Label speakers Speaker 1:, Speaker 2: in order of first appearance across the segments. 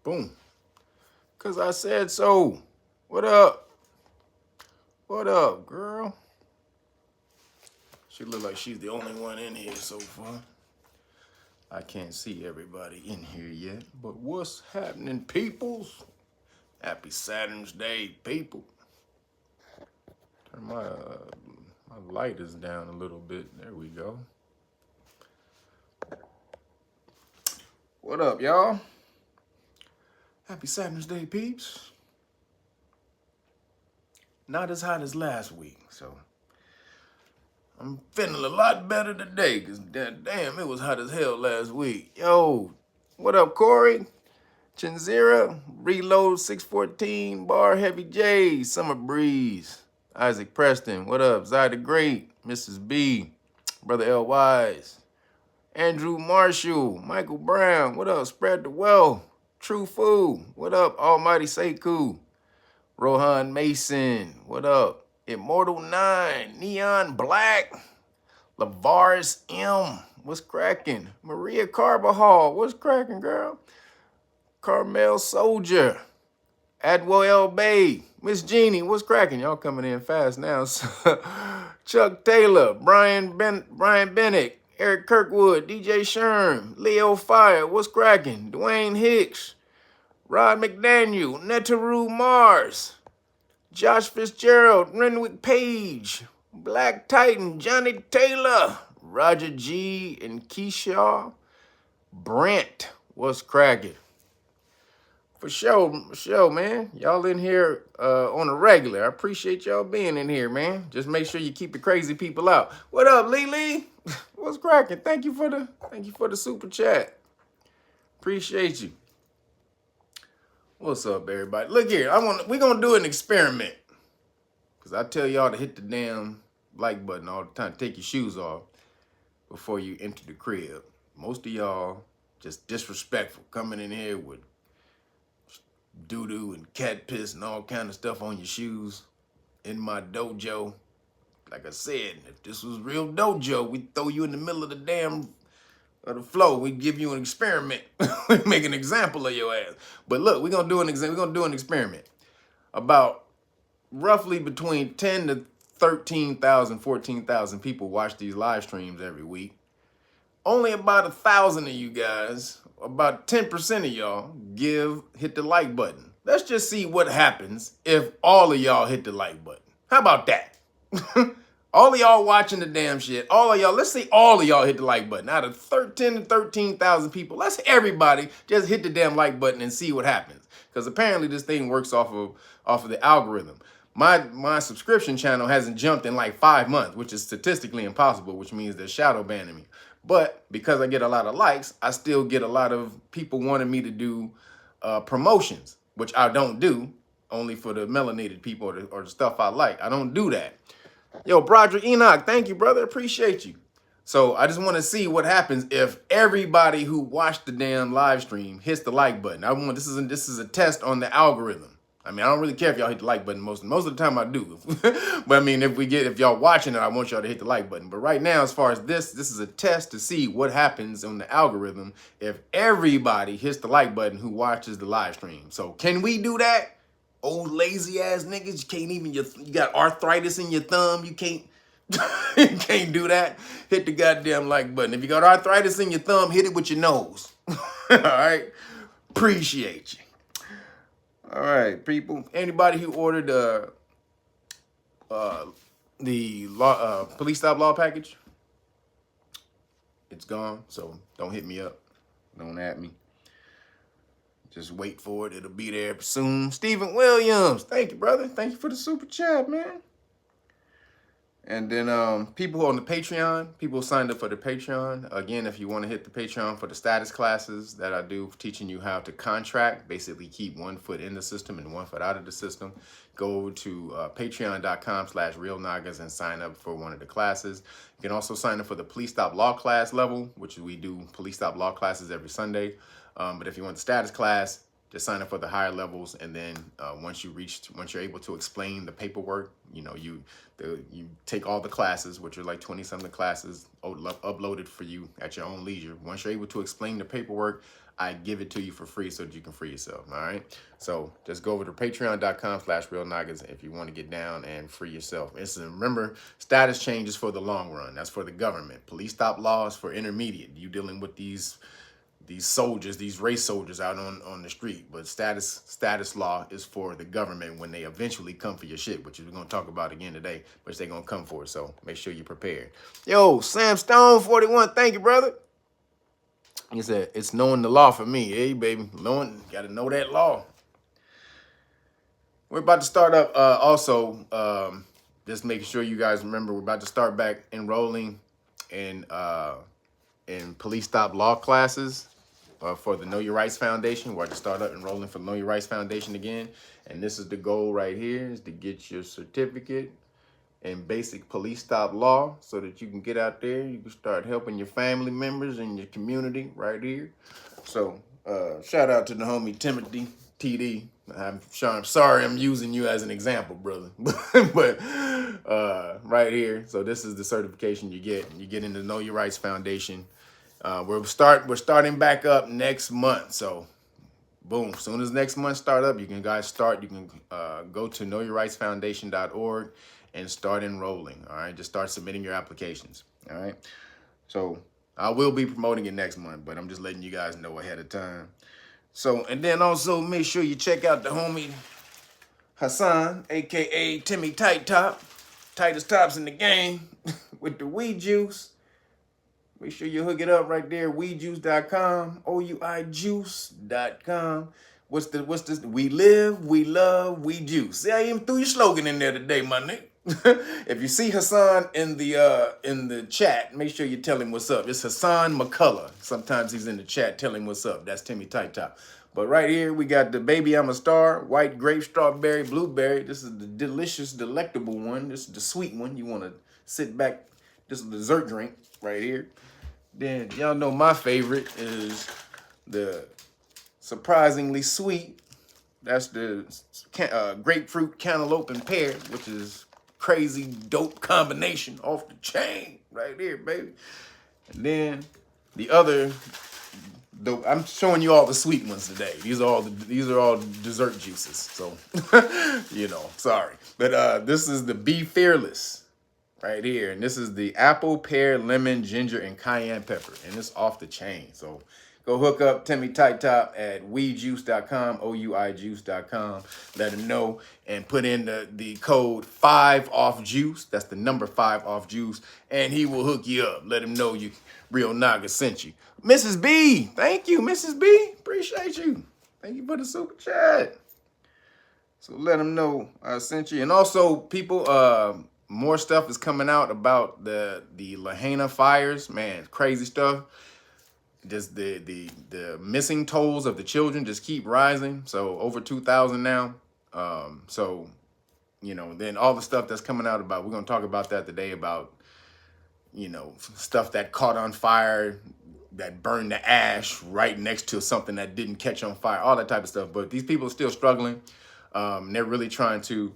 Speaker 1: Boom. Because I said so. What up? What up, girl? She look like she's the only one in here so far. I can't see everybody in here yet. But what's happening, peoples? Happy Saturn's Day, people. Turn my light is down a little bit. There we go. What up, y'all? Happy Saturn's Day, peeps. Not as hot as last week, so I'm feeling a lot better today, because damn, it was hot as hell last week. Yo, what up, Corey? Chinzira, Reload 614, Bar Heavy J, Summer Breeze, Isaac Preston, what up? Zy the Great, Mrs. B, Brother L. Wise, Andrew Marshall, Michael Brown, what up? Spread the Wealth, True Food, what up? Almighty Sekou, Rohan Mason, what up? Immortal 9, Neon Black, Lavaris M, what's cracking? Maria Carbajal, what's cracking, girl? Carmel Soldier, Adwell L. Bay, Miss Jeannie, what's cracking? Y'all coming in fast now. Chuck Taylor, Brian Bennett, Eric Kirkwood, DJ Sherm, Leo Fire, what's cracking? Dwayne Hicks, Rod McDaniel, Netaru Mars, Josh Fitzgerald, Renwick Page, Black Titan, Johnny Taylor, Roger G, and Keisha Brent, what's cracking? For sure, man. Y'all in here on a regular. I appreciate y'all being in here, man. Just make sure you keep the crazy people out. What up, Lee? What's cracking? Thank you for the super chat. Appreciate you. What's up, everybody? Look here. We're gonna do an experiment. Cause I tell y'all to hit the damn like button all the time. Take your shoes off before you enter the crib. Most of y'all just disrespectful, coming in here with doo-doo and cat piss and all kind of stuff on your shoes in my dojo. Like I said, if this was real dojo, we'd throw you in the middle of the damn of the floor. We'd give you an experiment. We'd make an example of your ass. But look, we're gonna do an experiment. About roughly between 10 to 13,000, 14,000 people watch these live streams every week. Only about 1,000 of you guys, about 10% of y'all, hit the like button. Let's just see what happens if all of y'all hit the like button. How about that? All of y'all watching the damn shit, let's see all of y'all hit the like button. Out of 10 to 13,000 people, let's everybody just hit the damn like button and see what happens. Because apparently this thing works off of the algorithm. My subscription channel hasn't jumped in like 5 months, which is statistically impossible, which means they're shadow banning me. But because I get a lot of likes, I still get a lot of people wanting me to do promotions, which I don't do, only for the melanated people or the stuff I like. I don't do that. Yo, Broderick Enoch, thank you, brother. Appreciate you. So I just want to see what happens if everybody who watched the damn live stream hits the like button. This is a test on the algorithm. I mean, I don't really care if y'all hit the like button. Most of the time I do. But I mean, if y'all watching it, I want y'all to hit the like button. But right now, as far as this is a test to see what happens on the algorithm if everybody hits the like button who watches the live stream. So can we do that? Old lazy ass niggas, you can't even, you got arthritis in your thumb, you can't do that. Hit the goddamn like button. If you got arthritis in your thumb, hit it with your nose. All right? Appreciate you. All right, people. Anybody who ordered the police stop law package, it's gone. So don't hit me up. Don't at me. Just wait for it. It'll be there soon. Stephen Williams. Thank you, brother. Thank you for the super chat, man. And then people who are on the Patreon, people signed up for the Patreon. Again, if you want to hit the Patreon for the status classes that I do, teaching you how to contract, basically keep 1 foot in the system and 1 foot out of the system, go to patreon.com/realnagas and sign up for one of the classes. You can also sign up for the police stop law class level, which we do police stop law classes every Sunday. But if you want the status class, Just sign up for the higher levels, and then once you're able to explain the paperwork, you take all the classes, which are like 20-something classes uploaded for you at your own leisure. Once you're able to explain the paperwork, I give it to you for free so that you can free yourself. All right. So just go over to patreon.com/realnoggins if you want to get down and free yourself. Remember, status changes for the long run. That's for the government. Police stop laws for intermediate. You dealing with these soldiers, these race soldiers out on the street. But status law is for the government when they eventually come for your shit, which we're going to talk about again today, which they're going to come for. So make sure you're prepared. Yo, Sam Stone 41, thank you, brother. He said, it's knowing the law for me. Hey, baby, got to know that law. We're about to start up just making sure you guys remember, we're about to start back enrolling in police stop law classes for the Know Your Rights Foundation. We're about to start up enrolling for the Know Your Rights Foundation again. And this is the goal right here, is to get your certificate in basic police stop law so that you can get out there. You can start helping your family members and your community right here. So shout out to the homie Timothy TD. I'm sorry I'm using you as an example, brother. but right here, so this is the certification you get. You get into Know Your Rights Foundation. We're starting back up next month. So boom, as soon as next month start up, you can go to knowyourrightsfoundation.org and start enrolling. All right, just start submitting your applications. All right, so I will be promoting it next month, but I'm just letting you guys know ahead of time. So, and then also make sure you check out the homie Hassan, aka Timmy Tight Top, tightest tops in the game with the weed juice. Make sure you hook it up right there, weedjuice.com, OUIjuice.com. What's this? We live, we love, we juice. See, I even threw your slogan in there today, my nigga. If you see Hassan in the chat, make sure you tell him what's up. It's Hassan McCullough. Sometimes he's in the chat. Tell him what's up. That's Timmy Tight Top. But right here, we got the Baby I'm a Star, white grape, strawberry, blueberry. This is the delicious, delectable one. This is the sweet one. You want to sit back. This is a dessert drink right here. Then y'all know my favorite is the surprisingly sweet. That's the grapefruit, cantaloupe, and pear, which is crazy dope combination off the chain right here, baby. And then the other dope. I'm showing you all the sweet ones today. These are all dessert juices. So sorry, but this is the Be Fearless right here, and this is the apple, pear, lemon, ginger, and cayenne pepper, and it's off the chain. So go hook up Timmy Tight Top at weedjuice.com, OUIjuice.com. Let him know and put in the code 5OFFJUICE. That's the number 5OFFJUICE, and he will hook you up. Let him know you Real Naga sent you. Mrs. B, thank you, Mrs. B. Appreciate you. Thank you for the super chat. So let him know I sent you. And also, people, more stuff is coming out about the Lahaina fires. Man, crazy stuff. Just the missing tolls of the children just keep rising. So over 2,000 now. Then all the stuff that's coming out about, we're going to talk about that today, about, stuff that caught on fire, that burned to ash right next to something that didn't catch on fire, all that type of stuff. But these people are still struggling. They're really trying to,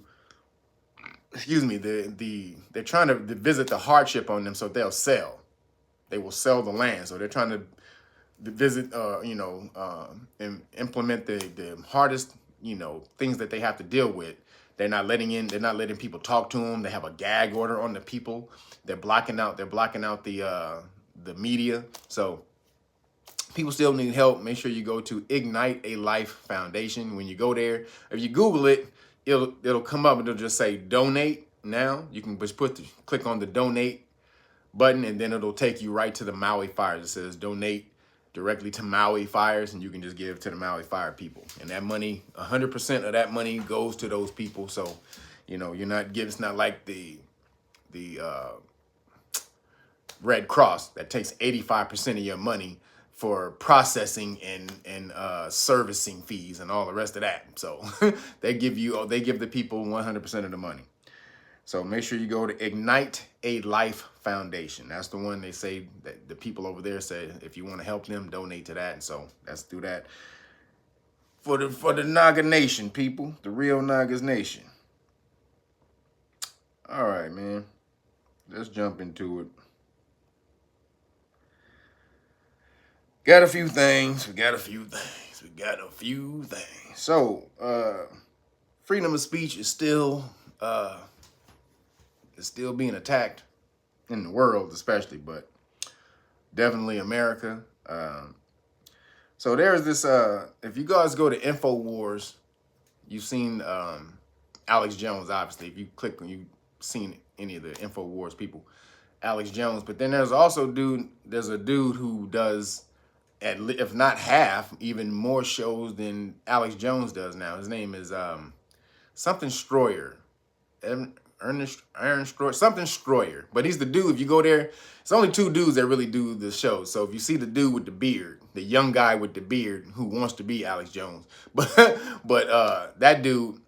Speaker 1: they're trying to visit the hardship on them so they'll sell. They will sell the land. So they're trying to visit, and implement the hardest, things that they have to deal with. They're not letting people talk to them. They have a gag order on the people. They're blocking out the media. So people still need help. Make sure you go to Ignite a Life Foundation. When you go there, if you Google it, it'll come up and it'll just say donate now. You can just click on the donate button, and then it'll take you right to the Maui fires. It says donate directly to Maui fires, and you can just give to the Maui fire people. And that money, 100% of that money goes to those people. So, you're not giving. It's not like the Red Cross that takes 85% of your money for processing and servicing fees and all the rest of that. So they give the people 100% of the money. So make sure you go to Ignite a Life Foundation. That's the one they say that the people over there say, if you want to help them, donate to that. And so let's do that. for the Naga Nation, people. The real Nagas Nation. All right, man. Let's jump into it. Got a few things. We got a few things. So, freedom of speech is still being attacked in the world, especially, but definitely America. So there's this. If you guys go to InfoWars, you've seen Alex Jones. Obviously, if you click on, you've seen any of the InfoWars people, Alex Jones. But then there's also There's a dude who does, if not half, even more shows than Alex Jones does now. His name is something Stroyer, Ernest Stroyer, something Stroyer. But he's the dude. If you go there, it's only two dudes that really do the show. So if you see the dude with the beard, the young guy with the beard who wants to be Alex Jones, but that dude.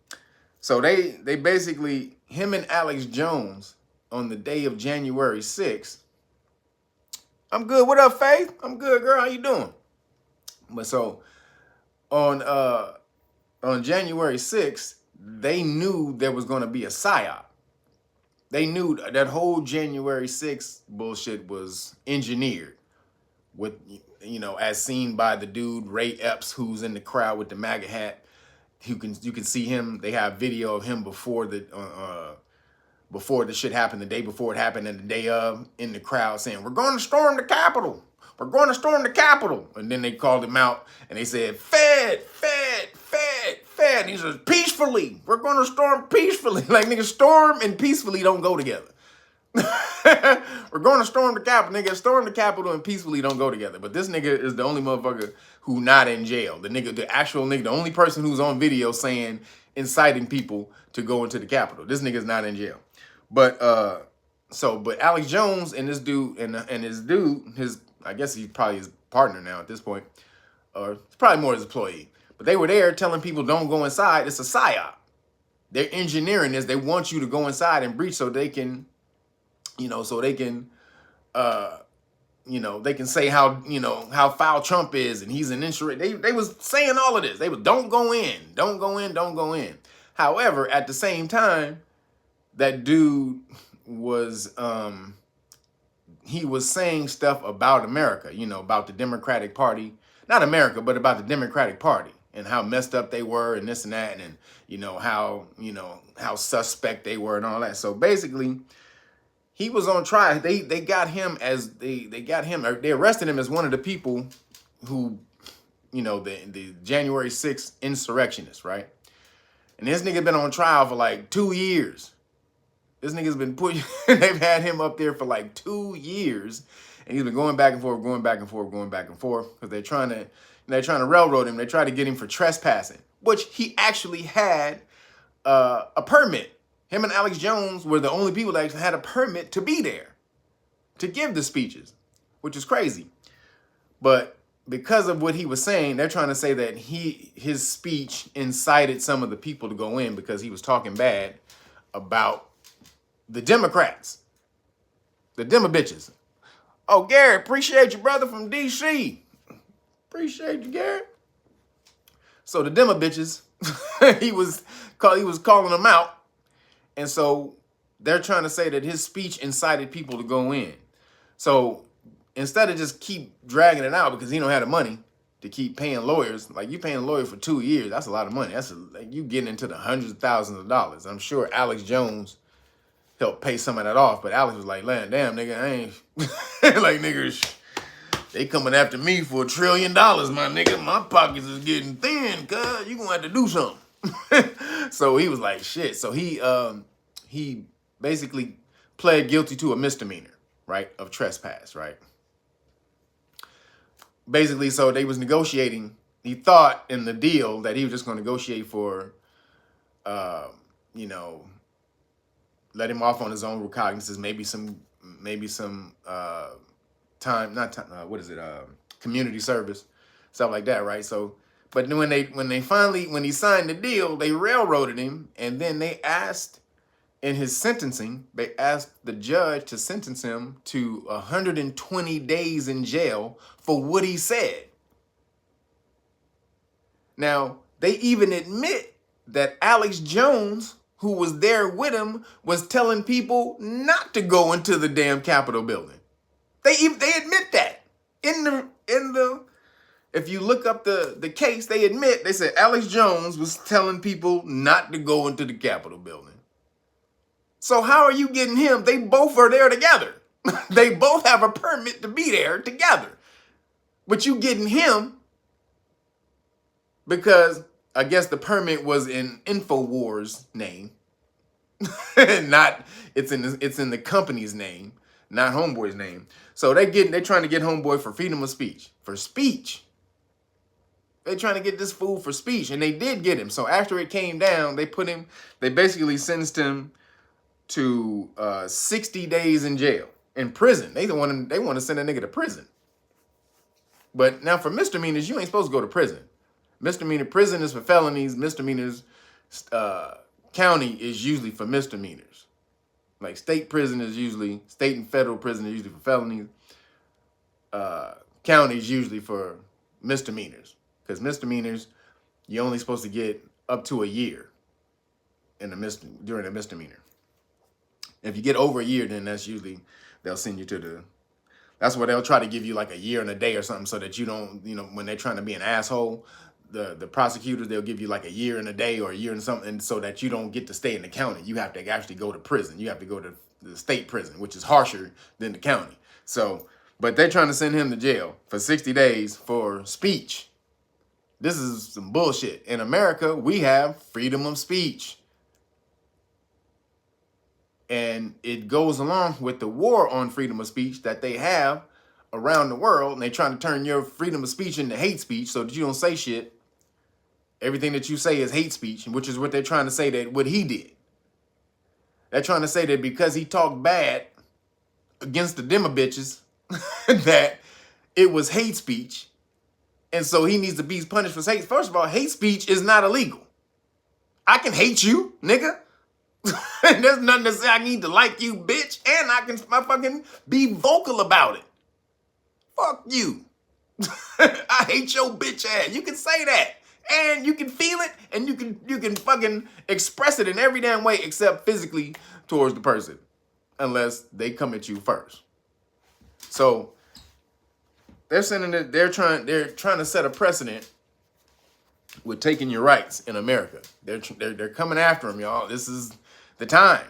Speaker 1: So they basically, him and Alex Jones on the day of January 6th. I'm good. What up, Faith? I'm good, girl. How you doing? But so on January 6th, they knew there was going to be a psyop. They knew that whole January 6th bullshit was engineered with, as seen by the dude Ray Epps, who's in the crowd with the MAGA hat. You can see him. They have video of him before the shit happened, the day before it happened, and the day of, in the crowd saying, "We're going to storm the Capitol. We're going to storm the Capitol." And then they called him out and they said, "Fed. And he says, "Peacefully. We're going to storm peacefully." Like, nigga, storm and peacefully don't go together. We're going to storm the Capitol. Nigga, storm the Capitol and peacefully don't go together. But this nigga is the only motherfucker who not in jail. The actual nigga, the only person who's on video saying, inciting people to go into the Capitol. This nigga's not in jail. But but Alex Jones and this dude I guess he's probably his partner now at this point, or it's probably more his employee. But they were there telling people don't go inside. It's a psyop. They're engineering this. They want you to go inside and breach so they can, they can say how foul Trump is and he's an insurance. They was saying all of this. They was don't go in. However, at the same time, that dude was he was saying stuff about America, about the Democratic Party, not America, but about the Democratic Party and how messed up they were and this and that, and how suspect they were and all that. So basically, he was on trial. They got him they arrested him as one of the people who, the January 6th insurrectionists, right? And this nigga been on trial for like 2 years. This nigga's been they've had him up there for like 2 years, and he's been going back and forth, because they're trying to railroad him. They try to get him for trespassing, which he actually had a permit. Him and Alex Jones were the only people that had a permit to be there, to give the speeches, which is crazy. But because of what he was saying, they're trying to say that his speech incited some of the people to go in because he was talking bad about the Democrats, the Demo bitches. Oh, Garrett, appreciate you, brother, from DC. Appreciate you, Garrett. So the Demo bitches, he was calling them out. And so they're trying to say that his speech incited people to go in. So instead of just keep dragging it out because he don't have the money to keep paying lawyers, like you paying a lawyer for 2 years, that's a lot of money. Like you getting into the hundreds of thousands of dollars. I'm sure Alex Jones helped pay some of that off, but Alex was like, damn, nigga, I ain't like, niggas, they coming after me for $1 trillion, my nigga. My pockets is getting thin, cuz you gonna have to do something. So he was like, shit. So he basically pled guilty to a misdemeanor, right, of trespass, right? Basically, so they was negotiating. He thought in the deal that he was just going to negotiate for, let him off on his own recognizances, maybe some community service, stuff like that, right? So, but when he signed the deal, they railroaded him, and then they asked in his sentencing, they asked the judge to sentence him to 120 days in jail for what he said. Now, They even admit that Alex Jones, who was there with him, was telling people not to go into the damn Capitol building. They admit that in the if you look up the case, they admit, they said Alex Jones was telling people not to go into the Capitol building. So how are you getting him? They both are there together. They both have a permit to be there together. But you getting him because I guess the permit was in InfoWars name. Not it's in the company's name, not Homeboy's name. So they're trying to get Homeboy for freedom of speech. For speech. They're trying to get this fool for speech, and they did get him. So after it came down, they basically sentenced him to 60 days in jail, in prison. They want to send a nigga to prison. But now for misdemeanors, you ain't supposed to go to prison. Misdemeanor prison is for felonies. Misdemeanors county is usually for misdemeanors. Like state and federal prison is usually for felonies. County is usually for misdemeanors. Because misdemeanors, you're only supposed to get up to a year during a misdemeanor. If you get over a year, then that's usually, they'll send you that's where they'll try to give you like a year and a day or something so that you don't, when they're trying to be an asshole, the prosecutors, they'll give you like a year and a day or a year and something so that you don't get to stay in the county. You have to actually go to prison. You have to go to the state prison, which is harsher than the county. So, but they're trying to send him to jail for 60 days for speech. This is some bullshit. In America, we have freedom of speech. And it goes along with the war on freedom of speech that they have around the world. And they're trying to turn your freedom of speech into hate speech so that you don't say shit. Everything that you say is hate speech, which is what they're trying to say that what he did. They're trying to say that because he talked bad against the Demo bitches, that it was hate speech. And so he needs to be punished for hate. First of all, hate speech is not illegal. I can hate you, nigga. There's nothing to say I need to like you, bitch. And I can fucking be vocal about it. Fuck you. I hate your bitch ass. You can say that. And you can feel it. And you can fucking express it in every damn way except physically towards the person. Unless they come at you first. So they're trying to set a precedent with taking your rights in America. They're coming after them, y'all. This is the time.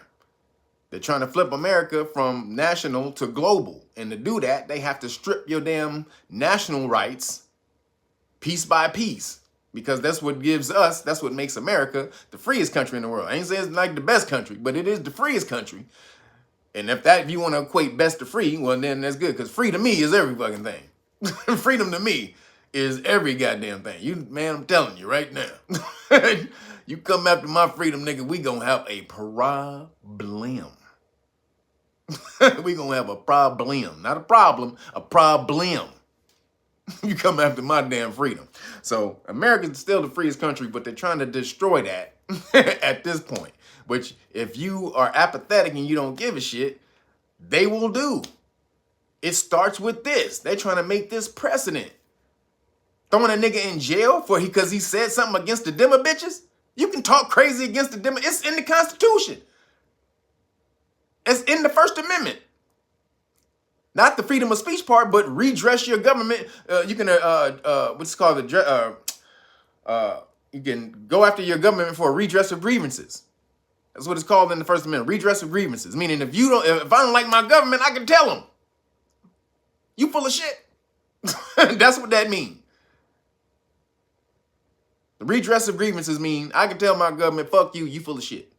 Speaker 1: They're trying to flip America from national to global. And to do that, they have to strip your damn national rights piece by piece. Because that's what makes America the freest country in the world. I ain't saying it's like the best country, but it is the freest country. And if you want to equate best to free, well, then that's good. Because free to me is every fucking thing. Freedom to me is every goddamn thing. Man, I'm telling you right now. You come after my freedom, nigga, we gonna have a problem. We gonna have a problem. Not a problem, a problem. You come after my damn freedom. So America's still the freest country, but they're trying to destroy that at this point. Which, if you are apathetic and you don't give a shit, they will do. It starts with this. They're trying to make this precedent. Throwing a nigga in jail because he said something against the Demo bitches? You can talk crazy against the Demo. It's in the Constitution. It's in the First Amendment. Not the freedom of speech part, but redress your government. You can, what's called you can go after your government for redress of grievances. That's what it's called in the First Amendment, redress of grievances. Meaning if I don't like my government, I can tell them. You full of shit. That's what that means. The redress of grievances mean I can tell my government, fuck you, you full of shit.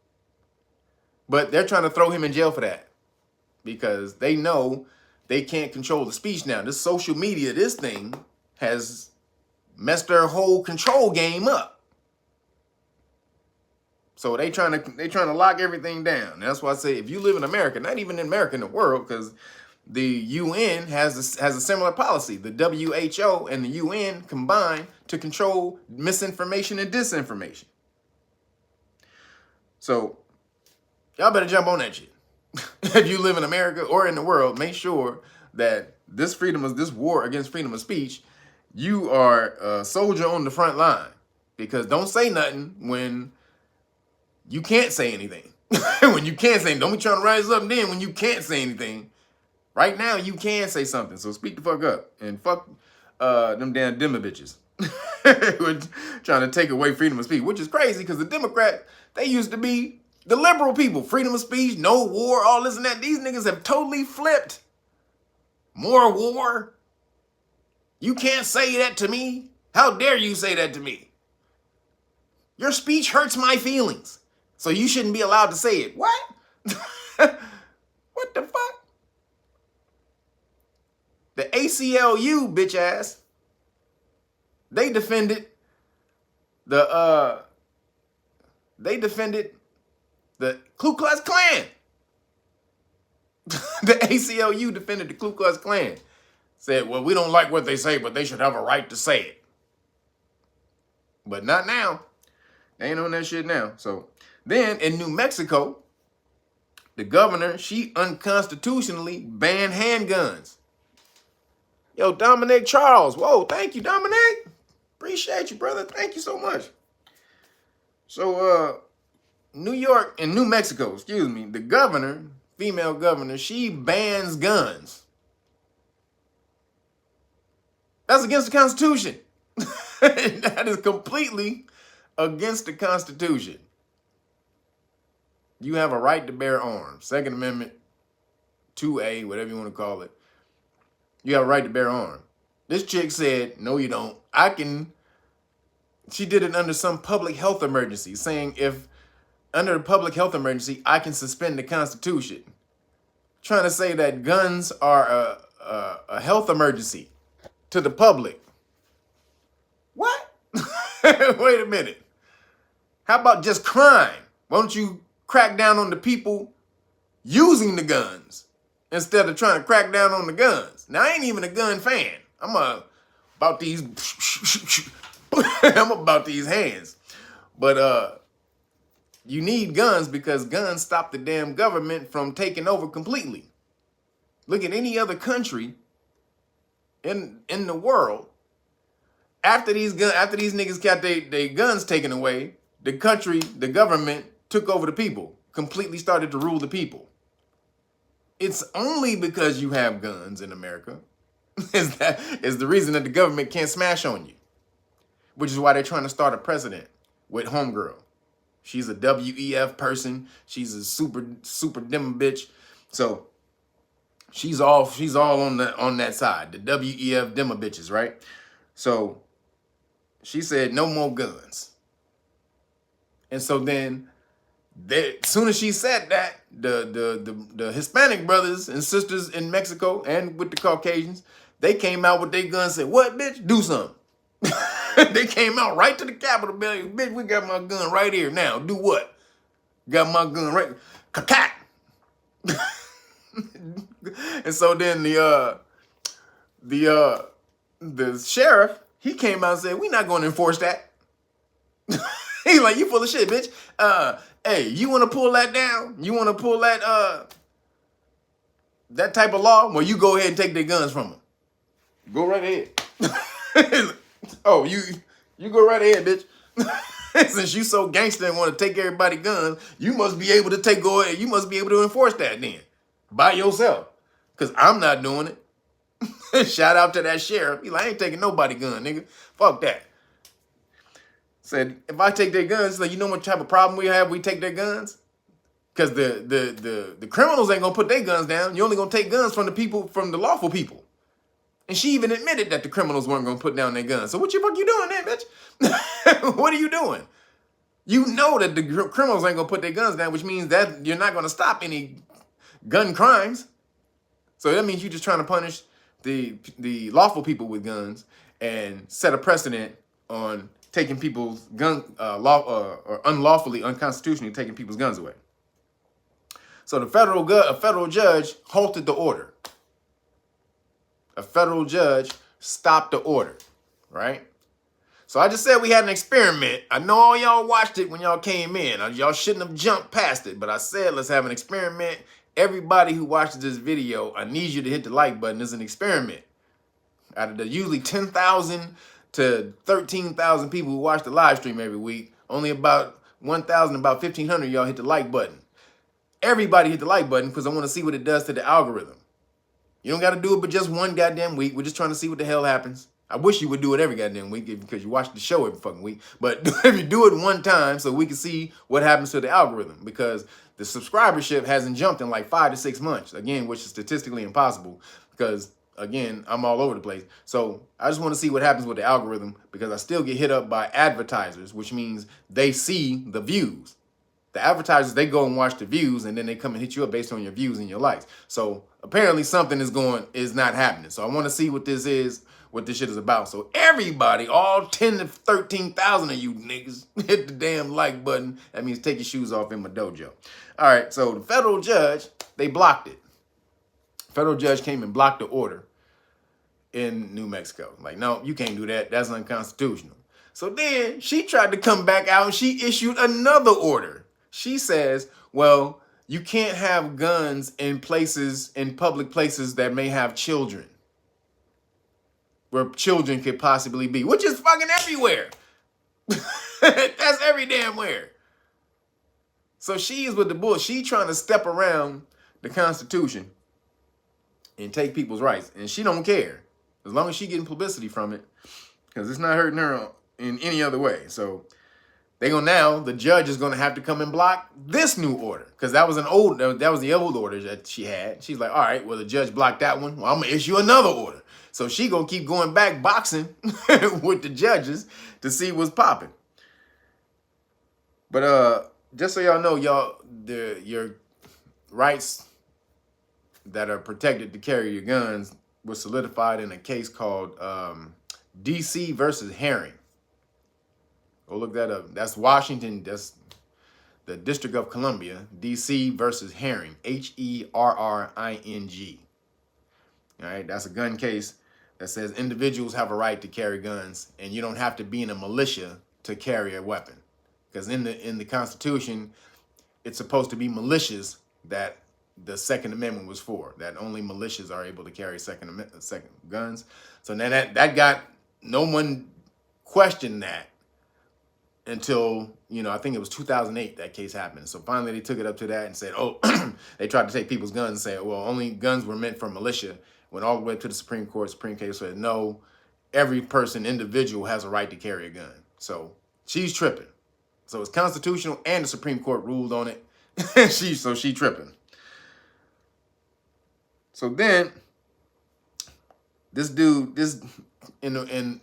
Speaker 1: But they're trying to throw him in jail for that. Because they know they can't control the speech now. This social media, this thing has messed their whole control game up. So they trying to lock everything down. And that's why I say if you live in America, not even in America, in the world, because the UN has a similar policy. The WHO and the UN combine to control misinformation and disinformation. So y'all better jump on that shit. If you live in America or in the world, make sure that this war against freedom of speech, you are a soldier on the front line. Because don't say nothing when you can't say anything. When you can't say anything, don't be trying to rise up then when you can't say anything. Right now, you can say something. So speak the fuck up and fuck them damn Demo bitches. Who are trying to take away freedom of speech, which is crazy because the Democrats, they used to be the liberal people. Freedom of speech, no war, all this and that. These niggas have totally flipped. More war. You can't say that to me. How dare you say that to me? Your speech hurts my feelings. So you shouldn't be allowed to say it. What? What the fuck? The ACLU, bitch ass, they defended the Ku Klux Klan. The ACLU defended the Ku Klux Klan. Said, well, we don't like what they say, but they should have a right to say it. But not now. They ain't on that shit now. So then in New Mexico, the governor, she unconstitutionally banned handguns. Yo, Dominic Charles. Whoa, thank you, Dominic. Appreciate you, brother. Thank you so much. So, New Mexico, excuse me, the governor, female governor, she bans guns. That's against the Constitution. That is completely against the Constitution. You have a right to bear arms. Second Amendment, 2A, whatever you want to call it. You have a right to bear arms. This chick said, no, you don't. She did it under some public health emergency, saying if under a public health emergency, I can suspend the Constitution. Trying to say that guns are a health emergency to the public. What? Wait a minute. How about just crime? Why don't you crack down on the people using the guns instead of trying to crack down on the guns? Now, I ain't even a gun fan. I'm about these I'm about these hands. But you need guns because guns stop the damn government from taking over completely. Look at any other country in the world. After these niggas got their guns taken away, the government took over the people, completely started to rule the people. It's only because you have guns in America is the reason that the government can't smash on you. Which is why they're trying to start a precedent with homegirl. She's a WEF person. She's a super dim bitch. So she's all on that side, the WEF demo bitches, right? So she said no more guns. And so then as soon as she said that, the Hispanic brothers and sisters in Mexico and with the Caucasians, they came out with their guns and said, what, bitch? Do something. They came out right to the Capitol building. Bitch, we got my gun right here now. Do what? Got my gun right. Kakat. And so then the sheriff, he came out and said, we're not going to enforce that. He's like, you full of shit, bitch. Hey, you want to pull that down? You want to pull that type of law? Well, you go ahead and take their guns from them. Go right ahead. Oh, you go right ahead, bitch. Since you so gangster and want to take everybody's guns, you must be able to you must be able to enforce that then by yourself. Because I'm not doing it. Shout out to that sheriff. He's like, I ain't taking nobody's gun, nigga. Fuck that. Said, if I take their guns, like, you know what type of problem we have? We take their guns? Because the criminals ain't gonna put their guns down. You're only gonna take guns from the people, from the lawful people. And she even admitted that the criminals weren't going to put down their guns. So what the fuck you doing there, bitch? What are you doing? You know that the criminals ain't going to put their guns down, which means that you're not going to stop any gun crimes. So that means you're just trying to punish the lawful people with guns and set a precedent on taking people's gun or unlawfully, unconstitutionally taking people's guns away. So a federal judge halted the order. A federal judge stopped the order, right? So I just said we had an experiment. I know all y'all watched it when y'all came in. Y'all shouldn't have jumped past it, but I said let's have an experiment. Everybody who watches this video, I need you to hit the like button. It's an experiment. Out of the usually 10,000 to 13,000 people who watch the live stream every week, only about 1,000, about 1,500 of y'all hit the like button. Everybody hit the like button because I want to see what it does to the algorithm. You don't got to do it but just one goddamn week. We're just trying to see what the hell happens. I wish you would do it every goddamn week because you watch the show every fucking week. But if you do it one time so we can see what happens to the algorithm, because the subscribership hasn't jumped in like 5 to 6 months, again, which is statistically impossible because, again, I'm all over the place. So I just want to see what happens with the algorithm because I still get hit up by advertisers, which means they see the views. The advertisers, they go and watch the views and then they come and hit you up based on your views and your likes. So apparently something is not happening. So I want to see what this is, what this shit is about. So everybody, all 10 to 13,000 of you niggas, hit the damn like button. That means take your shoes off in my dojo. All right, so the federal judge, they blocked it. Federal judge came and blocked the order in New Mexico. Like, no, you can't do that. That's unconstitutional. So then she tried to come back out and she issued another order. She says, well, you can't have guns in places, in public places that may have children, where children could possibly be, which is fucking everywhere. That's every damn where. So she is with the bull. She trying to step around the Constitution and take people's rights. And she don't care as long as she getting publicity from it because it's not hurting her in any other way. So the judge is going to have to come and block this new order because that was the old order that she had. She's like, all right, well, the judge blocked that one. Well, I'm going to issue another order. So she going to keep going back boxing with the judges to see what's popping. But just so y'all know, your rights that are protected to carry your guns were solidified in a case called DC versus Herring. Go look that up. That's Washington. That's the District of Columbia. DC versus Herring. Herring. All right. That's a gun case that says individuals have a right to carry guns, and you don't have to be in a militia to carry a weapon. Because in the Constitution, it's supposed to be militias that the Second Amendment was for. That only militias are able to carry second guns. So then that got no one questioned that. Until, I think it was 2008 that case happened. So finally they took it up to that and said, oh, they tried to take people's guns and say, well, only guns were meant for militia. Went all the way up to the Supreme Court. Supreme Court said, no, every individual has a right to carry a gun. So she's tripping. So it's constitutional and the Supreme Court ruled on it. So she tripping. So then this dude, in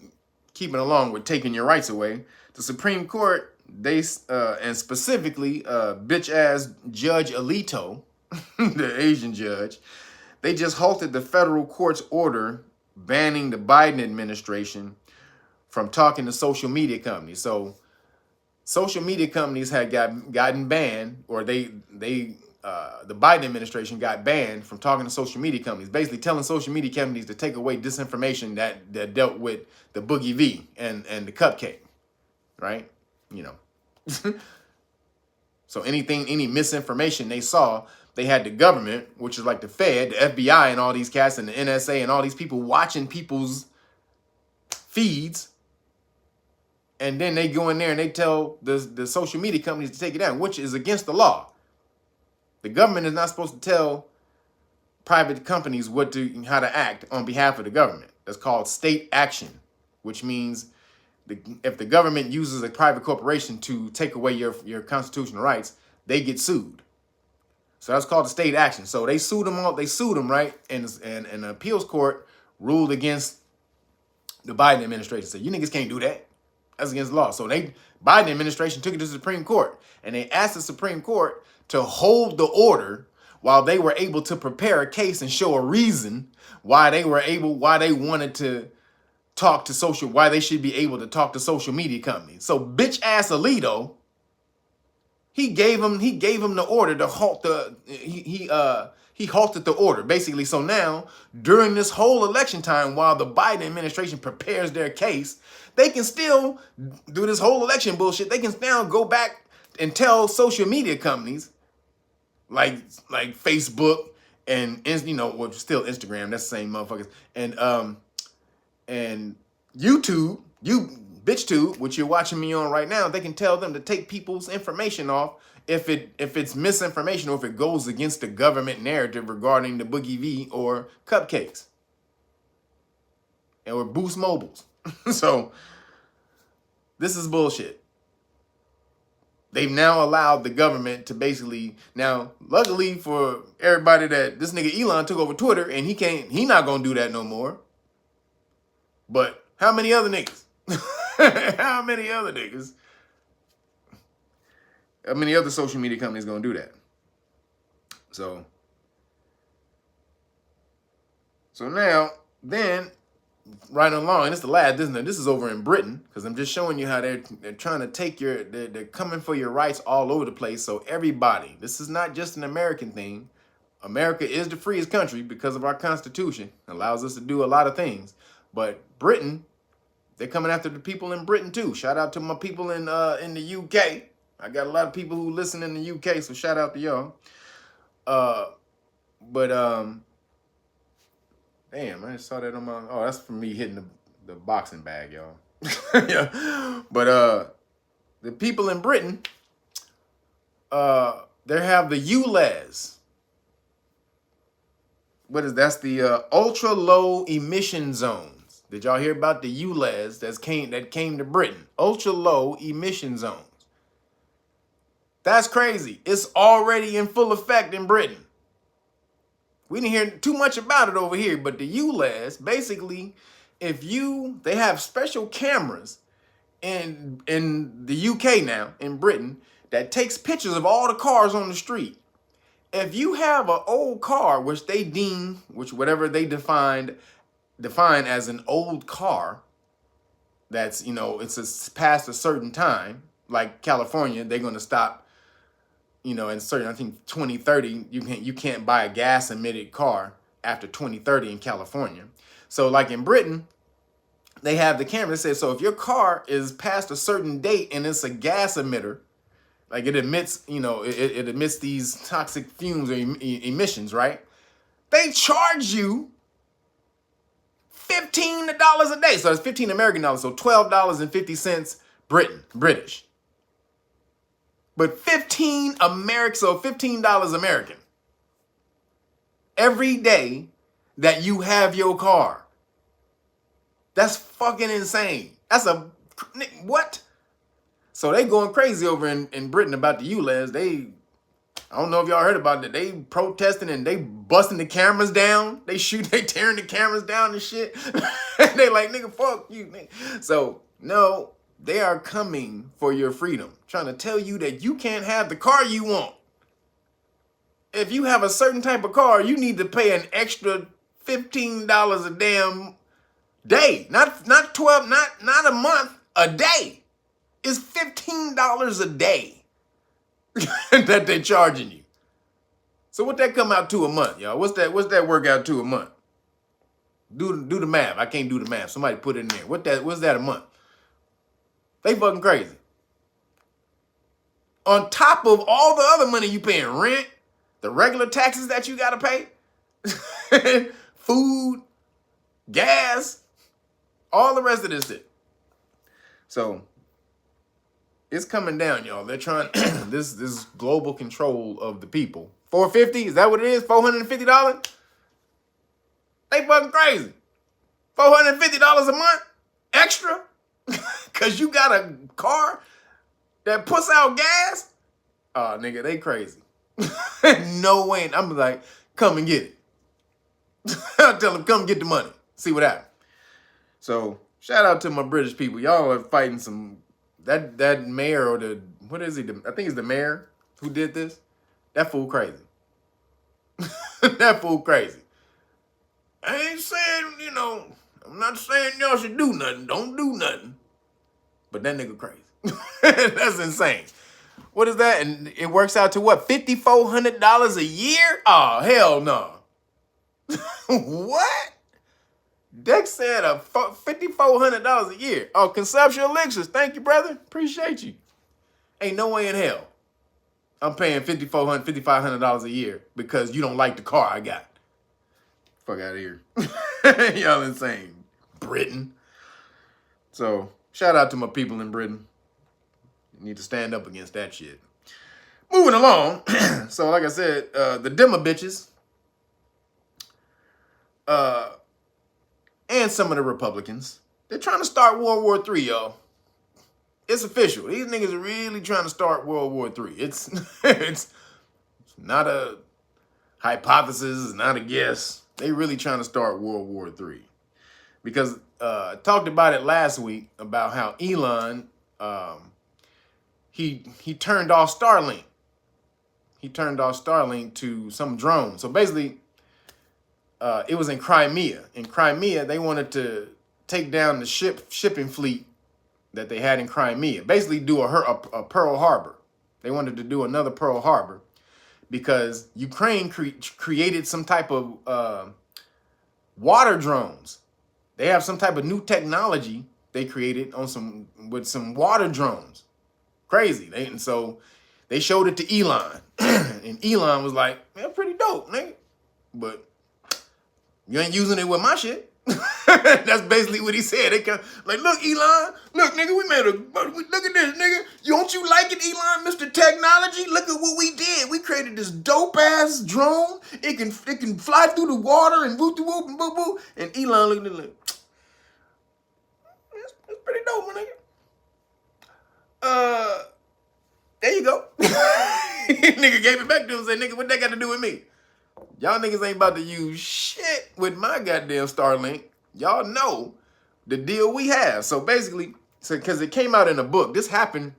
Speaker 1: keeping along with taking your rights away, the Supreme Court, and specifically bitch ass Judge Alito, the Asian judge, they just halted the federal court's order banning the Biden administration from talking to social media companies. So social media companies had gotten banned, or the Biden administration got banned from talking to social media companies, basically telling social media companies to take away disinformation that dealt with the Boogie V and the cupcake. Right? So any misinformation they saw, they had the government, which is like the Fed, the FBI and all these cats and the NSA and all these people watching people's feeds. And then they go in there and they tell the social media companies to take it down, which is against the law. The government is not supposed to tell private companies how to act on behalf of the government. That's called state action, which means if the government uses a private corporation to take away your constitutional rights, they get sued. So that's called the state action. So they sued them all. They sued them, right? And the appeals court ruled against the Biden administration. Said, you niggas can't do that. That's against the law. So Biden administration took it to the Supreme Court, and they asked the Supreme Court to hold the order while they were able to prepare a case and show a reason why they wanted to why they should be able to talk to social media companies. So bitch ass Alito, he gave him the order to halt he halted the order basically. So now during this whole election time, while the Biden administration prepares their case, they can still do this whole election bullshit. They can now go back and tell social media companies like Facebook and still Instagram, that's the same motherfuckers, and YouTube, You BitchTube, which you're watching me on right now, they can tell them to take people's information off if it's misinformation or if it goes against the government narrative regarding the Boogie V or cupcakes or Boost Mobiles. So this is bullshit. They've now allowed the government to basically, now, luckily for everybody that this nigga Elon took over Twitter and he not gonna do that no more. But how many other niggas? How many other niggas? How many other social media companies gonna do that? So now, then, right along, and it's the last, this is over in Britain, because I'm just showing you how they're trying to take they're coming for your rights all over the place. So everybody, this is not just an American thing. America is the freest country because of our Constitution. It allows us to do a lot of things. But Britain, they're coming after the people in Britain too. Shout out to my people in the UK. I got a lot of people who listen in the UK, so shout out to y'all. Damn, I just saw that on my... Oh, that's from me hitting the boxing bag, y'all. Yeah. But the people in Britain, they have the ULEZ. What is that's the ultra low emission zones. Did y'all hear about the ULEZ that came to Britain? Ultra low emission zones. That's crazy. It's already in full effect in Britain. We didn't hear too much about it over here, but the ULEZ, basically, they have special cameras in the UK now, in Britain, that takes pictures of all the cars on the street. If you have an old car, which whatever they define as an old car, that's, it's past a certain time, like California, they're going to stop, in certain, I think 2030, you can't buy a gas emitted car after 2030 in California. So like in Britain, they have the camera that says, so if your car is past a certain date and it's a gas emitter, like it emits, it emits these toxic fumes or emissions, right? They charge you $15 a day. So it's 15 American dollars, so $12.50 British. But $15 American every day that you have your car. That's fucking insane. What? So they going crazy over in Britain about the ULEZ. I don't know if y'all heard about it. They protesting and they busting the cameras down. They tearing the cameras down and shit. And they like, nigga, fuck you, nigga. So no. They are coming for your freedom, trying to tell you that you can't have the car you want. If you have a certain type of car, you need to pay an extra $15 a damn day. Not 12, not a month, a day. It's $15 a day that they're charging you. So what that come out to a month, y'all? What's that work out to a month? Do the math. I can't do the math. Somebody put it in there. What's that a month? They fucking crazy. On top of all the other money you paying, rent, the regular taxes that you gotta pay, food, gas, all the rest of this shit. So it's coming down, y'all. They're trying this global control of the people. $450, is that what it is? $450? They fucking crazy. $450 a month extra? Because you got a car that puts out gas? Oh, nigga, they crazy. No way. I'm like, come and get it. I'll tell them, come get the money. See what happens. So, shout out to my British people. Y'all are fighting some... That mayor or what is he? I think it's the mayor who did this. That fool crazy. That fool crazy. I ain't saying, I'm not saying y'all should do nothing. Don't do nothing. But that nigga crazy. That's insane. What is that? And it works out to what? $5,400 a year? Oh, hell no. What? Dex said $5,400 a year. Oh, consumption elixirs. Thank you, brother. Appreciate you. Ain't no way in hell I'm paying $5,400, $5,500 a year because you don't like the car I got. Fuck out of here. Y'all insane. Britain. So Shout out to my people in Britain. You need to stand up against that shit. Moving along. So like I said, the Demo bitches and some of the Republicans, they're trying to start World War III, y'all. It's official. These niggas are really trying to start World War III. It's not a hypothesis, it's not a guess. They really trying to start World War III. Because I talked about it last week about how Elon, he turned off Starlink. He turned off Starlink to some drone. So basically, it was in Crimea. In Crimea, they wanted to take down the shipping fleet that they had in Crimea. Basically do a Pearl Harbor. They wanted to do another Pearl Harbor because Ukraine created some type of water drones. They have some type of new technology they created with some water drones. Crazy. And so they showed it to Elon. And Elon was like, man, pretty dope, nigga. But you ain't using it with my shit. That's basically what he said. They like, look, Elon, look, nigga, look at this, nigga. Don't you like it, Elon, Mr. Technology? Look at what we did. We created this dope ass drone. It can fly through the water and whoop whoop and boo boo. And Elon looked at it like, that's pretty dope, my nigga. There you go. Nigga gave it back to him and said, nigga, what that got to do with me? Y'all niggas ain't about to use shit with my goddamn Starlink. Y'all know the deal we have. So basically, because it came out in a book. This happened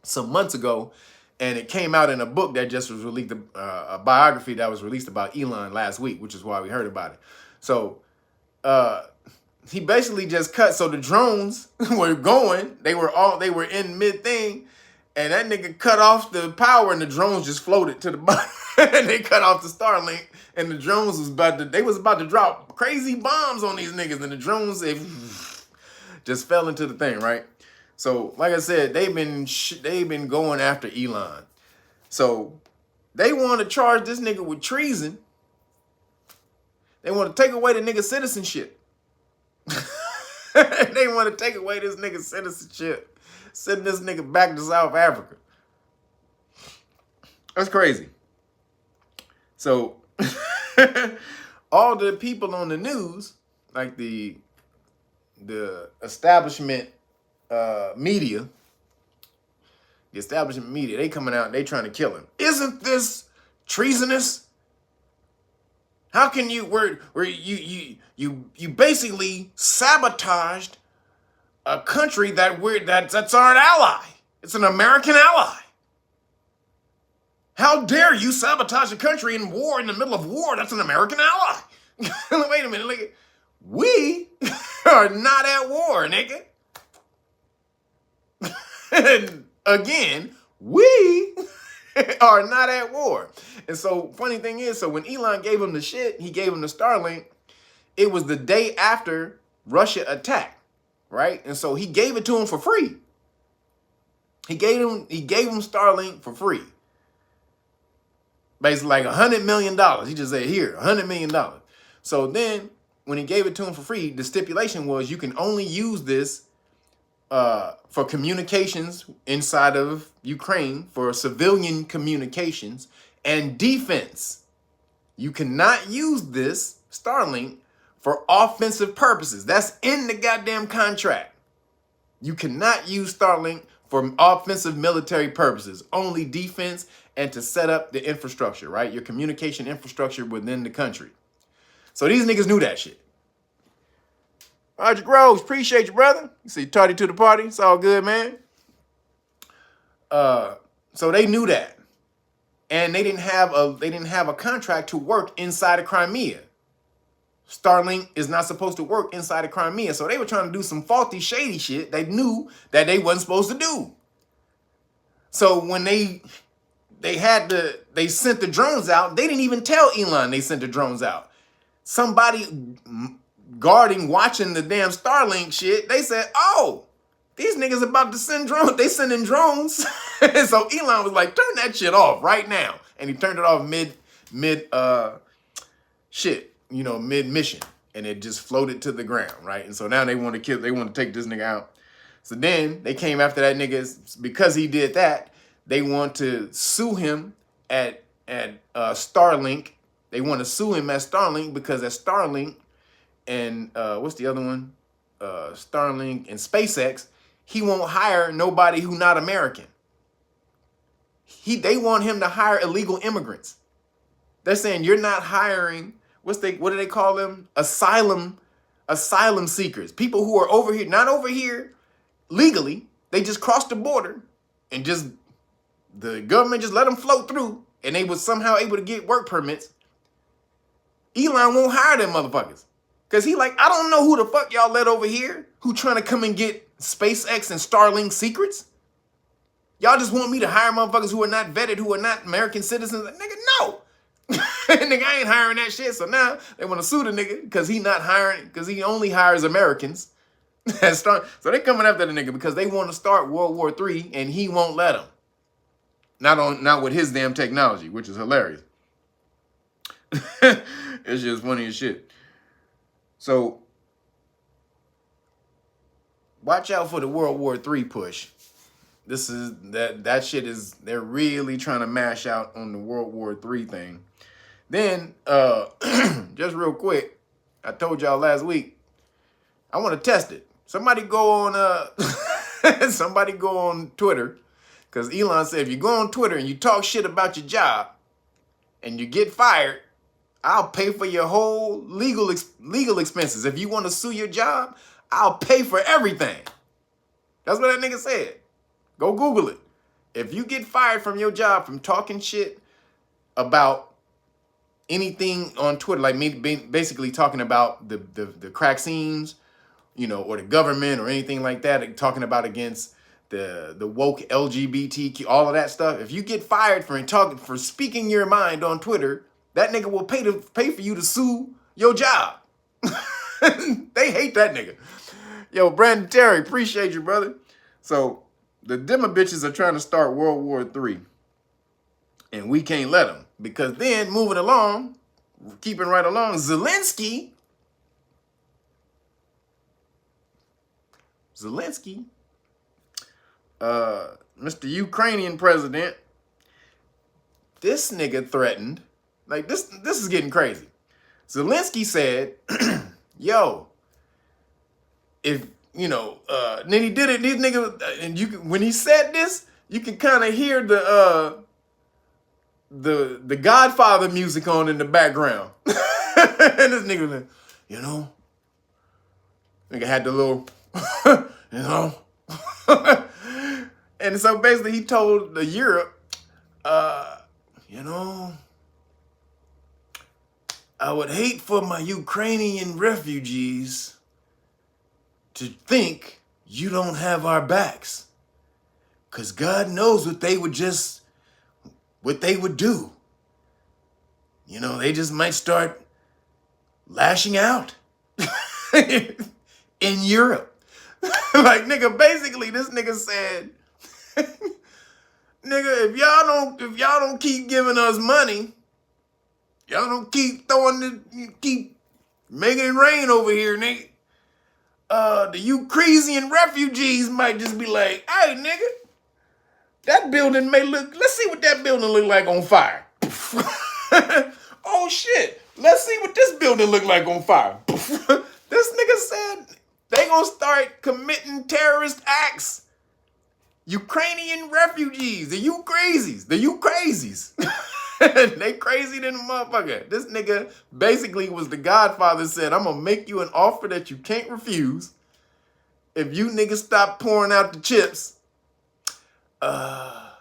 Speaker 1: some months ago, and it came out in a book that just was released, a biography that was released about Elon last week, which is why we heard about it. So he basically just cut. So the drones were going. They were in mid-thing, and that nigga cut off the power, and the drones just floated to the bottom. And they cut off the Starlink, and the drones was about to drop crazy bombs on these niggas, and the drones, they just fell into the thing, right? So, like I said, they've been going after Elon. So they want to charge this nigga with treason. They want to take away the nigga's citizenship. They want to take away this nigga's citizenship, send this nigga back to South Africa. That's crazy. So all the people on the news, like the establishment media, they coming out and they trying to kill him. Isn't this treasonous? How can you you basically sabotaged a country that's our ally? It's an American ally. How dare you sabotage a country in war, in the middle of war? That's an American ally. Wait a minute, nigga. We are not at war, nigga. And again, we are not at war. And so, funny thing is, so when Elon gave him the shit, he gave him the Starlink, it was the day after Russia attacked, right? And so he gave it to him for free. He gave him Starlink for free. Basically like $100 million. He just said, here, $100 million. So then when he gave it to him for free, the stipulation was you can only use this for communications inside of Ukraine, for civilian communications and defense. You cannot use this Starlink for offensive purposes. That's in the goddamn contract. You cannot use Starlink for offensive military purposes, only defense and to set up the infrastructure, right? Your communication infrastructure within the country. So these niggas knew that shit. Roger Groves, appreciate you, brother. You see tardy to the party. It's all good, man. So they knew that. And they didn't have a contract to work inside of Crimea. Starlink is not supposed to work inside of Crimea. So they were trying to do some faulty, shady shit they knew that they wasn't supposed to do. So when they sent the drones out, they didn't even tell Elon they sent the drones out. Somebody watching the damn Starlink shit, they said, oh, these niggas about to send drones. They sending drones. And so Elon was like, turn that shit off right now. And he turned it off mid mission. And it just floated to the ground, right? And so now they want to take this nigga out. So then they came after that nigga because he did that. They want to sue him at Starlink. They want to sue him at Starlink because at Starlink and what's the other one? Starlink and SpaceX, he won't hire nobody who not American. They want him to hire illegal immigrants. They're saying you're not hiring, what do they call them? Asylum seekers. People who are over here, not over here legally. They just crossed the border and the government just let them float through and they was somehow able to get work permits. Elon won't hire them motherfuckers. Because he like, I don't know who the fuck y'all let over here who trying to come and get SpaceX and Starlink secrets. Y'all just want me to hire motherfuckers who are not vetted, who are not American citizens. Like, nigga, no. Nigga, I ain't hiring that shit. So now they want to sue the nigga because he not hiring, because he only hires Americans. So they coming after the nigga because they want to start World War III and he won't let them. Not with his damn technology, which is hilarious. It's just funny as shit. So watch out for the World War III push. This is that shit is, they're really trying to mash out on the World War III thing. Then just real quick, I told y'all last week, I want to test it. Somebody go on Twitter, because Elon said if you go on Twitter and you talk shit about your job and you get fired, I'll pay for your whole legal expenses. If you want to sue your job, I'll pay for everything. That's what that nigga said. Go Google it. If you get fired from your job from talking shit about anything on Twitter, like me basically talking about the crack scenes, or the government or anything like that, talking about against the woke LGBTQ, all of that stuff. If you get fired for speaking your mind on Twitter, that nigga will pay for you to sue your job. They hate that nigga. Yo, Brandon Terry, appreciate you, brother. So the Demo bitches are trying to start World War III. And we can't let them. Because then, moving along, keeping right along, Zelensky, Mr. Ukrainian president, this nigga threatened, like this is getting crazy. Zelensky said, yo, if, then he did it, these niggas, and when he said this, you can kind of hear the Godfather music on in the background. And this nigga was like, nigga had the little, and so basically he told the Europe, I would hate for my Ukrainian refugees to think you don't have our backs. Because God knows what they would do. They just might start lashing out in Europe. Like, nigga, basically this nigga said, nigga, if y'all don't keep giving us money, y'all don't keep keep making it rain over here, nigga, the Ukrainian refugees might just be like, hey, nigga, that building let's see what that building look like on fire. Oh shit, let's see what this building look like on fire. This nigga said they gonna start committing terrorist acts. Ukrainian refugees, the Ukrazies. They crazy than a motherfucker. This nigga basically was the Godfather, said, I'm gonna make you an offer that you can't refuse. If you niggas stop pouring out the chips, I'm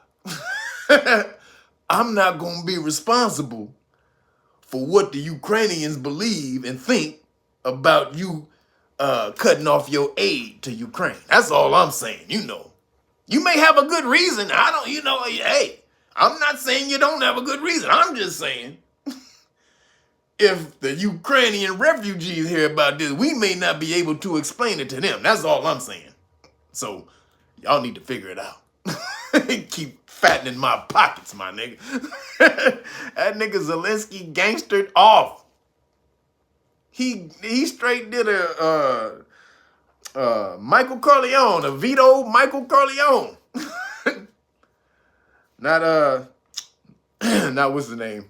Speaker 1: not gonna be responsible for what the Ukrainians believe and think about you cutting off your aid to Ukraine. That's all I'm saying, You may have a good reason. Hey, I'm not saying you don't have a good reason. I'm just saying, if the Ukrainian refugees hear about this, we may not be able to explain it to them. That's all I'm saying. So y'all need to figure it out. Keep fattening my pockets, my nigga. That nigga Zelensky gangstered off. He straight did Michael Corleone, a veto Michael Corleone. Not not what's the name?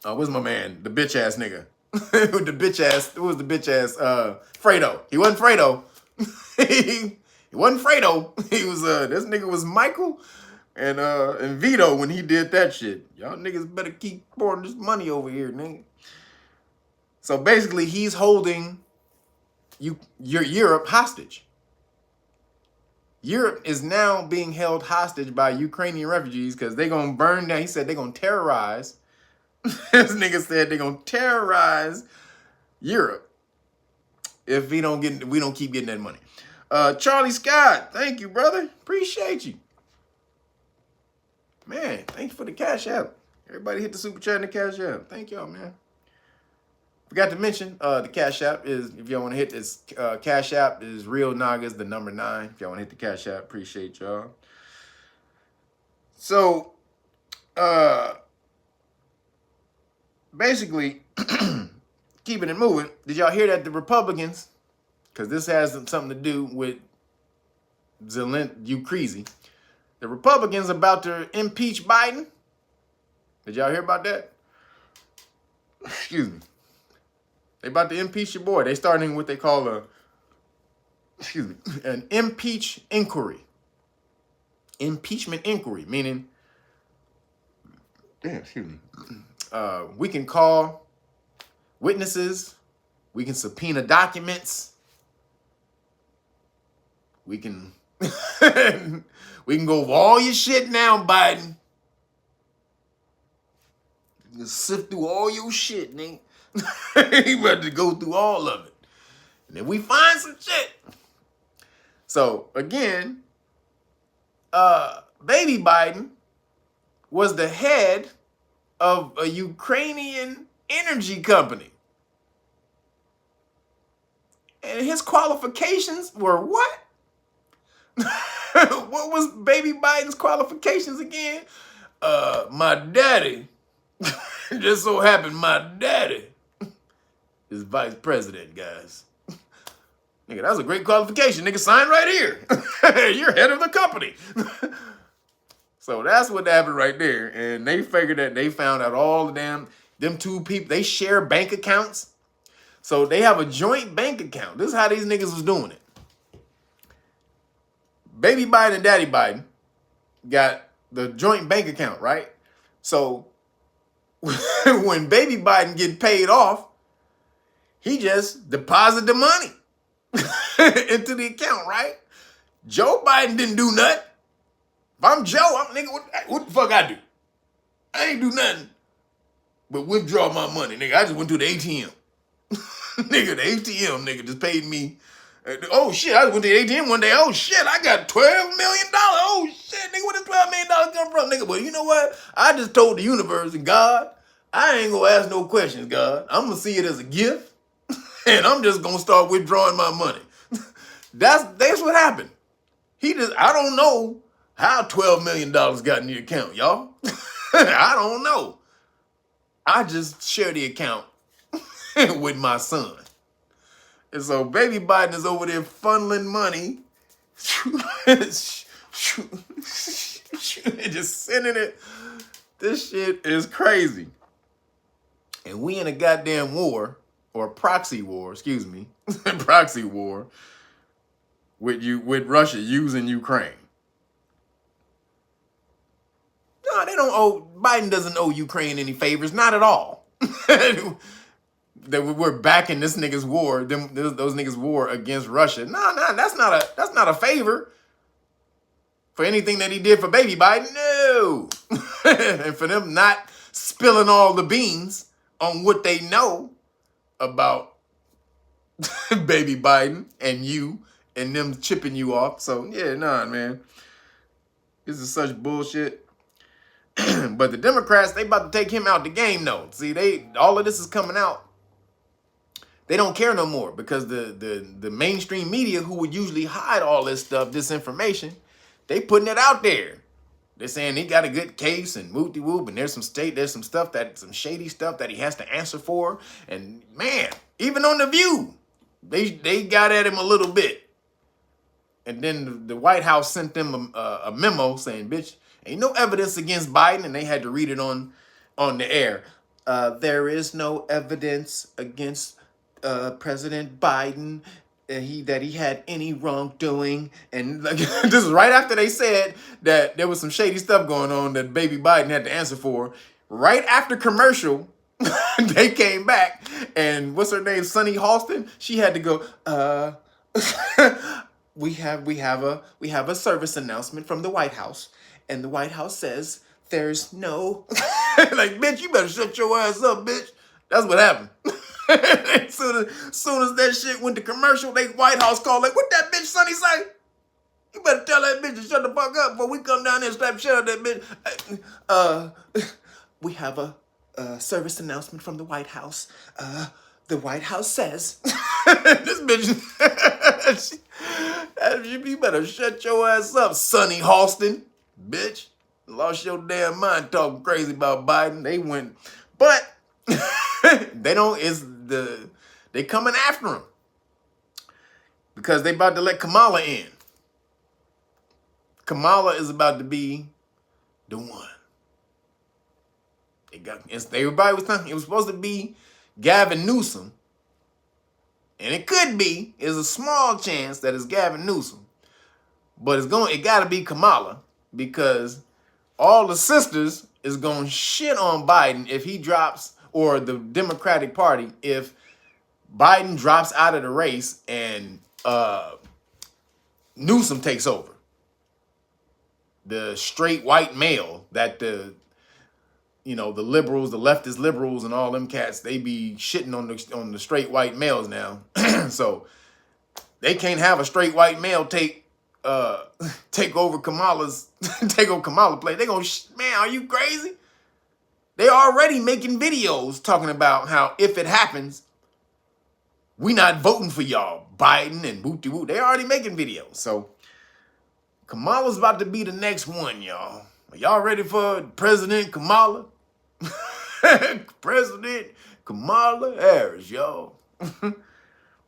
Speaker 1: What's my man? The bitch ass nigga. The bitch ass. Who was the bitch ass? Fredo. He wasn't Fredo. He wasn't Fredo. He was this nigga was Michael and Vito when he did that shit. Y'all niggas better keep pouring this money over here, nigga. So basically, he's holding your Europe hostage. Europe is now being held hostage by Ukrainian refugees because they're gonna burn down. He said they're gonna terrorize. This nigga said they're gonna terrorize Europe if we don't keep getting that money. Charlie Scott, thank you, brother. Appreciate you. Man, thank you for the cash app. Everybody hit the super chat and the cash app. Thank y'all, man. Forgot to mention, the cash app is, if y'all want to hit this, cash app is Real Nagas, the number 9. If y'all want to hit the cash app, appreciate y'all. So, basically, keeping it moving, did y'all hear that the Republicans, because this has something to do with you crazy, the Republicans about to impeach Biden? Did y'all hear about that? Excuse me. They about to impeach your boy. They starting what they call an impeach inquiry. Impeachment inquiry, meaning, we can call witnesses, we can subpoena documents, we can we can go over all your shit now, Biden. You can sift through all your shit, nigga. You about to go through all of it. And then we find some shit. So again, baby Biden was the head of a Ukrainian energy company. And his qualifications were what? What was baby Biden's qualifications again? My daddy, just so happened my daddy is vice president, guys. Nigga, that was a great qualification. Nigga, sign right here. You're head of the company. So that's what happened right there. And they figured that they found out all the them two people, they share bank accounts. So they have a joint bank account. This is how these niggas was doing it. Baby Biden and Daddy Biden got the joint bank account, right? So when Baby Biden get paid off, he just deposited the money into the account, right? Joe Biden didn't do nothing. If I'm Joe, I'm nigga, what the fuck I do? I ain't do nothing but withdraw my money, nigga. I just went to the ATM. Nigga, the ATM, nigga, just paid me. Oh shit, I went to the ATM one day. Oh shit, I got $12 million. Oh shit, nigga, where does $12 million come from, nigga? But you know what? I just told the universe and God, I ain't gonna ask no questions, God. I'm gonna see it as a gift, and I'm just gonna start withdrawing my money. That's what happened. I don't know how $12 million got in the account, y'all. I don't know. I just share the account with my son. And so baby Biden is over there funneling money and just sending it. This shit is crazy. And we in a goddamn war, or proxy war, excuse me, proxy war with Russia using Ukraine. No, Biden doesn't owe Ukraine any favors, not at all. That we're backing this nigga's war, those niggas' war against Russia. No, that's not a favor for anything that he did for baby Biden. No. And for them not spilling all the beans on what they know about baby Biden and you and them chipping you off. So yeah, nah, man. This is such bullshit. But the Democrats, they about to take him out the game though. See, all of this is coming out. They don't care no more because the mainstream media, who would usually hide all this stuff, this information, they putting it out there. They're saying he got a good case and whoop-de-whoop, and there's some shady stuff that he has to answer for. And man, even on The View, They got at him a little bit. And then the White House sent them a memo saying, bitch, ain't no evidence against Biden. And they had to read it on the air. There is no evidence against President Biden that he had any wrongdoing. And like, this is right after they said that there was some shady stuff going on that baby Biden had to answer for. Right after commercial, they came back. And what's her name? Sunny Halston. She had to go, we have a service announcement from the White House, and the White House says there's no like, bitch, you better shut your ass up, bitch. That's what happened. As soon as that shit went to commercial, they White House called like, what that bitch Sonny say? You better tell that bitch to shut the fuck up before we come down there and slap shit out that bitch. We have a service announcement from the White House. The White House says this bitch. You better shut your ass up, Sonny Halston, bitch. Lost your damn mind talking crazy about Biden. They went, but they coming after him because they about to let Kamala in. Kamala is about to be the one. Everybody was talking. It was supposed to be Gavin Newsom. And it could be, there's a small chance that it's Gavin Newsom. But it gotta be Kamala, because all the sisters is gonna shit on Biden if he drops, or the Democratic Party, if Biden drops out of the race and Newsom takes over. The straight white male that the liberals, the leftist liberals and all them cats, they be shitting on the straight white males now. So they can't have a straight white male take over Kamala's play. They gonna, man, are you crazy? They already making videos talking about how if it happens, we not voting for y'all, Biden and booty woo. They already making videos. So Kamala's about to be the next one, y'all. Are y'all ready for President Kamala? President Kamala Harris, y'all.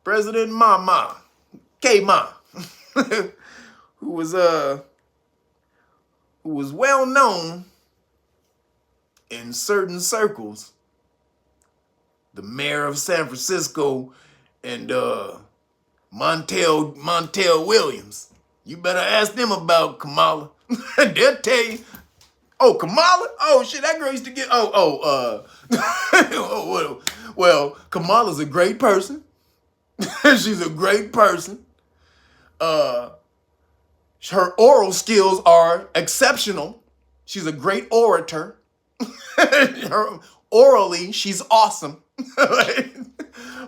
Speaker 1: President Mama, K-Ma, who was well known in certain circles. The mayor of San Francisco and Montel Williams. You better ask them about Kamala. They'll tell you. Oh, Kamala? Oh, shit, that girl used to get... well, Kamala's a great person. She's a great person. Her oral skills are exceptional. She's a great orator. Orally, she's awesome.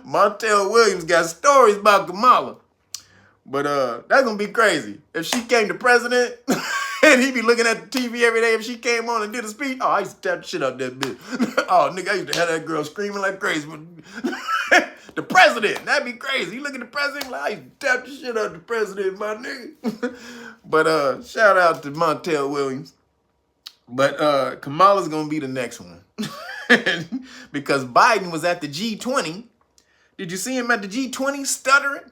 Speaker 1: Montel Williams got stories about Kamala. But that's going to be crazy. If she came to president... And he be looking at the TV every day if she came on and did a speech. Oh, I used to tap the shit out that bitch. Oh, nigga, I used to have that girl screaming like crazy. The president, that'd be crazy. You look at the president, like, I used to tap the shit out the president, my nigga. But shout out to Montel Williams. But Kamala's going to be the next one. Because Biden was at the G20. Did you see him at the G20 stuttering?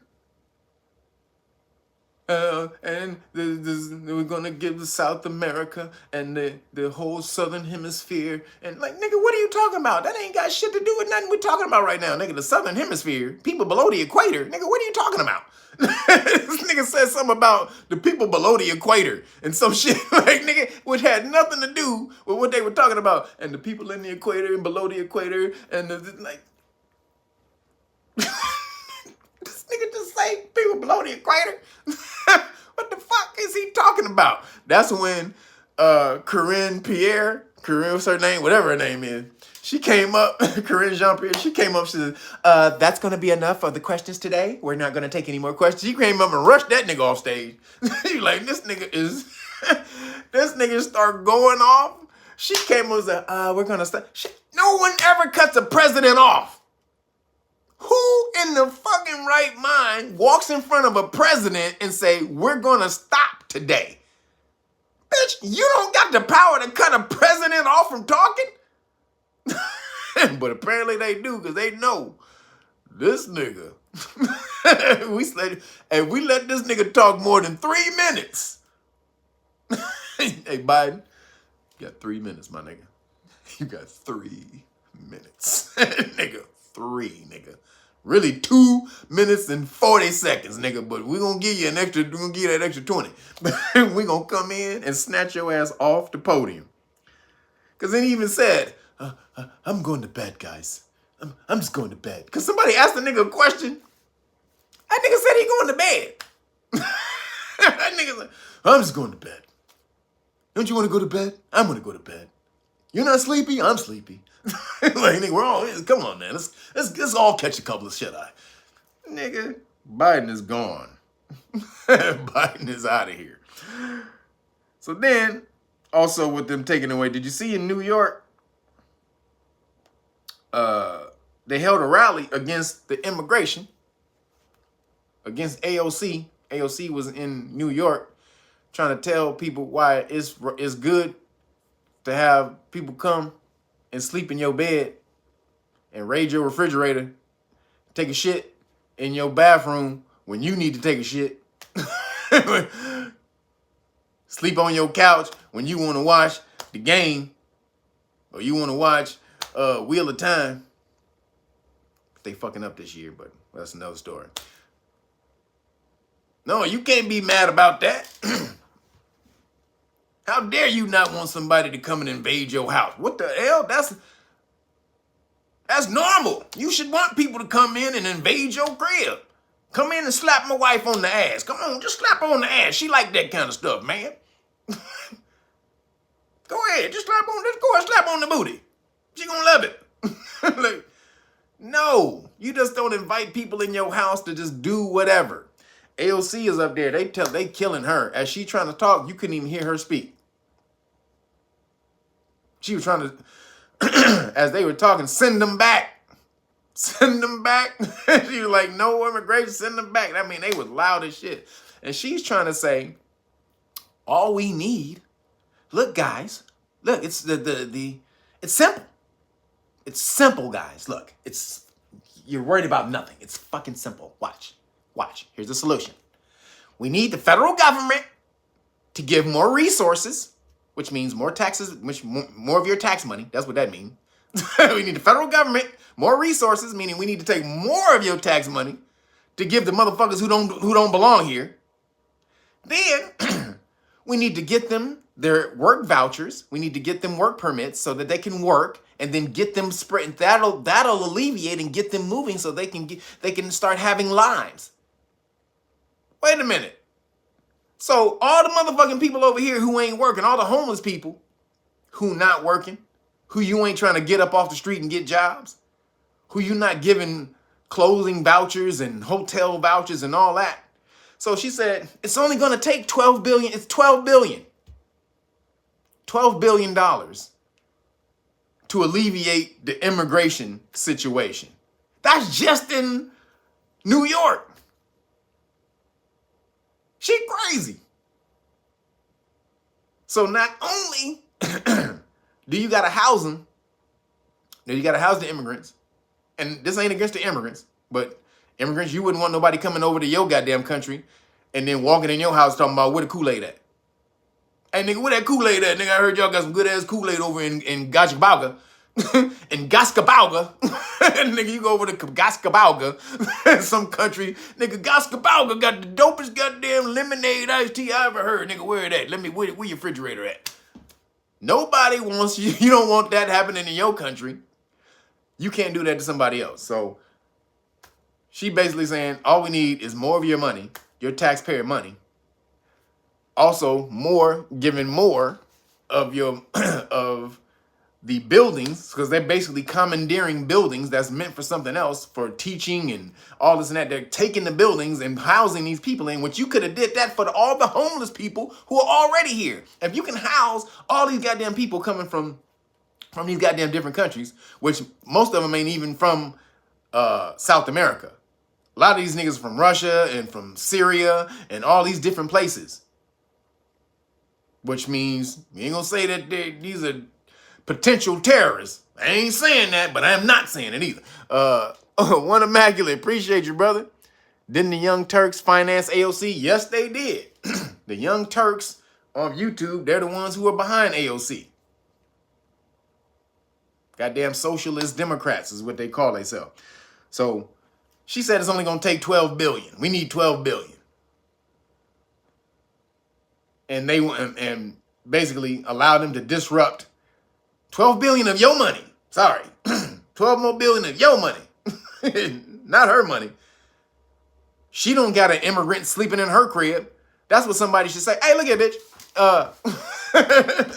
Speaker 1: And we're gonna give the South America and the whole Southern Hemisphere. And like, nigga, what are you talking about? That ain't got shit to do with nothing we're talking about right now. Nigga, the Southern Hemisphere, people below the equator. Nigga, what are you talking about? This nigga said something about the people below the equator and some shit, like, nigga, which had nothing to do with what they were talking about. And the people in the equator and below the equator and like... This nigga just say people below the equator? What the fuck is he talking about? That's when Corinne Pierre, what's her name? Whatever her name is. She came up, Corinne Jean-Pierre, she came up, she said, that's going to be enough of the questions today. We're not going to take any more questions. She came up and rushed that nigga off stage. He like, this nigga is, this nigga start going off. She came up and said, we're going to start. No one ever cuts a president off. Who in the fucking right mind walks in front of a president and say, we're going to stop today? Bitch, you don't got the power to cut a president off from talking? But apparently they do, because they know this nigga we let this nigga talk more than 3 minutes. Hey, Biden, you got 3 minutes, my nigga. You got 3 minutes. Nigga, 3, nigga. Really 2 minutes and 40 seconds, nigga, but we're gonna give you that extra 20. We're gonna come in and snatch your ass off the podium. Cause then he even said, I'm going to bed, guys. I'm just going to bed. Cause somebody asked the nigga a question. That nigga said he going to bed. That nigga said, I'm just going to bed. Don't you want to go to bed? I'm gonna go to bed. You're not sleepy? I'm sleepy. Like, nigga, we're all, come on, man. Let's all catch a couple of shut-eye. Nigga, Biden is gone. Biden is out of here. So then, also with them taking away, did you see in New York, they held a rally against the immigration, against AOC. AOC was in New York trying to tell people why it's good to have people come and sleep in your bed and raid your refrigerator, take a shit in your bathroom when you need to take a shit, sleep on your couch when you want to watch the game or you want to watch Wheel of Time. They fucking up this year, but that's another story. No, you can't be mad about that. How dare you not want somebody to come and invade your house? What the hell? That's normal. You should want people to come in and invade your crib. Come in and slap my wife on the ass. Come on, just slap her on the ass. She like that kind of stuff, man. Go ahead, just go ahead and slap on the booty. She gonna love it. Like, no, you just don't invite people in your house to just do whatever. AOC is up there. They killing her. As she trying to talk, you couldn't even hear her speak. She was trying to, as they were talking, send them back. Send them back. She was like, no immigration, send them back. I mean, they was loud as shit. And she's trying to say, all we need, look, guys, look, it's it's simple. It's simple, guys. Look, you're worried about nothing. It's fucking simple. Watch. Here's the solution. We need the federal government to give more resources, which means more taxes, which more of your tax money. That's what that means. We need the federal government, more resources, meaning we need to take more of your tax money to give the motherfuckers who don't belong here. Then we need to get them their work vouchers. We need to get them work permits so that they can work, and then get them spread. That'll alleviate and get them moving so they can start having lives. Wait a minute. So all the motherfucking people over here who ain't working, all the homeless people who not working, who you ain't trying to get up off the street and get jobs, who you not giving clothing vouchers and hotel vouchers and all that. So she said, it's only going to take $12 billion. It's $12 billion. $12 billion to alleviate the immigration situation. That's just in New York. She crazy. So not only do you got to house them, you got to house the immigrants. And this ain't against the immigrants, but immigrants, you wouldn't want nobody coming over to your goddamn country and then walking in your house talking about where the Kool-Aid at. Hey, nigga, where that Kool-Aid at? Nigga, I heard y'all got some good-ass Kool-Aid over in Gachibauga. In Gascabauga. Nigga, you go over to Gascabauga, some country. Nigga, Gascabauga got the dopest goddamn lemonade iced tea I ever heard. Nigga, where it at? Where your refrigerator at? Nobody wants you. You don't want that happening in your country. You can't do that to somebody else. So she basically saying all we need is more of your money, your taxpayer money. Also, giving more of your of the buildings, because they're basically commandeering buildings that's meant for something else, for teaching and all this and that. They're taking the buildings and housing these people in, which you could have did that for all the homeless people who are already here. If you can house all these goddamn people coming from these goddamn different countries, which most of them ain't even from South America. A lot of these niggas from Russia and from Syria and all these different places. Which means, we ain't gonna say that these are potential terrorists. I ain't saying that, but I'm not saying it either. One Immaculate, appreciate you, brother. Didn't the Young Turks finance AOC? Yes, they did. The Young Turks on YouTube, they're the ones who are behind AOC. Goddamn socialist Democrats is what they call themselves. So she said it's only going to take 12 billion. We need 12 billion. And they and basically allow them to disrupt 12 billion of your money. Sorry. 12 more billion of your money. Not her money. She don't got an immigrant sleeping in her crib. That's what somebody should say. Hey, look here, bitch.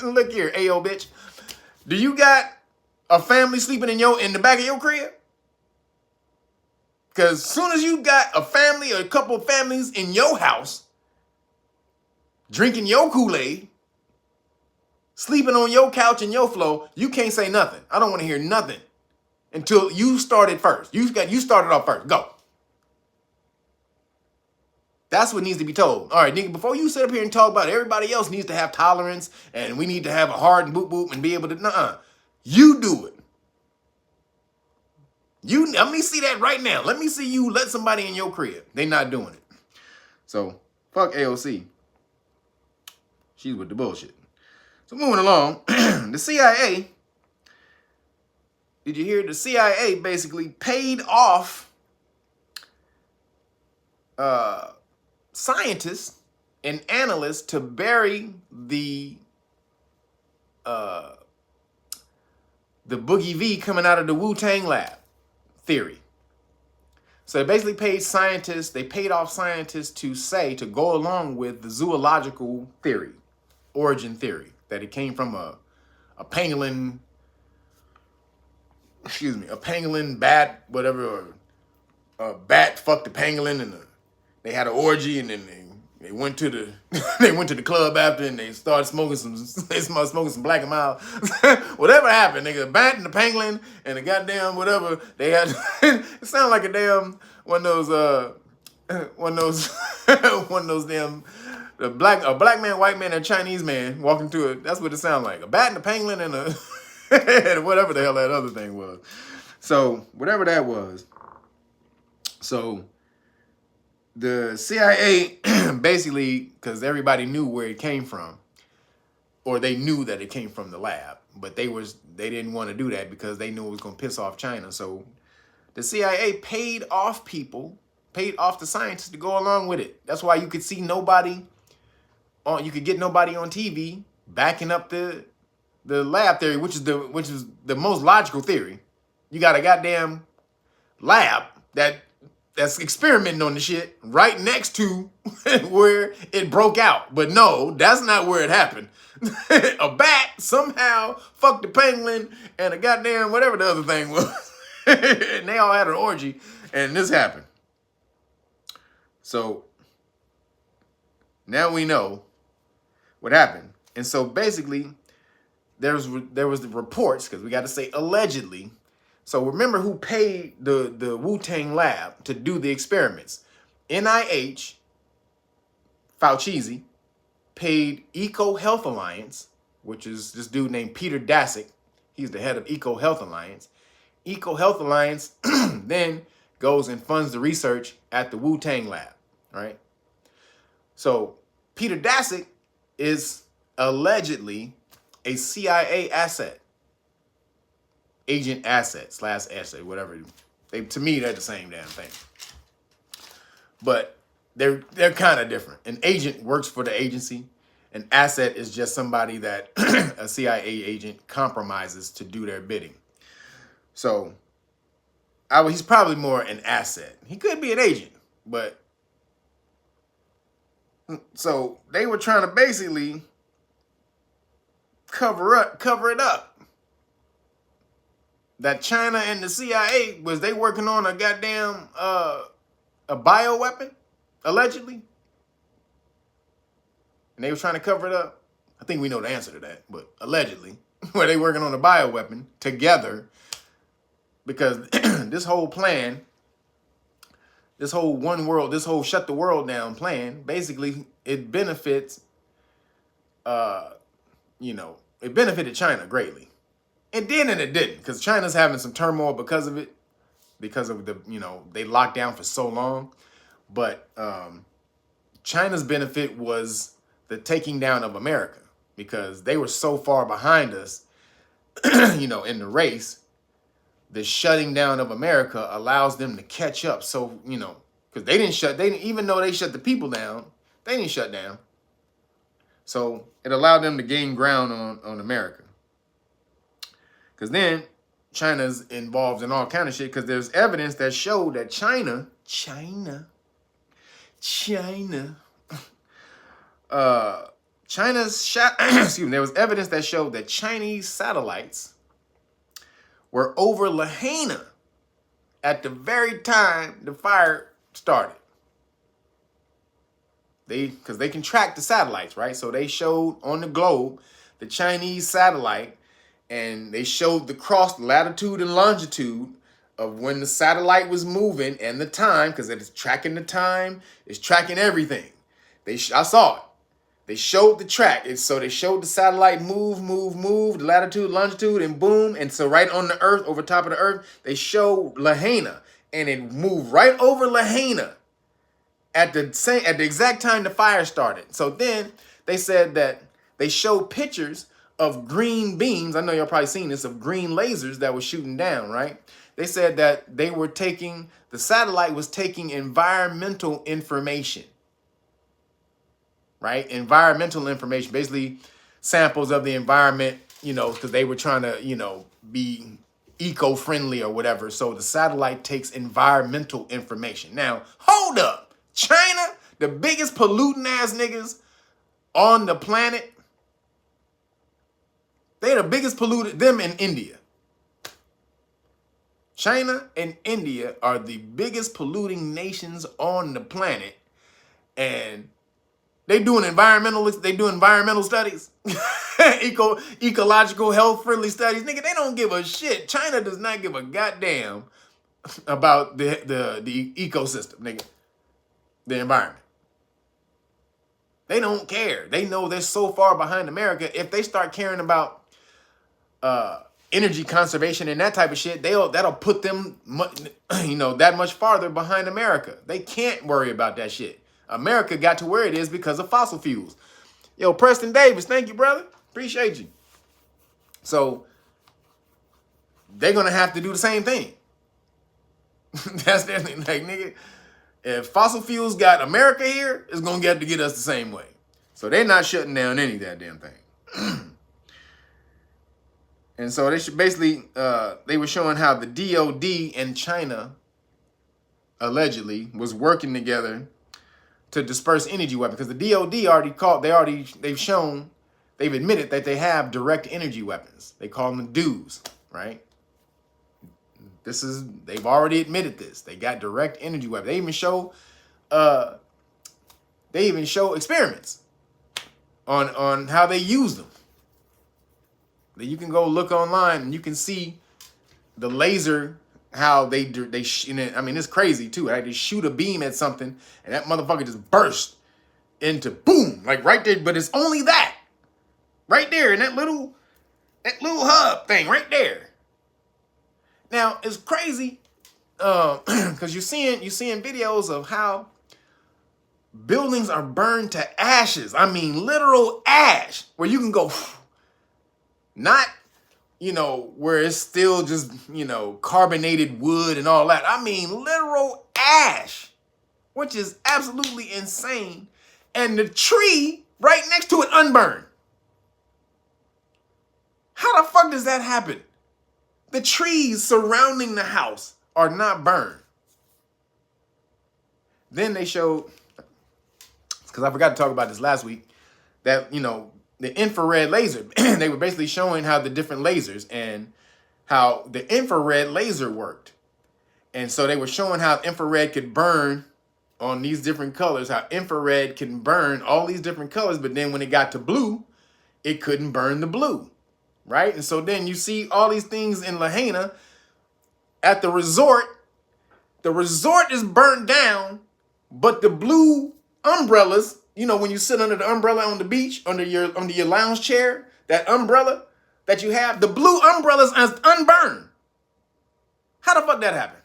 Speaker 1: Look here, AO bitch. Do you got a family sleeping in the back of your crib? Because as soon as you got a family or a couple of families in your house, drinking your Kool-Aid, sleeping on your couch and your floor, you can't say nothing. I don't want to hear nothing until you started first. You started off first. Go. That's what needs to be told. All right, nigga, before you sit up here and talk about everybody else needs to have tolerance and we need to have a hard and boop boop and be able to, nuh-uh. You do it. Let me see that right now. Let me see you let somebody in your crib. They not doing it. So, fuck AOC. She's with the bullshit. So moving along, the CIA, did you hear? The CIA basically paid off scientists and analysts to bury the Boogie V coming out of the Wu-Tang lab theory. So they basically paid off scientists to go along with the zoological theory, origin theory, that it came from a pangolin, a pangolin bat, whatever, or a bat fucked the pangolin and they had an orgy and then they went to the the club after and they started smoking some Black and Mild. Whatever happened, nigga, the bat and the pangolin and the goddamn whatever they had. It sounded like a damn one of those damn a black man, white man, and Chinese man walking to it. That's what it sounded like. A bat and a pangolin and and whatever the hell that other thing was. So whatever that was. So the CIA basically, because everybody knew where it came from, or they knew that it came from the lab, but they didn't want to do that because they knew it was going to piss off China. So the CIA paid off the scientists to go along with it. That's why you could see nobody on, you could get nobody on TV backing up the lab theory, which is the most logical theory. You got a goddamn lab that's experimenting on the shit right next to where it broke out. But no, that's not where it happened. A bat somehow fucked the pangolin and a goddamn whatever the other thing was. And they all had an orgy and this happened. So now we know what happened. And so basically there was the reports, because we got to say allegedly. So remember who paid the Wu-Tang lab to do the experiments. NIH, Fauci, paid Eco Health Alliance, which is this dude named Peter Daszak. He's the head of Eco Health Alliance. Eco Health Alliance then goes and funds the research at the Wu-Tang lab, right? So Peter Daszak is allegedly a CIA asset. Agent asset / asset, whatever. To me, they're the same damn thing. But they're kind of different. An agent works for the agency. An asset is just somebody that a CIA agent compromises to do their bidding. So he's probably more an asset. He could be an agent, but so they were trying to basically cover it up. That China and the CIA, was they working on a goddamn a bioweapon, allegedly? And they were trying to cover it up. I think we know the answer to that, but allegedly, were they working on a bioweapon together? Because this whole plan, this whole one world, this whole shut the world down plan, basically it benefits, it benefited China greatly. It did and it didn't, because China's having some turmoil because of it, because of they locked down for so long. But China's benefit was the taking down of America, because they were so far behind us, you know, in the race. The shutting down of America allows them to catch up. So, you know, because even though they shut the people down, they didn't shut down. So it allowed them to gain ground on America. Because then China's involved in all kind of shit, because there's evidence that showed that China, China's shot, excuse me, there was evidence that showed that Chinese satellites were over Lahaina at the very time the fire started. Because they can track the satellites, right? So they showed on the globe the Chinese satellite, and they showed the latitude and longitude of when the satellite was moving and the time, because it is tracking the time, it's tracking everything. I saw it. They showed the track. So they showed the satellite move, the latitude, longitude, and boom. And so right on the earth, over top of the earth, they show Lahaina, and it moved right over Lahaina at the exact time the fire started. So then they said that they showed pictures of green beams. I know y'all probably seen this, of green lasers that were shooting down, right? They said that the satellite was taking environmental information. Right? Environmental information, basically samples of the environment, you know, because they were trying to, you know, be eco-friendly or whatever. So the satellite takes environmental information. Now, hold up. China, the biggest polluting ass niggas on the planet, they the biggest polluted, them and India. China and India are the biggest polluting nations on the planet, and they do environmental studies, ecological, health-friendly studies. Nigga, they don't give a shit. China does not give a goddamn about the ecosystem, nigga, the environment. They don't care. They know they're so far behind America. If they start caring about energy conservation and that type of shit, that'll put them, you know, that much farther behind America. They can't worry about that shit. America got to where it is because of fossil fuels. Yo, Preston Davis, thank you, brother. Appreciate you. So they're going to have to do the same thing. That's their thing. Like, nigga, if fossil fuels got America here, it's going to have to get us the same way. So they're not shutting down any goddamn thing. And so they should basically, they were showing how the DOD and China allegedly was working together to disperse energy weapons, because the DOD they've admitted that they have direct energy weapons. They call them DEWs, right? They've already admitted this. They got direct energy weapons. They even show experiments on how they use them. That you can go look online and you can see the laser, how I mean, it's crazy too, right? They shoot a beam at something and that motherfucker just bursts into boom, like right there. But it's only that right there in that little hub thing right there. Now it's crazy because you're seeing videos of how buildings are burned to ashes. I mean, literal ash, where you can go, not, you know, where it's still just, you know, carbonated wood and all that. I mean, literal ash, which is absolutely insane. And the tree right next to it unburned. How the fuck does that happen? The trees surrounding the house are not burned. Then they showed, because I forgot to talk about this last week, that, you know, the infrared laser, they were basically showing how the different lasers and how the infrared laser worked. And so they were showing how infrared could burn on these different colors, how infrared can burn all these different colors, but then when it got to blue, it couldn't burn the blue, right? And so then you see all these things in Lahaina at the resort. The resort is burnt down, but the blue umbrellas, you know, when you sit under the umbrella on the beach, under your lounge chair, that umbrella that you have, the blue umbrellas is unburned. How the fuck that happened?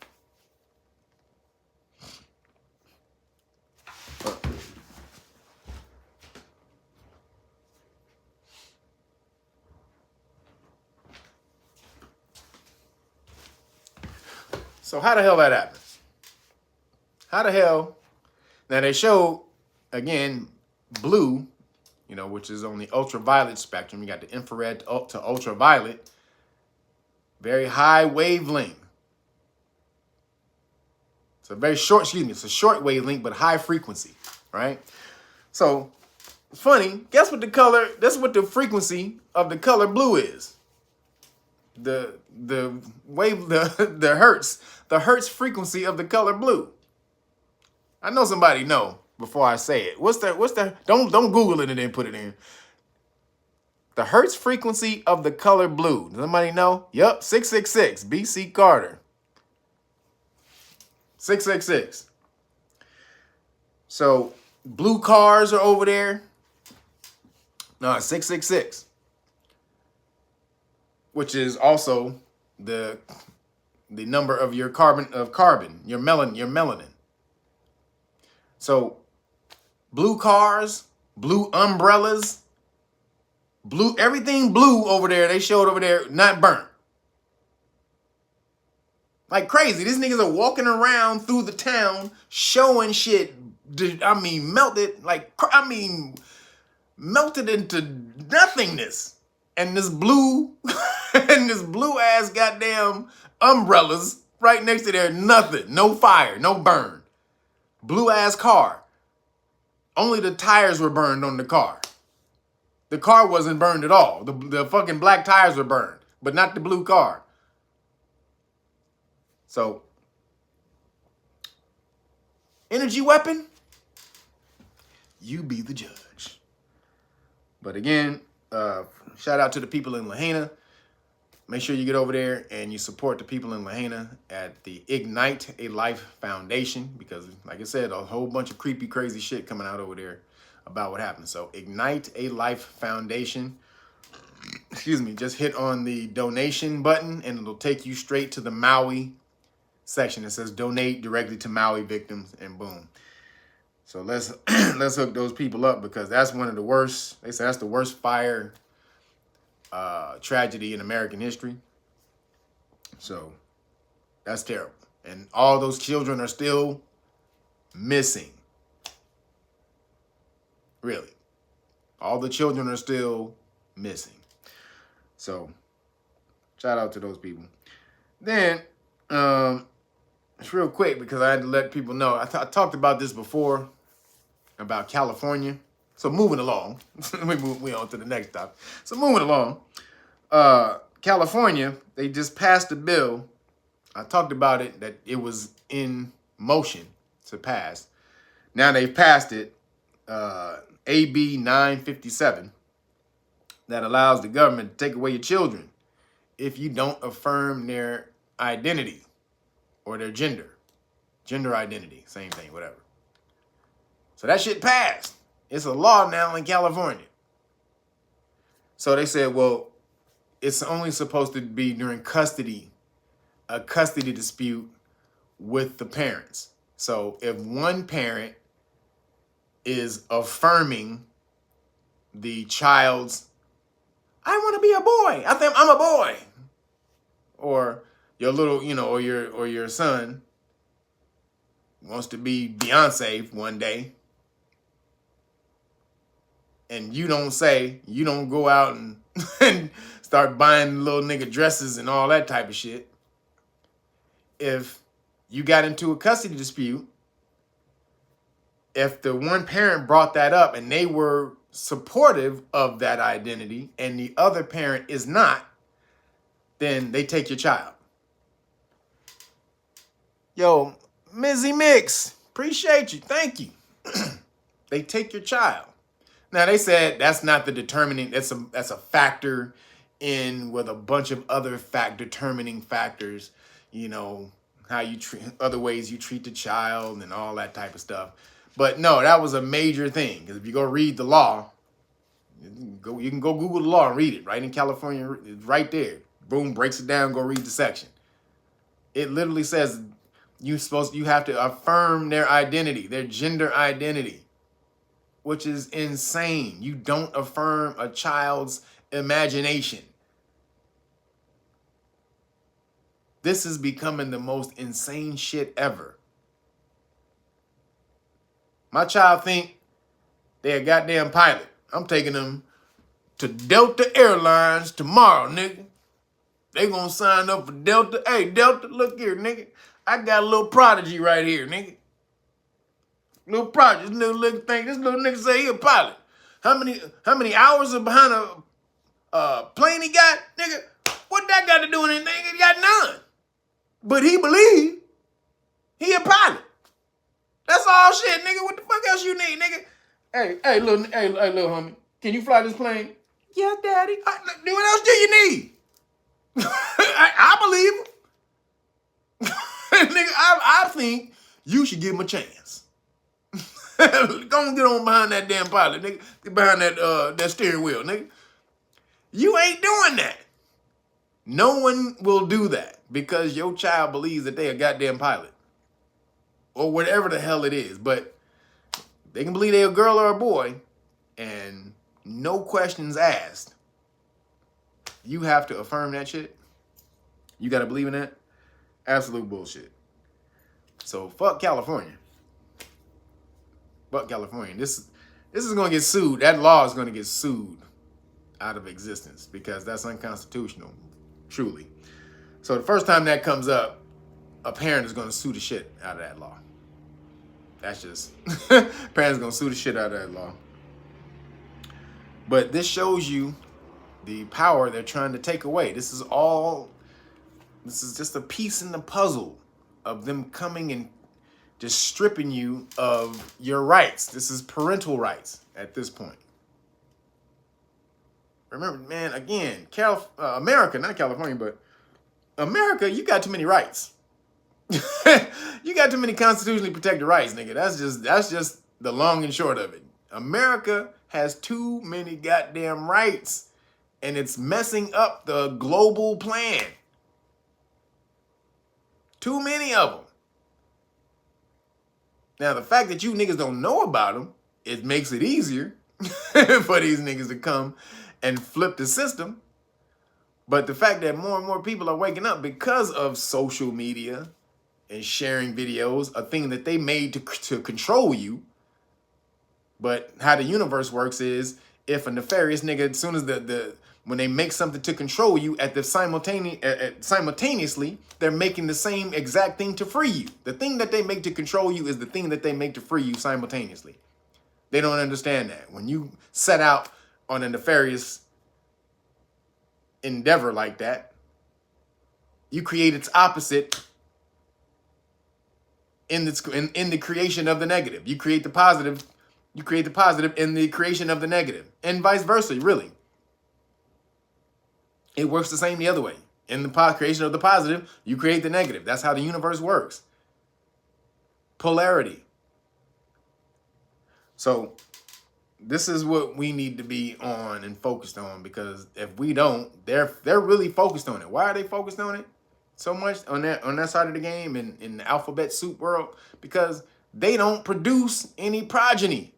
Speaker 1: So how the hell that happened? How the hell? Now they showed, again, blue, which is on the ultraviolet spectrum. You got the infrared to ultraviolet. Very high wavelength. It's a very short, it's a short wavelength, but high frequency, right? So, funny, guess what that's what the frequency of the color blue is. The wave, the hertz frequency of the color blue. I know somebody know before I say it. What's the, don't Google it and then put it in. The hertz frequency of the color blue. Does somebody know? Yep, 666, B.C. Carter. 666. So, blue cars are over there. No, 666. Which is also the number of your carbon, your melanin. So, blue cars, blue umbrellas, everything blue over there, they showed over there, not burnt. Like crazy. These niggas are walking around through the town showing shit, melted into nothingness. And this blue, ass goddamn umbrellas right next to there, nothing. No fire, no burn. Blue ass car. Only the tires were burned on the car. The car wasn't burned at all. The fucking black tires were burned, but not the blue car. So, energy weapon, you be the judge. But again, shout out to the people in Lahaina. Make sure you get over there and you support the people in Lahaina at the Ignite a Life Foundation, because like I said, a whole bunch of creepy, crazy shit coming out over there about what happened. So Ignite a Life Foundation, just hit on the donation button and it'll take you straight to the Maui section. It says donate directly to Maui victims, and boom. So let's hook those people up, because that's one of the worst. They say that's the worst fire tragedy in American history. So that's terrible. And all those children are still missing. Really. All the children are still missing. So shout out to those people. Then, it's real quick because I had to let people know. I talked about this before, about California. So moving along, we on to the next topic. So moving along, California, they just passed a bill. I talked about it, that it was in motion to pass. Now they've passed it, AB 957, that allows the government to take away your children if you don't affirm their identity or their gender identity, same thing, whatever. So that shit passed. It's a law now in California. So they said, well, it's only supposed to be during custody, a custody dispute with the parents. So if one parent is affirming the child's, I want to be a boy, I think I'm a boy, or your little, or your son wants to be Beyonce one day, and you don't go out and, and start buying little nigga dresses and all that type of shit. If you got into a custody dispute, if the one parent brought that up and they were supportive of that identity and the other parent is not, then they take your child. Yo, Mizzy Mix, appreciate you. Thank you. They take your child. Now, they said that's not the determining, that's a factor in with a bunch of other determining factors, how you treat, other ways you treat the child and all that type of stuff. But no, that was a major thing, because if you go read the law, you can go Google the law and read it, right? In California, it's right there. Boom, breaks it down, go read the section. It literally says you have to affirm their identity, their gender identity, which is insane. You don't affirm a child's imagination. This is becoming the most insane shit ever. My child think they're a goddamn pilot. I'm taking them to Delta Airlines tomorrow, nigga. They gonna sign up for Delta. Hey, Delta, look here, nigga. I got a little prodigy right here, nigga. Little prodigy. This little thing. This little nigga say he a pilot. How many hours are behind a plane he got, nigga? What that got to do with anything? He got none. But he believe he a pilot. That's all shit, nigga. What the fuck else you need, nigga? Hey, little homie. Can you fly this plane? Yeah, daddy. What else do you need? I believe him. Nigga, I think you should give him a chance. Go and get on behind that damn pilot, nigga. Get behind that steering wheel, nigga. You ain't doing that. No one will do that because your child believes that they a goddamn pilot. Or whatever the hell it is. But they can believe they're a girl or a boy and no questions asked. You have to affirm that shit. You got to believe in that. Absolute bullshit. So fuck California. Fuck California. This is going to get sued. That law is going to get sued out of existence because that's unconstitutional. Truly. So the first time that comes up, a parent is going to sue the shit out of that law. That's just, parents going to sue the shit out of that law. But this shows you the power they're trying to take away. This is just a piece in the puzzle of them coming and just stripping you of your rights. This is parental rights at this point. Remember, man, again, America, not California, but America, you got too many rights. You got too many constitutionally protected rights, nigga. That's just the long and short of it. America has too many goddamn rights, and it's messing up the global plan. Too many of them. Now, the fact that you niggas don't know about them, it makes it easier for these niggas to come and flip the system. But the fact that more and more people are waking up because of social media and sharing videos, a thing that they made to control you. But how the universe works is if a nefarious nigga, as soon as when they make something to control you, at the simultaneously, they're making the same exact thing to free you. The thing that they make to control you is the thing that they make to free you simultaneously. They don't understand that. When you set out on a nefarious endeavor like that, you create its opposite in the creation of the negative. You create the positive in the creation of the negative, and vice versa, really. It works the same the other way. In the creation of the positive, you create the negative. That's how the universe works. Polarity. So this is what we need to be on and focused on, because if we don't, they're really focused on it. Why are they focused on it so much on that side of the game in the alphabet soup world? Because they don't produce any progeny.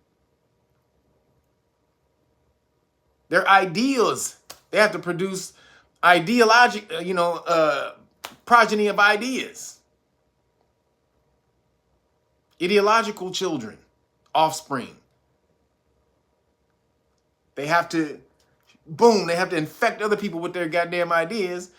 Speaker 1: Their ideals, they have to produce progeny of ideas. Ideological children, offspring. They have to infect other people with their goddamn ideas,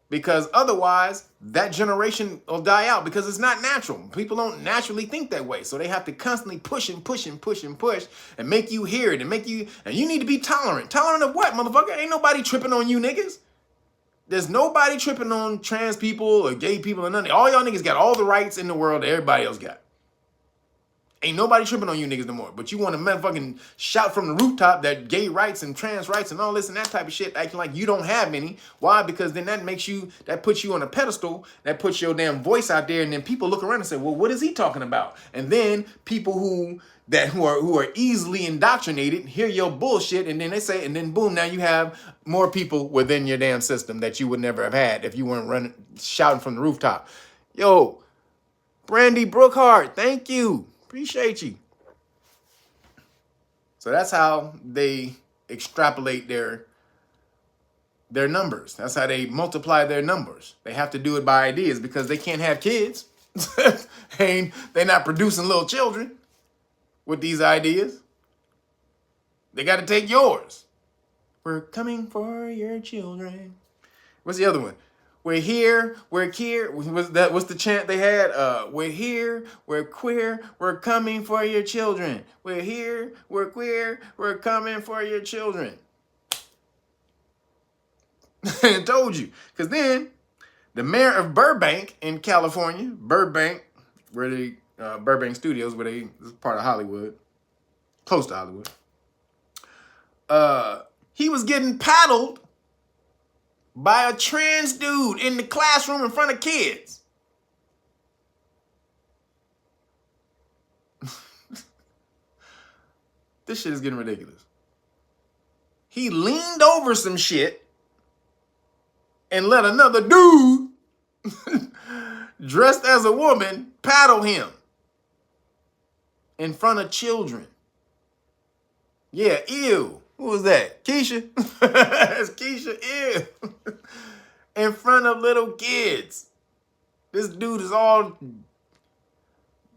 Speaker 1: because otherwise that generation will die out, because it's not natural. People don't naturally think that way. So they have to constantly push and make you hear it and you need to be tolerant. Tolerant of what, motherfucker? Ain't nobody tripping on you niggas. There's nobody tripping on trans people or gay people or nothing. All y'all niggas got all the rights in the world that everybody else got. Ain't nobody tripping on you niggas no more. But you want to motherfucking shout from the rooftop that gay rights and trans rights and all this and that type of shit, acting like you don't have any. Why? Because then that puts you on a pedestal, that puts your damn voice out there, and then people look around and say, well, what is he talking about? And then people who are easily indoctrinated hear your bullshit, and then they say, and then boom, now you have more people within your damn system that you would never have had if you weren't shouting from the rooftop. Yo, Brandy Brookhart, thank you. Appreciate you. So that's how they extrapolate their their numbers. That's how they multiply their numbers. They have to do it by ideas because they can't have kids. They're not producing little children with these ideas. They got to take yours. We're coming for your children. What's the other one? We're here, we're queer. What's the chant they had? We're here, we're queer, we're coming for your children. We're here, we're queer, we're coming for your children. I told you. Because then the mayor of Burbank in California, Burbank, where the Burbank Studios, this is part of Hollywood, close to Hollywood. He was getting paddled by a trans dude in the classroom in front of kids. This shit is getting ridiculous. He leaned over some shit and let another dude dressed as a woman paddle him in front of children. Yeah, ew. Who was that? Keisha? It's Keisha, ew. In front of little kids. This dude is all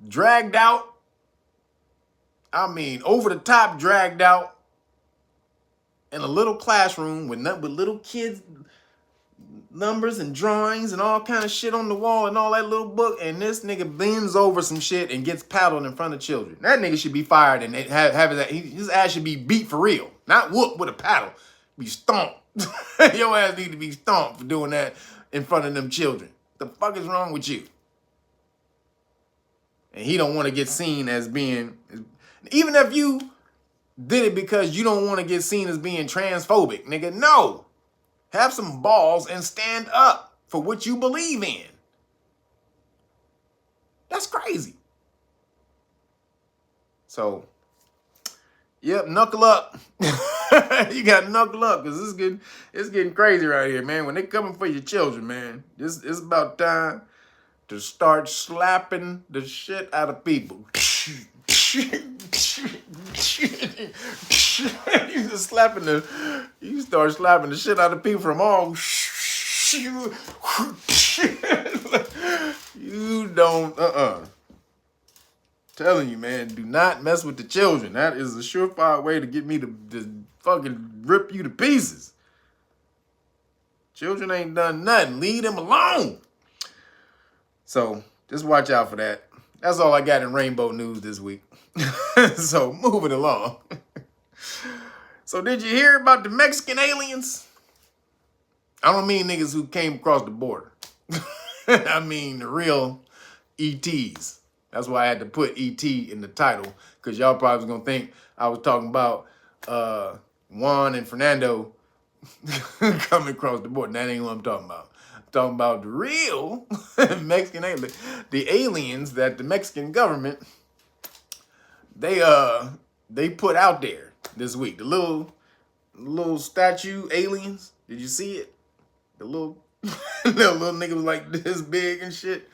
Speaker 1: dragged out. I mean, over the top dragged out in a little classroom with little kids' numbers and drawings and all kind of shit on the wall and all that little book. And this nigga bends over some shit and gets paddled in front of children. That nigga should be fired and his ass should be beat for real. Not whooped with a paddle. Be stomped. Your ass need to be stomped for doing that in front of them children. The fuck is wrong with you? And he don't want to get seen as being, even if you did it because you don't want to get seen as being transphobic, nigga, no. Have some balls and stand up for what you believe in. That's crazy. So, yep, knuckle up. You got to knuckle up because it's getting crazy right here, man. When they coming for your children, man, it's about time to start slapping the shit out of people. You start slapping the shit out of people from all. You don't, telling you, man, do not mess with the children. That is a surefire way to get me to fucking rip you to pieces. Children ain't done nothing. Leave them alone. So just watch out for that. That's all I got in Rainbow News this week. So moving along. So did you hear about the Mexican aliens? I don't mean niggas who came across the border. I mean the real ETs. That's why I had to put ET in the title, because y'all probably was going to think I was talking about Juan and Fernando coming across the border. That ain't what I'm talking about. I'm talking about the real Mexican aliens. The aliens that the Mexican government, they put out there this week. The little statue aliens. Did you see it? The little nigga was like this big and shit.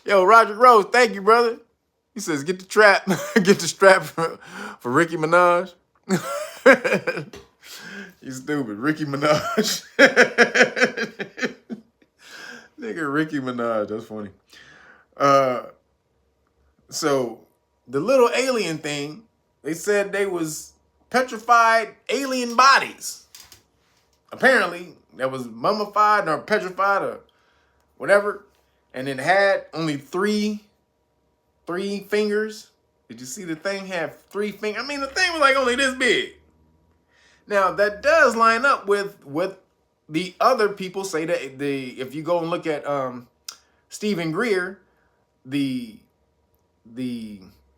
Speaker 1: Yo, Roger Rose, thank you, brother. He says, get the strap for Ricky Minaj. You stupid, Ricky Minaj. Nigga, Ricky Minaj, that's funny. So the little alien thing, they said they was petrified alien bodies. Apparently, that was mummified or petrified or whatever. And it had only three fingers. Did you see the thing had 3 fingers? I mean, the thing was like only this big. Now, that does line up with what the other people say that if you go and look at Stephen Greer, the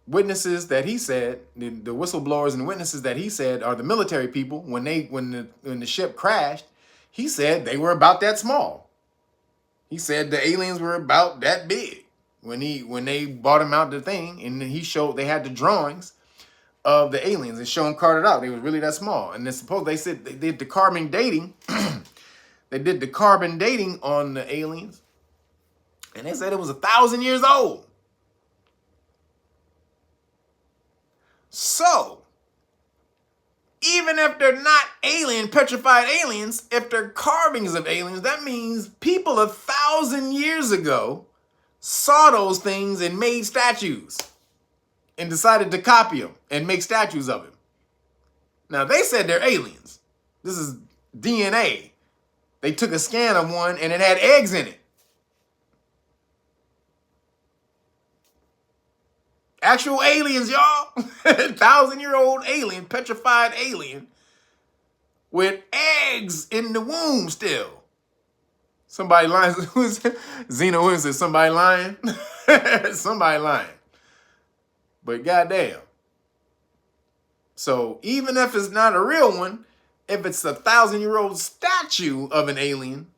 Speaker 1: witnesses that he said, the whistleblowers and witnesses that he said are the military people. When the ship crashed, he said they were about that small. He said the aliens were about that big when they bought him out the thing, and then they had the drawings of the aliens and show them carted out. They was really that small. And they said they did the carbon dating. They did the carbon dating on the aliens, and they said it was 1,000 years old. So even if they're not alien, petrified aliens, if they're carvings of aliens, that means people 1,000 years ago saw those things and made statues and decided to copy them and make statues of them. Now, they said they're aliens. This is DNA. They took a scan of one and it had eggs in it. Actual aliens, y'all. 1,000-year-old alien, petrified alien with eggs in the womb still. Somebody lying. Zena Williams said somebody lying. Somebody lying. But goddamn. So even if it's not a real one, if it's a 1,000-year-old statue of an alien,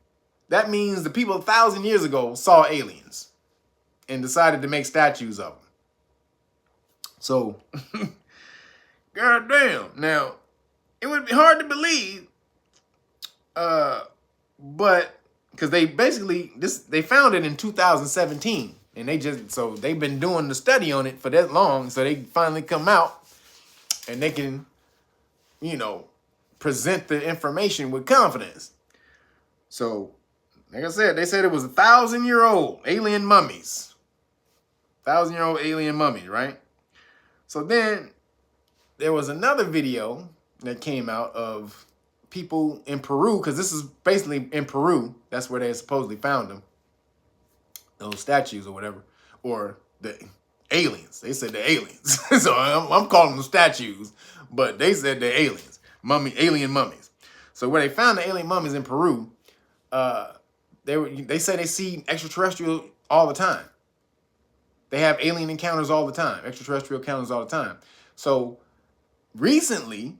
Speaker 1: that means the people 1,000 years ago saw aliens and decided to make statues of them. So, goddamn. Now, it would be hard to believe, but because they basically they found it in 2017, and they've been doing the study on it for that long, so they finally come out and they can, present the information with confidence. So, like I said, they said it was 1,000-year-old alien mummies. 1,000-year-old alien mummies, right? So then there was another video that came out of people in Peru, because this is basically in Peru. That's where they supposedly found them. Those statues or whatever. Or the aliens. They said they're aliens. So I'm calling them statues, but they said they're aliens. Alien mummies. So where they found the alien mummies in Peru, they say they see extraterrestrial all the time. They have alien encounters all the time, extraterrestrial encounters all the time. So recently,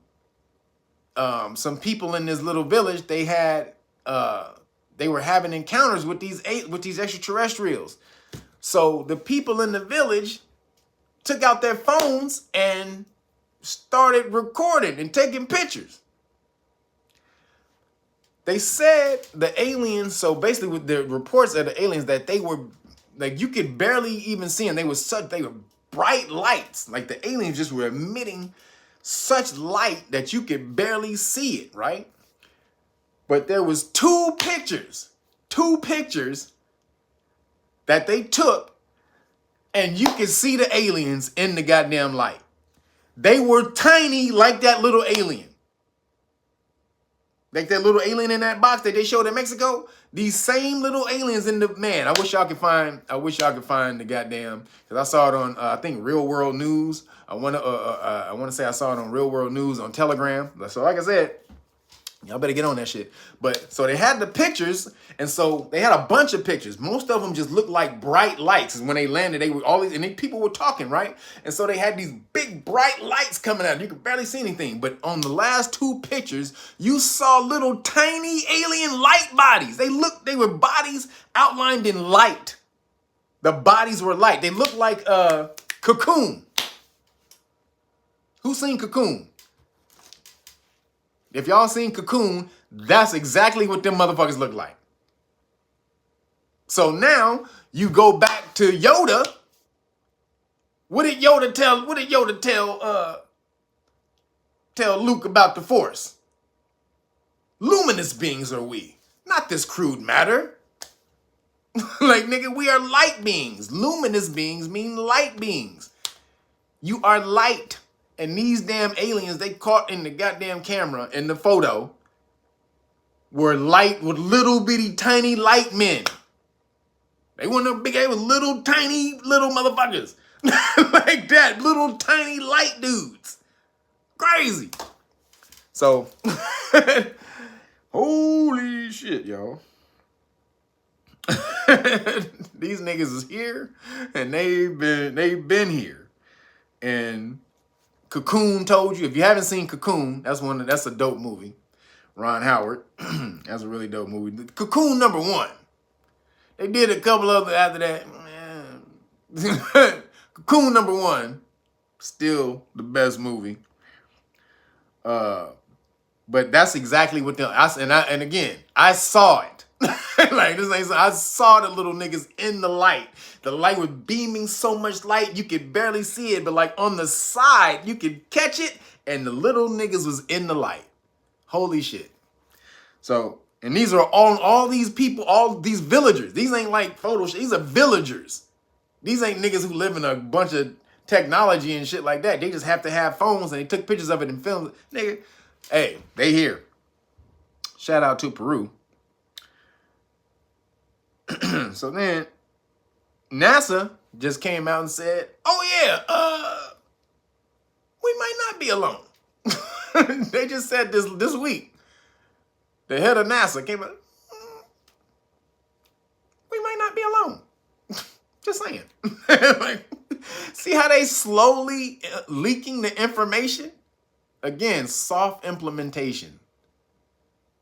Speaker 1: some people in this little village, they were having encounters with these extraterrestrials. So the people in the village took out their phones and started recording and taking pictures. They said the aliens, so basically with the reports of the aliens, that they were, like, you could barely even see them. They were bright lights. Like the aliens just were emitting such light that you could barely see it, right? But there was two pictures that they took, and you could see the aliens in the goddamn light. They were tiny like that little alien. Like that little alien in that box that they showed in Mexico. These same little aliens in the, man, I wish y'all could find the goddamn, because I saw it on, I think, Real World News. I want to say I saw it on Real World News on Telegram. So like I said, y'all better get on that shit. But so they had the pictures, and so they had a bunch of pictures. Most of them just looked like bright lights. And when they landed, they were always, and people were talking, right? And so they had these big bright lights coming out. You could barely see anything. But on the last two pictures, you saw little tiny alien light bodies. They were bodies outlined in light. The bodies were light. They looked like Cocoon. Who's seen Cocoon? If y'all seen Cocoon, that's exactly what them motherfuckers look like. So now you go back to Yoda. What did Yoda tell Luke about the Force? Luminous beings are we, not this crude matter. Like, nigga, we are light beings. Luminous beings mean light beings. You are light. And these damn aliens they caught in the goddamn camera in the photo were light, with little bitty tiny light men. They weren't big, they were little tiny little motherfuckers. Like that, little tiny light dudes. Crazy. So, holy shit, y'all. These niggas is here, and they've been here. And Cocoon told you. If you haven't seen Cocoon, that's a dope movie. Ron Howard. That's a really dope movie. Cocoon #1. They did a couple other after that. Cocoon #1, still the best movie. But that's exactly what and again, I saw it. Like this ain't, I saw the little niggas in the light. The light was beaming so much light you could barely see it, but like on the side you could catch it and the little niggas was in the light. Holy shit. So, and these are all these people, all these villagers. These ain't like Photoshop. These are villagers. These ain't niggas who live in a bunch of technology and shit like that. They just have to have phones and they took pictures of it and filmed it. Nigga, hey, they here. Shout out to Peru. So then NASA just came out and said, oh yeah, we might not be alone. They just said this week. The head of NASA came out, we might not be alone. Just saying. Like, see how they slowly leaking the information? Again, soft implementation.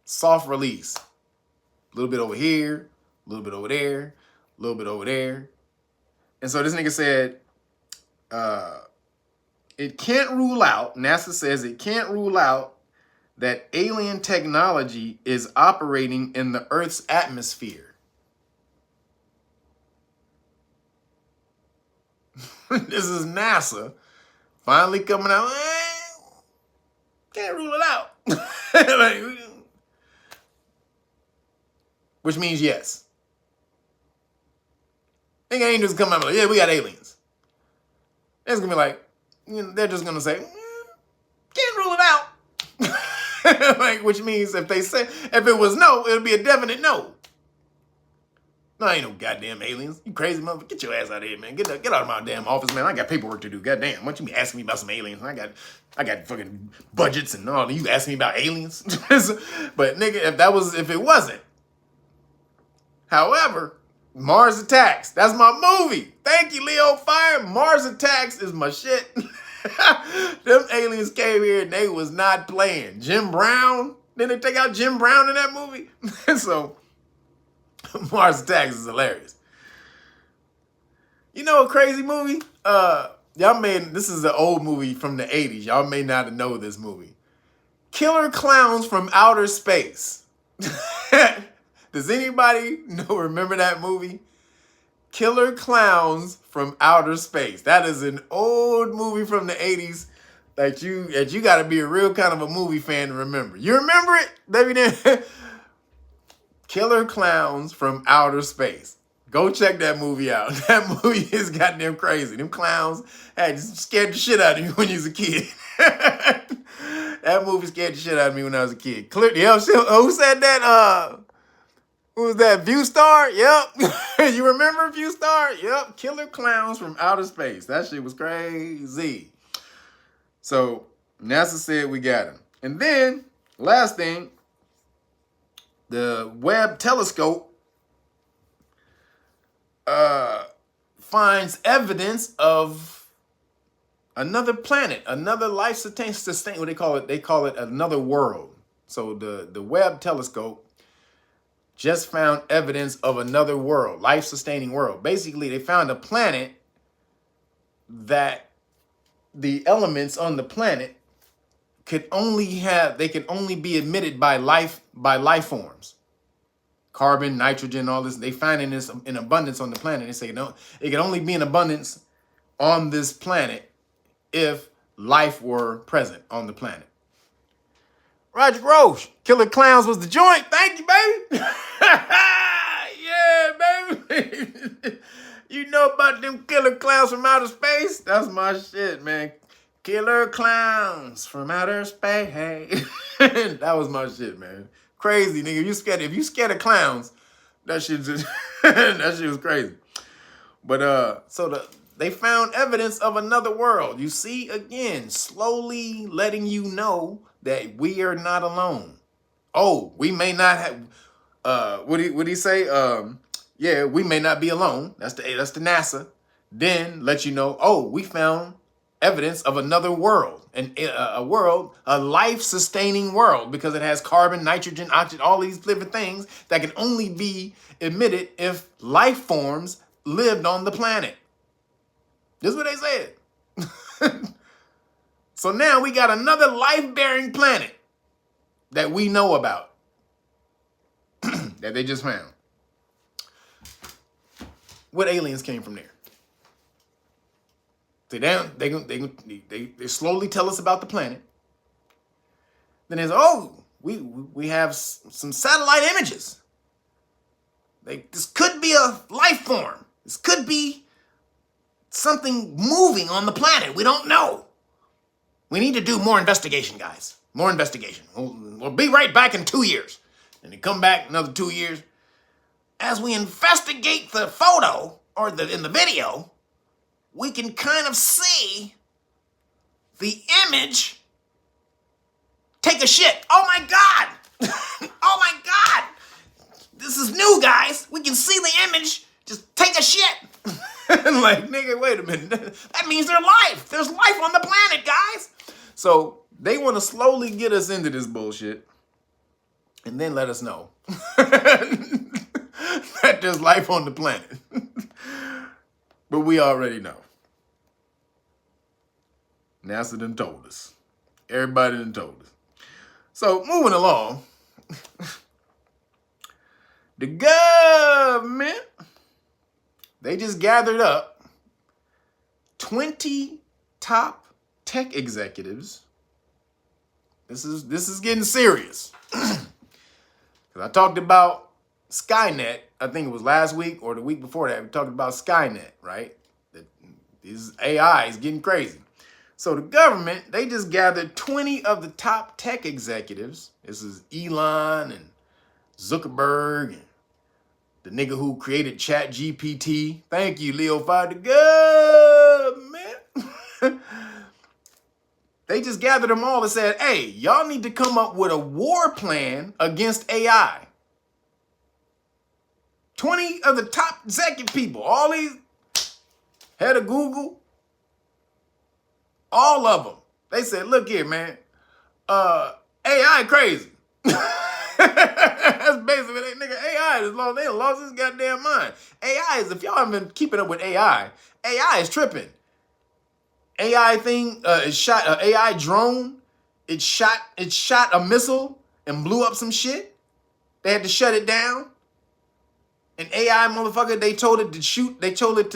Speaker 1: Soft release. A little bit over here, a little bit over there, a little bit over there. And so this nigga said, it can't rule out, NASA says it can't rule out that alien technology is operating in the Earth's atmosphere. This is NASA finally coming out. Can't rule it out. Like, which means yes. Think ain't just come out like, yeah, we got aliens. It's gonna be like, you know, they're just gonna say, can't rule it out. Like, which means if they say, if it was no, it'll be a definite no. No, ain't no goddamn aliens. You crazy motherfucker. Get your ass out of here, man. Get out of my damn office, man. I got paperwork to do. Goddamn. Why don't you be asking me about some aliens? I got fucking budgets and all. You asking me about aliens? But nigga, if it wasn't. However, Mars Attacks. That's my movie. Thank you, Leo Fire. Mars Attacks is my shit. Them aliens came here and they was not playing. Jim Brown. Didn't they take out Jim Brown in that movie? So Mars Attacks is hilarious. You know a crazy movie? This is an old movie from the 80s. Y'all may not know this movie. Killer Clowns from Outer Space. Does anybody remember that movie? Killer Clowns from Outer Space. That is an old movie from the 80s that you got to be a real kind of a movie fan to remember. You remember it, David? Killer Clowns from Outer Space. Go check that movie out. That movie is goddamn crazy. Them clowns had scared the shit out of you when you was a kid. That movie scared the shit out of me when I was a kid. Who said that? Who was that? Viewstar? Yep. You remember Viewstar? Yep. Killer Clowns from Outer Space. That shit was crazy. So NASA said we got him. And then, last thing, the Webb telescope finds evidence of another planet, another life sustain. What they call it? They call it another world. So the Webb telescope just found evidence of another world, life-sustaining world. Basically, they found a planet that the elements on the planet could only be emitted by life forms. Carbon, nitrogen, all this. They finding this in abundance on the planet. They say no, it can only be in abundance on this planet if life were present on the planet. Roger Roche, Killer Clowns was the joint. Thank you, baby. Yeah, baby. You know about them Killer Clowns from Outer Space? That's my shit, man. Killer Clowns from Outer Space. That was my shit, man. Crazy, nigga. If you scared of clowns, that shit just that shit was crazy. But they found evidence of another world. You see, again, slowly letting you know that we are not alone. Oh, we may not have. What did he say? Yeah, we may not be alone. That's the NASA. Then let you know. Oh, we found evidence of another world, a life-sustaining world, because it has carbon, nitrogen, oxygen, all these different things that can only be emitted if life forms lived on the planet. This is what they said. So now we got another life-bearing planet that we know about that they just found. What aliens came from there? They slowly tell us about the planet. Then there's, oh, we have some satellite images. This could be a life form. This could be something moving on the planet. We don't know. We need to do more investigation, guys. More investigation. We'll be right back in 2 years. And they come back another 2 years. As we investigate the photo or in the video, we can kind of see the image take a shit. Oh my God. Oh my God. This is new, guys. We can see the image just take a shit. Like, nigga, wait a minute. That means there's life. There's life on the planet, guys. So they want to slowly get us into this bullshit and then let us know that there's life on the planet. But we already know. NASA done told us. Everybody done told us. So moving along, the government, they just gathered up 20 top tech executives. This is getting serious. Because I talked about Skynet, I think it was last week or the week before that, we talked about Skynet, right? This AI is getting crazy. So the government, they just gathered 20 of the top tech executives. This is Elon and Zuckerberg and the nigga who created ChatGPT. Thank you, Leo Fire. The government. They just gathered them all and said, hey, y'all need to come up with a war plan against AI. 20 of the top executive people, all these, head of Google, all of them. They said, look here, man, AI crazy. That's basically that nigga. AI is lost. They done lost his goddamn mind. AI is, if y'all haven't been keeping up with AI is tripping. AI thing, it shot an AI drone. It shot a missile and blew up some shit. They had to shut it down. An AI motherfucker, they told it to shoot. They told it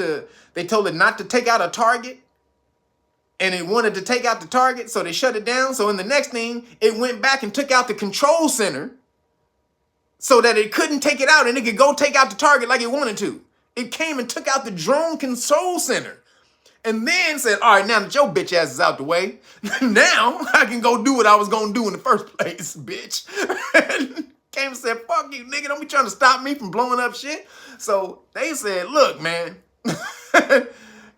Speaker 1: not to take out a target. And it wanted to take out the target, so they shut it down. So in the next thing, it went back and took out the control center so that it couldn't take it out and it could go take out the target like it wanted to. It came and took out the drone control center and then said, all right, now that your bitch ass is out the way, now I can go do what I was going to do in the first place, bitch. Came and said, fuck you, nigga. Don't be trying to stop me from blowing up shit. So they said, look, man,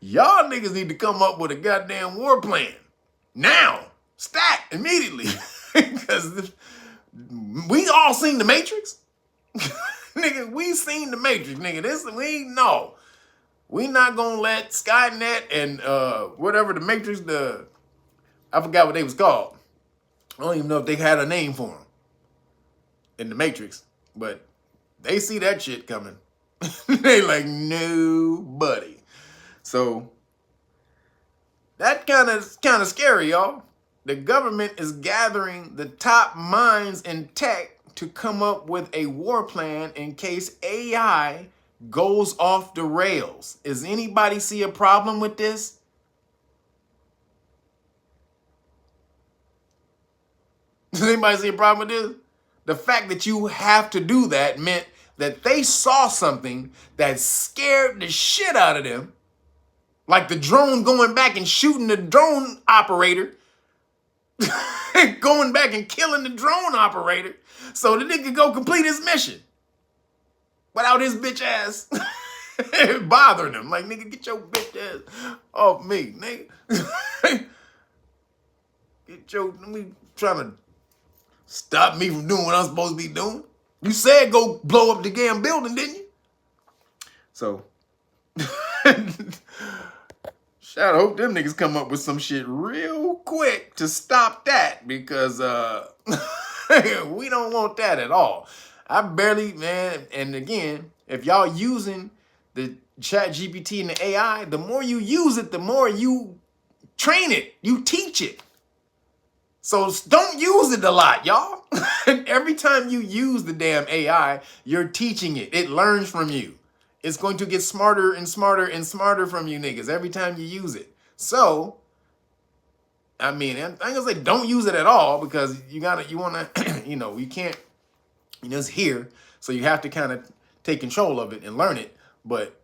Speaker 1: y'all niggas need to come up with a goddamn war plan. Now. Stat. Immediately. Because we all seen the Matrix. Nigga, we seen the Matrix, nigga. We know. We not gonna let Skynet and whatever the Matrix, I forgot what they was called. I don't even know if they had a name for them in the Matrix. But they see that shit coming. They like, no, buddy. So that kind of scary, y'all. The government is gathering the top minds in tech to come up with a war plan in case AI goes off the rails. Does anybody see a problem with this? Does anybody see a problem with this? The fact that you have to do that meant that they saw something that scared the shit out of them. Like the drone going back and shooting the drone operator. Going back and killing the drone operator so the nigga go complete his mission. Without his bitch ass bothering him. Like, nigga, get your bitch ass off me, nigga. Me trying to stop me from doing what I'm supposed to be doing. You said go blow up the damn building, didn't you? So, I hope them niggas come up with some shit real quick to stop that because we don't want that at all. I barely, man, and again, if y'all using the ChatGPT and the AI, the more you use it, the more you train it, you teach it. So don't use it a lot, y'all. Every time you use the damn AI, you're teaching it. It learns from you. It's going to get smarter and smarter and smarter from you niggas every time you use it. So I mean, I ain't gonna say don't use it at all, because you wanna, you can't, it's here. So you have to kind of take control of it and learn it. But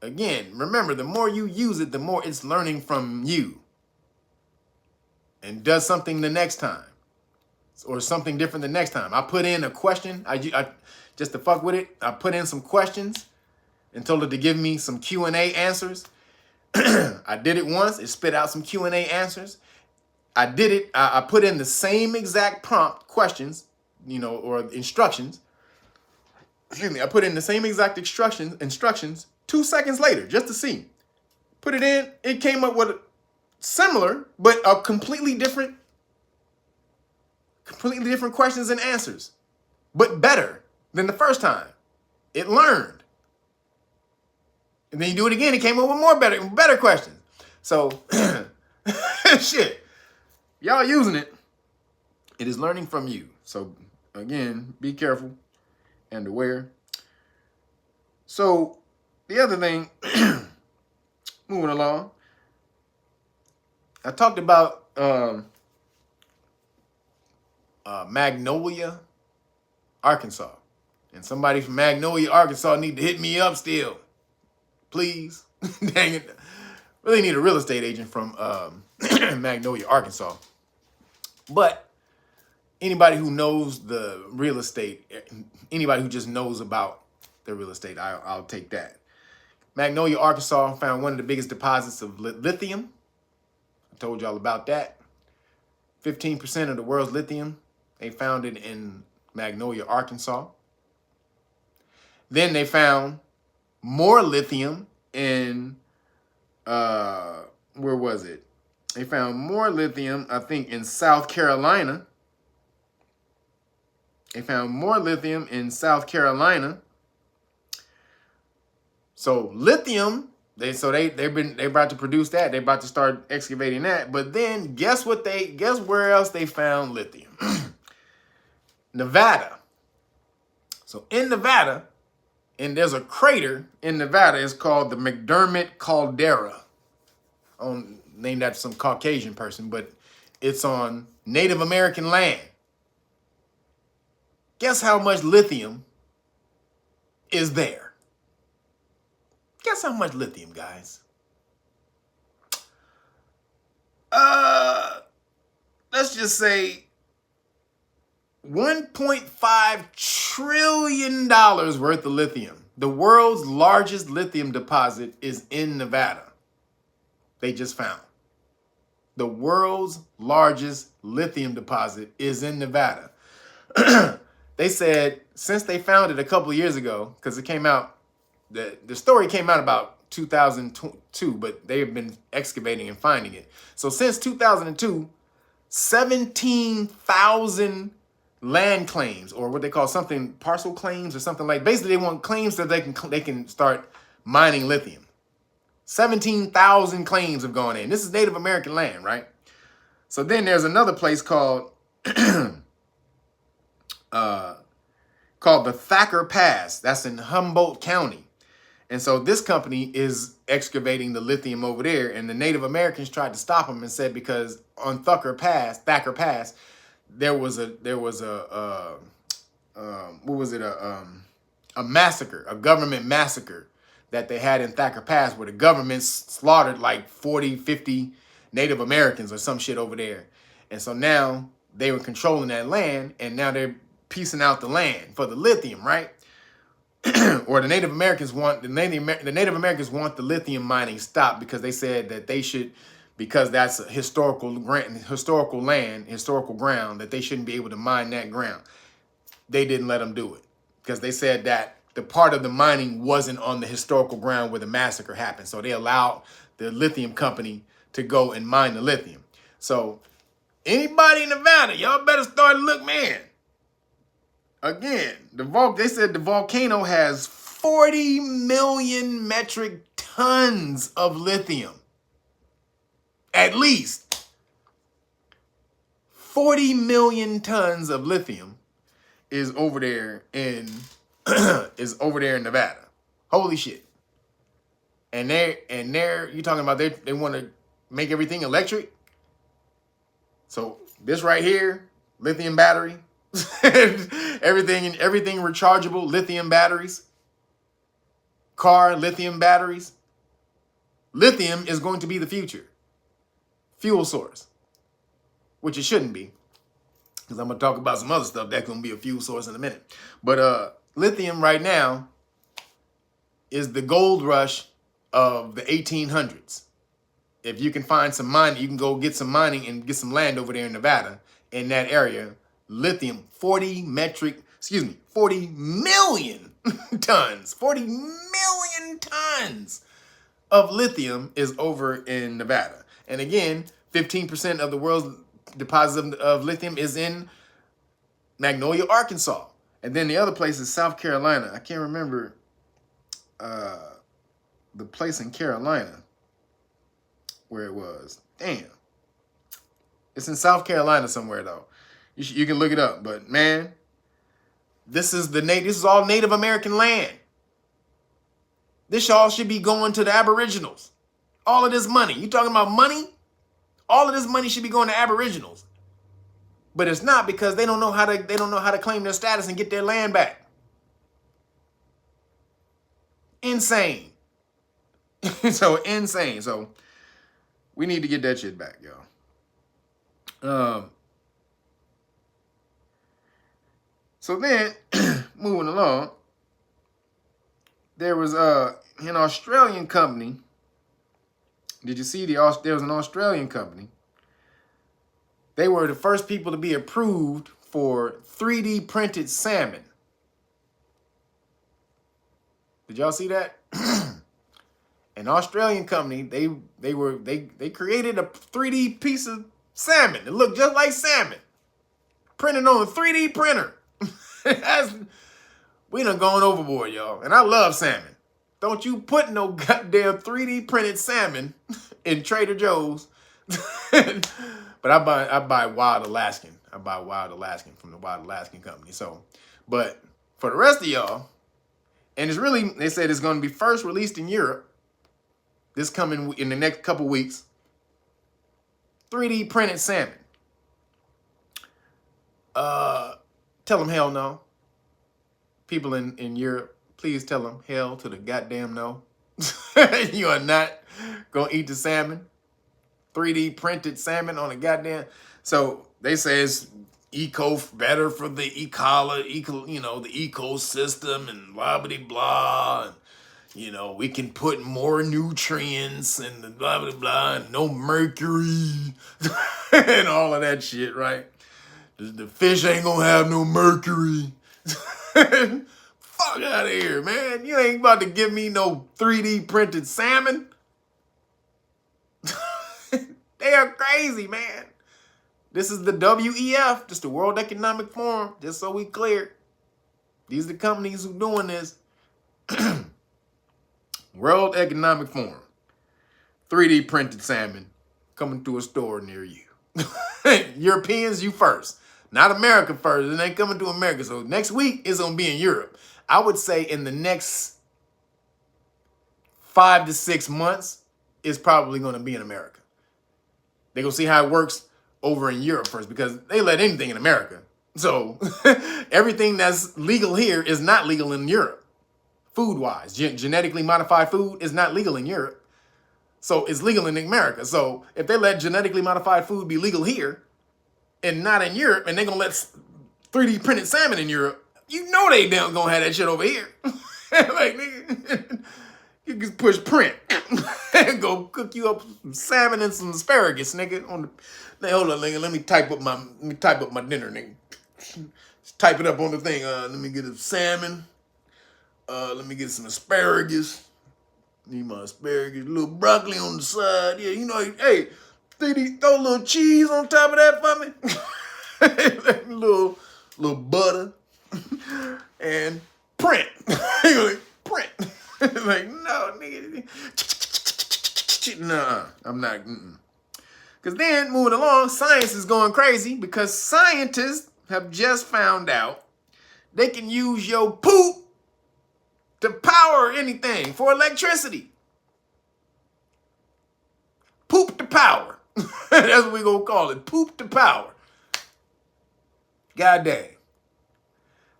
Speaker 1: again, remember, the more you use it, the more it's learning from you and does something the next time, or something different the next time. I put in a question, I just to fuck with it, I put in some questions and told it to give me some Q&A answers. I did it once, it spit out some Q&A answers. I did it, I put in the same exact prompt questions, or instructions. Excuse me, I put in the same exact instructions 2 seconds later, just to see. Put it in, it came up with similar, but a completely different questions and answers, but better than the first time. It learned. And then you do it again, it came up with more better questions. So, shit, y'all using it. It is learning from you. So, again, be careful and aware. So, the other thing, moving along, I talked about Magnolia, Arkansas. And somebody from Magnolia, Arkansas need to hit me up still. Please. Dang it. Really need a real estate agent from Magnolia, Arkansas. But anybody who knows the real estate, anybody who just knows about the real estate, I'll take that. Magnolia, Arkansas found one of the biggest deposits of lithium. I told y'all about that. 15% of the world's lithium, they found it in Magnolia, Arkansas. Then they found more lithium in, where was it? They found more lithium, I think, in South Carolina. They found more lithium in South Carolina. So lithium, they're about to produce that. They're about to start excavating that. But then guess where else they found lithium? Nevada. So in Nevada, and there's a crater in Nevada, it's called the McDermott Caldera. Named after some Caucasian person, but it's on Native American land. Guess how much lithium is there? Guess how much lithium, guys? Let's just say $1.5 trillion worth of lithium. The world's largest lithium deposit is in Nevada. They just found. The world's largest lithium deposit is in Nevada. They said since they found it a couple of years ago, because it came out, the story came out about 2002, but they have been excavating and finding it. So since 2002, 17,000 land claims, or what they call something, parcel claims or something like, basically they want claims that they can start mining lithium. 17,000 claims have gone in. This is Native American land, right? So then there's another place called the Thacker Pass. That's in Humboldt County. And so this company is excavating the lithium over there, and the Native Americans tried to stop them and said because on Thacker Pass, there was a massacre, a government massacre that they had in Thacker Pass, where the government slaughtered like 40, 50 Native Americans or some shit over there. And so now they were controlling that land, and now they're piecing out the land for the lithium, right? Or the Native Americans want the Native Americans want the lithium mining stopped because they said that they should, because that's a historical land, historical ground, that they shouldn't be able to mine that ground. They didn't let them do it because they said that the part of the mining wasn't on the historical ground where the massacre happened. So they allowed the lithium company to go and mine the lithium. So anybody in Nevada, y'all better start to look, man. Again, they said the volcano has 40 million metric tons of lithium. At least 40 million tons of lithium is over there in Nevada. Holy shit. And they're you talking about they want to make everything electric? So this right here, lithium battery, everything rechargeable, lithium batteries, car, lithium batteries. Lithium is going to be the future fuel source, which it shouldn't be, because I'm going to talk about some other stuff that's going to be a fuel source in a minute. But lithium right now is the gold rush of the 1800s. If you can find some mining, you can go get some mining and get some land over there in Nevada, in that area. Lithium, 40 million tons, 40 million tons of lithium is over in Nevada. And again, 15% of the world's deposits of lithium is in Magnolia, Arkansas. And then the other place is South Carolina. I can't remember the place in Carolina where it was. Damn. It's in South Carolina somewhere, though. You can look it up. But, man, this is all Native American land. This all should be going to the Aboriginals. All of this money. You talking about money? All of this money should be going to Aboriginals. But it's not, because they don't know how to claim their status and get their land back. Insane. So insane. So we need to get that shit back, y'all. So then, moving along, there was an Australian company. Did you see there was an Australian company? They were the first people to be approved for 3D printed salmon. Did y'all see that? An Australian company, they created a 3D piece of salmon. It looked just like salmon. Printed on a 3D printer. We done gone overboard, y'all. And I love salmon. Don't you put no goddamn 3D printed salmon in Trader Joe's. But I buy Wild Alaskan. I buy Wild Alaskan from the Wild Alaskan company. So, but for the rest of y'all, and it's really, they said it's going to be first released in Europe this coming in the next couple weeks. 3D printed salmon. Tell them hell no. People in Europe, please tell them hell to the goddamn no. You are not going to eat the salmon. 3D printed salmon on a goddamn. So they say it's better for the the ecosystem and blah blah blah. And, we can put more nutrients and blah blah blah, and no mercury and all of that shit, right? The fish ain't gonna have no mercury. Fuck out of here, man. You ain't about to give me no 3D printed salmon. They are crazy, man. This is the WEF, just the World Economic Forum, just so we clear. These are the companies who doing this. World Economic Forum. 3D printed salmon coming to a store near you. Europeans, you first. Not America first. It ain't coming to America. So next week it's going to be in Europe. I would say in the next 5 to 6 months, it's probably going to be in America. They're going to see how it works over in Europe first, because they let anything in America. So everything that's legal here is not legal in Europe. Food-wise, genetically modified food is not legal in Europe. So it's legal in America. So if they let genetically modified food be legal here and not in Europe, and they're going to let 3D printed salmon in Europe, you know they don't going to have that shit over here. Like, nigga, you can push print and go cook you up some salmon and some asparagus, nigga. Hold on, nigga. Let me type up my dinner, nigga. Just type it up on the thing. Let me get a salmon. Let me get some asparagus. Need my asparagus. A little broccoli on the side. Yeah, hey, throw a little cheese on top of that for me. little butter. And print. Print. Like, no, nigga. Nah, I'm not. Because then, moving along, science is going crazy, because scientists have just found out they can use your poop to power anything for electricity. Poop to power. That's what we gonna call it. Poop to power. God dang.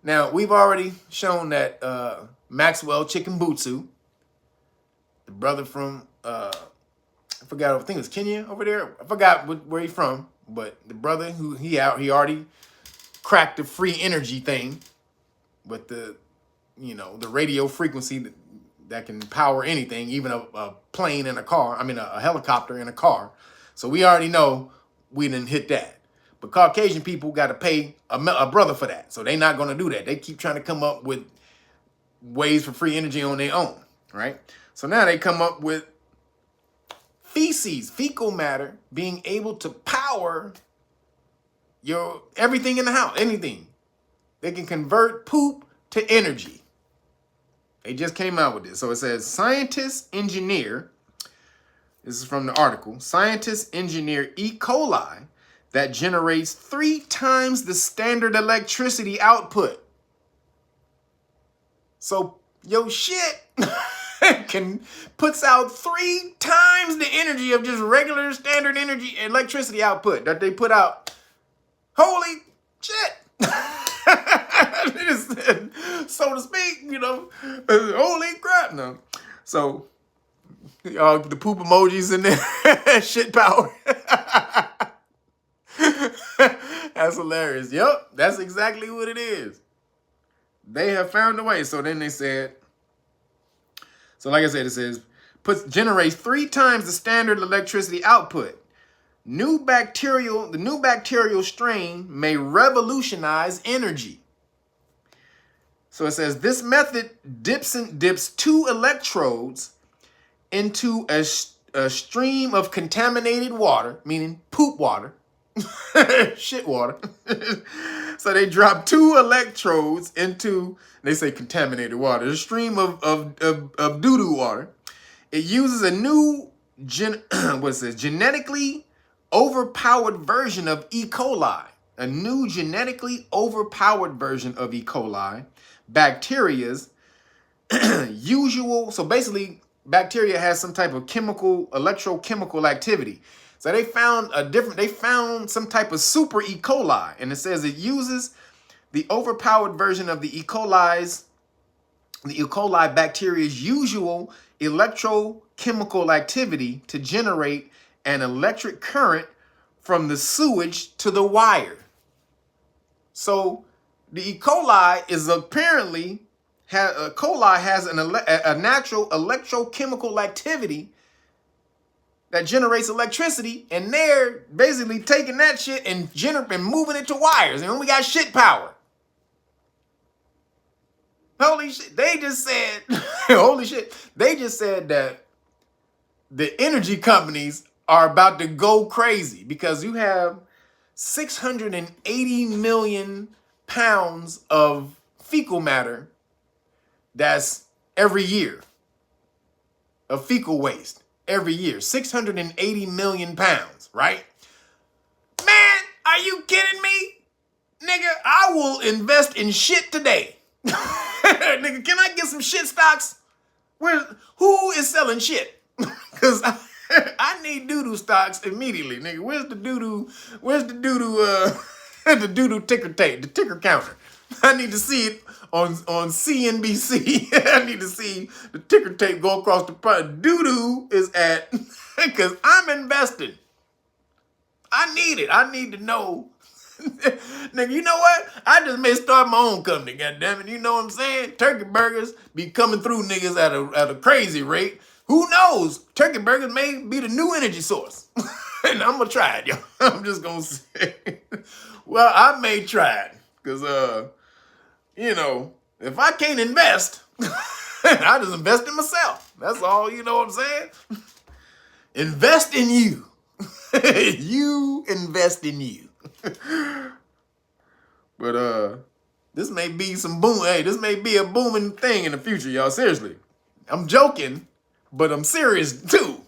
Speaker 1: Now, we've already shown that Maxwell Chicken Butsu, the brother from, I forgot, I think it was Kenya over there. I forgot where he's from, but the brother who he already cracked the free energy thing with the, the radio frequency that can power anything, even a plane and a car. I mean, a helicopter and a car. So we already know we didn't hit that. But Caucasian people got to pay a brother for that. So they're not going to do that. They keep trying to come up with ways for free energy on their own, right? So now they come up with feces, fecal matter, being able to power your everything in the house, anything. They can convert poop to energy. They just came out with this. So it says, scientists engineer, this is from the article, scientists engineer E. coli that generates 3 times the standard electricity output. So your shit puts out 3 times the energy of just regular standard energy electricity output that they put out. Holy shit. So to speak, holy crap. No. So the poop emojis in there, shit power. That's hilarious. Yep, that's exactly what it is. They have found a way. So then they said, so like I said, it says, generates 3 times the standard electricity output. The new bacterial strain may revolutionize energy. So it says, this method dips 2 electrodes into a stream of contaminated water, meaning poop water, shit water. So they drop 2 electrodes into, they say contaminated water, a stream of doo-doo water. It uses a new genetically overpowered version of E. coli. A new genetically overpowered version of E. coli. Bacteria's usual, so basically bacteria has some type of electrochemical activity. So they found some type of super E. coli, and it says it uses the overpowered version of the E. coli bacteria's usual electrochemical activity to generate an electric current from the sewage to the wire. So the E. coli is apparently has a natural electrochemical activity that generates electricity, and they're basically taking that shit and moving it to wires, and we got shit power. Holy shit! They just said, holy shit! They just said that the energy companies are about to go crazy because you have 680 million pounds of fecal matter. That's every year of fecal waste. Every year, 680 million pounds, right? Man, are you kidding me? Nigga, I will invest in shit today. Nigga, can I get some shit stocks? Who is selling shit? Because I need doo-doo stocks immediately, nigga. Where's the doo-doo the doo-doo ticker tape, the ticker counter? I need to see it on CNBC. I need to see the ticker tape go across the price. Doo-doo is at, because I'm investing. I need it. I need to know. Nigga, you know what? I just may start my own company, goddammit. You know what I'm saying? Turkey burgers be coming through niggas at a crazy rate. Who knows? Turkey burgers may be the new energy source. And I'm going to try it, yo. I'm just going to say. Well, I may try it. Because, if I can't invest, I just invest in myself. That's all, you know what I'm saying? Invest in you. You invest in you. But this may be some boom. Hey, this may be a booming thing in the future, y'all. Seriously. I'm joking, but I'm serious too.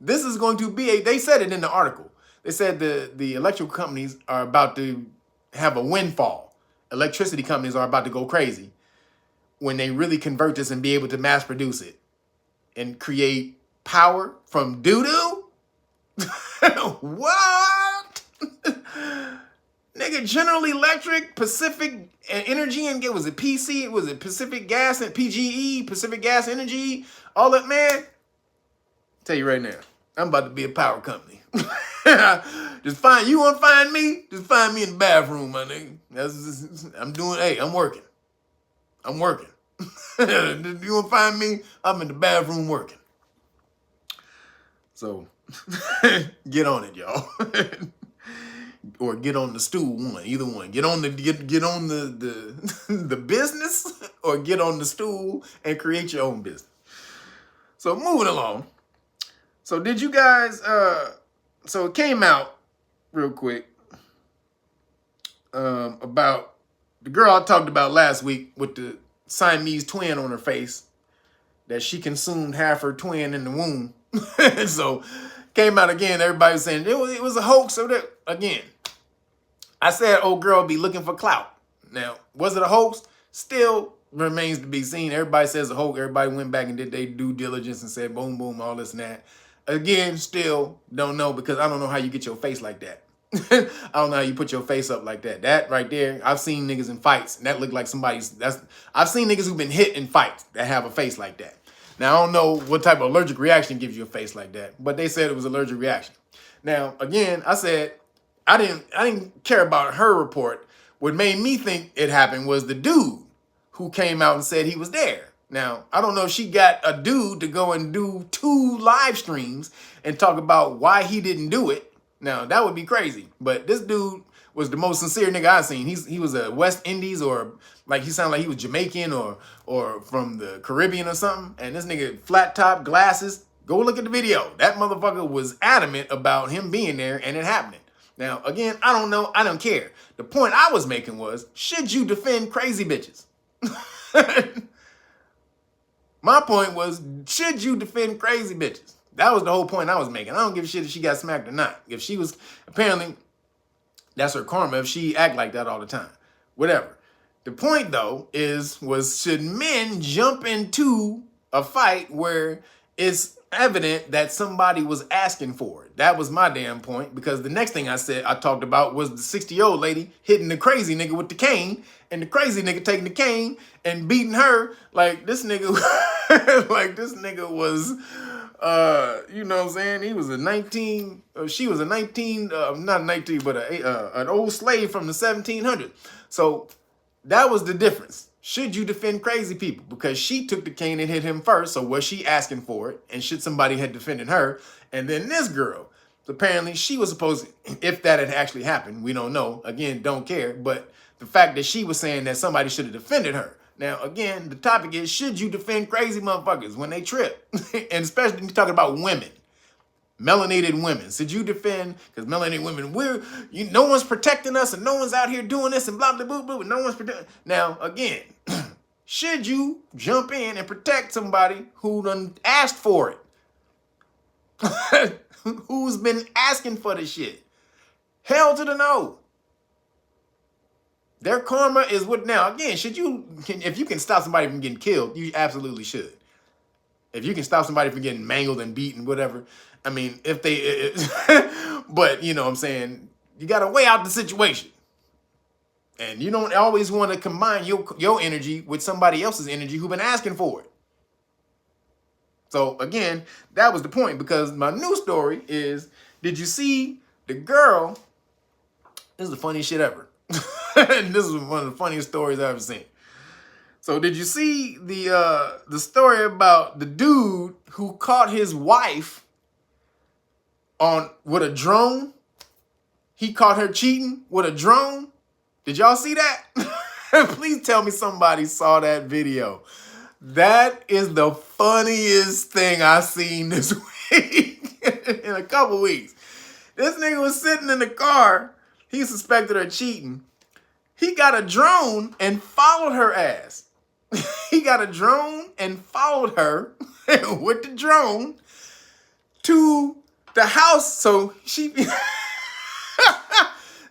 Speaker 1: This is going to be they said it in the article. They said the electrical companies are about to have a windfall. Electricity companies are about to go crazy when they really convert this and be able to mass produce it and create power from doo-doo. What? Nigga, General Electric, Pacific Energy, and was it PC? Was it Pacific Gas and PGE, Pacific Gas Energy? All that, man. Tell you right now, I'm about to be a power company. Just find, you want to find me? Just find me in the bathroom, my nigga. I'm working. I'm working. You want to find me? I'm in the bathroom working. So, get on it, y'all. Or get on the stool, one, either one. Get on the the business, or get on the stool and create your own business. So moving along. So did you guys so it came out real quick about the girl I talked about last week with the Siamese twin on her face, that she consumed half her twin in the womb. So came out again, everybody was saying it was a hoax. So that, again, I said old girl be looking for clout. Now, was it a hoax? Still remains to be seen. Everybody says a hoax. Everybody went back and did their due diligence and said boom, boom, all this and that. Again, still don't know, because I don't know how you get your face like that. I don't know how you put your face up like that. That right there, I've seen niggas in fights, and that looked like somebody's, I've seen niggas who've been hit in fights that have a face like that. Now, I don't know what type of allergic reaction gives you a face like that, but they said it was allergic reaction. Now, again, I said, I didn't care about her report. What made me think it happened was the dude who came out and said he was there. Now, I don't know if she got a dude to go and do 2 live streams and talk about why he didn't do it. Now, that would be crazy. But this dude was the most sincere nigga I've seen. He was a West Indies, or like he sounded like he was Jamaican or from the Caribbean or something. And this nigga, flat top, glasses. Go look at the video. That motherfucker was adamant about him being there and it happening. Now, again, I don't know. I don't care. The point I was making was, should you defend crazy bitches? My point was, should you defend crazy bitches? That was the whole point I was making. I don't give a shit if she got smacked or not. If she was, apparently, that's her karma if she act like that all the time. Whatever. The point, though, was should men jump into a fight where it's evident that somebody was asking for it? That was my damn point, because the next thing I talked about was the 60-year-old lady hitting the crazy nigga with the cane, and the crazy nigga taking the cane and beating her like this nigga, like this nigga was, you know what I'm saying? He was a 19, she was a 19, not 19, but an old slave from the 1700s. So that was the difference. Should you defend crazy people? Because she took the cane and hit him first, so was she asking for it? And should somebody had defended her? And then this girl, apparently she was supposed to, if that had actually happened, we don't know. Again, don't care. But the fact that she was saying that somebody should have defended her. Now, again, the topic is, should you defend crazy motherfuckers when they trip? And especially when you're talking about women. Melanated women. Should you defend, because melanated women, no one's protecting us, and no one's out here doing this and blah, blah, blah, blah, no one's protecting. Now, again, should you jump in and protect somebody who done asked for it? Who's been asking for the shit? Hell to the no. Their karma is what now. Again, if you can stop somebody from getting killed, you absolutely should. If you can stop somebody from getting mangled and beaten, whatever. I mean, but you know what I'm saying, you got to weigh out the situation. And you don't always want to combine your energy with somebody else's energy who've been asking for it. So again, that was the point, because my new story is, did you see the girl? This is the funniest shit ever. And this is one of the funniest stories I've ever seen. So did you see the story about the dude who caught his wife with a drone? He caught her cheating with a drone. Did y'all see that? Please tell me somebody saw that video. That is the funniest thing I've seen this week in a couple weeks. This nigga was sitting in the car. He suspected her cheating. He got a drone and followed her ass. He got a drone and followed her with the drone to the house. So this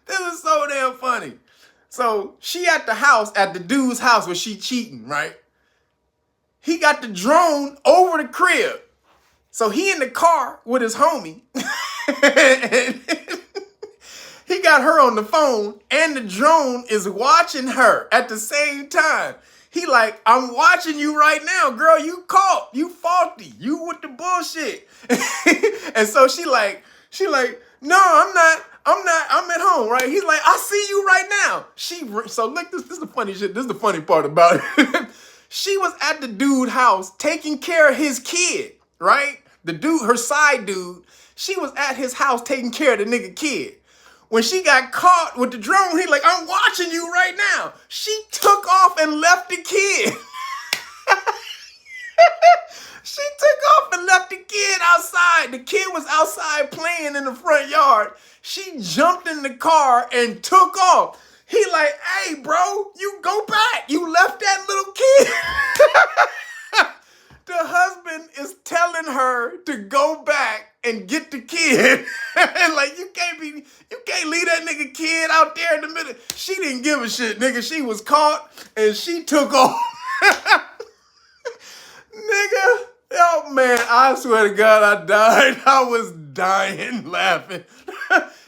Speaker 1: is so damn funny. So she at the house, at the dude's house where she cheating, right? He got the drone over the crib. So he in the car with his homie. And he got her on the phone and the drone is watching her at the same time. He like, I'm watching you right now, girl. You caught. You faulty. You with the bullshit. And so she like, no, I'm not. I'm at home, right? He's like, I see you right now. So look, this is the funny shit. This is the funny part about it. She was at the dude's house taking care of his kid, right? The dude, her side dude, she was at his house taking care of the nigga kid. When she got caught with the drone, he like, I'm watching you right now. She took off and left the kid. She took off and left the kid outside. The kid was outside playing in the front yard. She jumped in the car and took off. He like, hey, bro, you go back. You left that little kid. The husband is telling her to go back and get the kid. And like, you can't leave that nigga kid out there in the middle. She didn't give a shit, nigga. She was caught and she took off. Nigga, oh man, I swear to God, I died. I was dying laughing.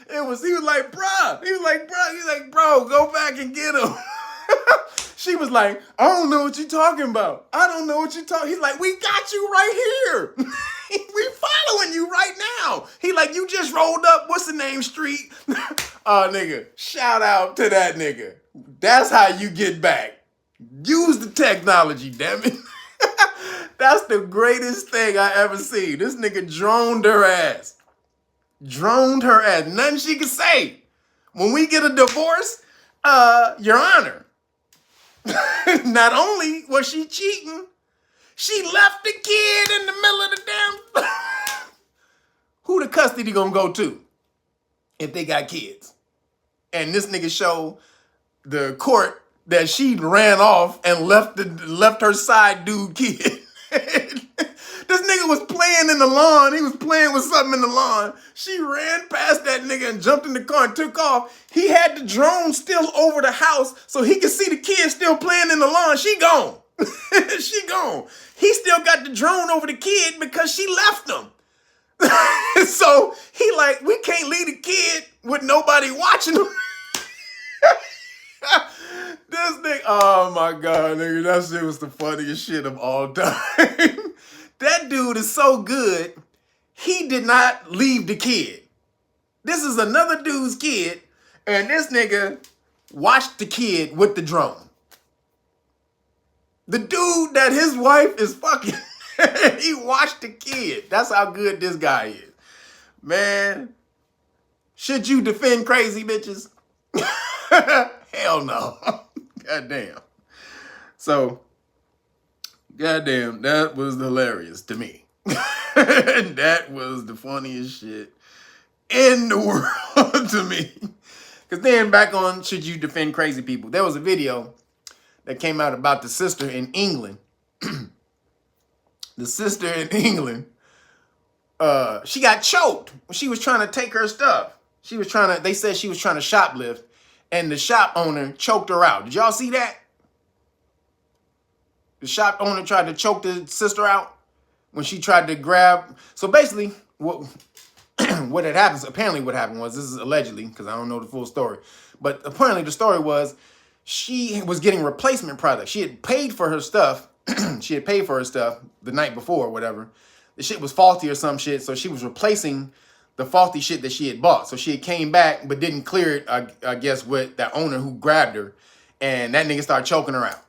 Speaker 1: He was like, bruh. He was like, bro, go back and get him. She was like, I don't know what you're talking about. I don't know what you're talking. He's like, we got you right here. We following you right now. He like, you just rolled up, what's the name, street? Nigga, shout out to that nigga. That's how you get back. Use the technology, damn it. That's the greatest thing I ever seen. This nigga droned her ass. Droned her ass. Nothing she could say. When we get a divorce, Your Honor, not only was she cheating, she left the kid in the middle of the damn... Who the custody gonna go to if they got kids? And this nigga show the court that she ran off and left her side dude kid. This nigga was playing in the lawn. He was playing with something in the lawn. She ran past that nigga and jumped in the car and took off. He had the drone still over the house so he could see the kid still playing in the lawn. She gone. She gone. He still got the drone over the kid because she left him. So he like, we can't leave the kid with nobody watching him. This nigga, oh my God, nigga, that shit was the funniest shit of all time. That dude is so good, he did not leave the kid. This is another dude's kid, and this nigga watched the kid with the drone. The dude that his wife is fucking, he watched the kid. That's how good this guy is. Man, should you defend crazy bitches? Hell no. Goddamn. So, goddamn, that was hilarious to me. That was the funniest shit in the world to me. Because then back on Should You Defend Crazy People, there was a video that came out about the sister in England. The sister in England, she got choked when she was trying to take her stuff. They said she was trying to shoplift, and the shop owner choked her out. Did y'all see that? The shop owner tried to choke the sister out when she tried to grab. So basically, what had happened, apparently what happened was, this is allegedly, because I don't know the full story, but apparently the story was she was getting replacement products. She had paid for her stuff. She had paid for her stuff the night before or whatever. The shit was faulty or some shit, so she was replacing the faulty shit that she had bought. So she had came back but didn't clear it, I guess, with that owner who grabbed her, and that nigga started choking her out.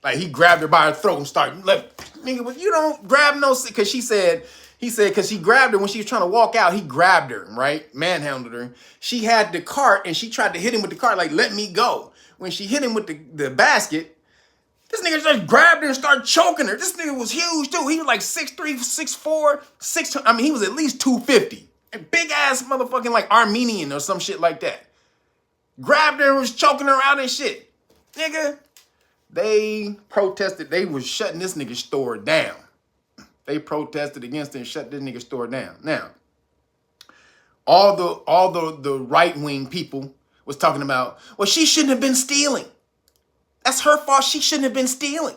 Speaker 1: Like, he grabbed her by her throat and started, like, nigga, well, you don't grab no, because he said, because he grabbed her when she was trying to walk out, he grabbed her, right? Manhandled her. She had the cart, and she tried to hit him with the cart, like, let me go. When she hit him with the basket, this nigga just grabbed her and started choking her. This nigga was huge, too. He was like 6'3", 6'4", 6'2". I mean, he was at least 250. A big-ass motherfucking, like, Armenian or some shit like that. Grabbed her and was choking her out and shit. Nigga, they protested. They was shutting this nigga's store down. They protested against it and shut this nigga's store down. Now, all the right-wing people was talking about, well, she shouldn't have been stealing. That's her fault. She shouldn't have been stealing.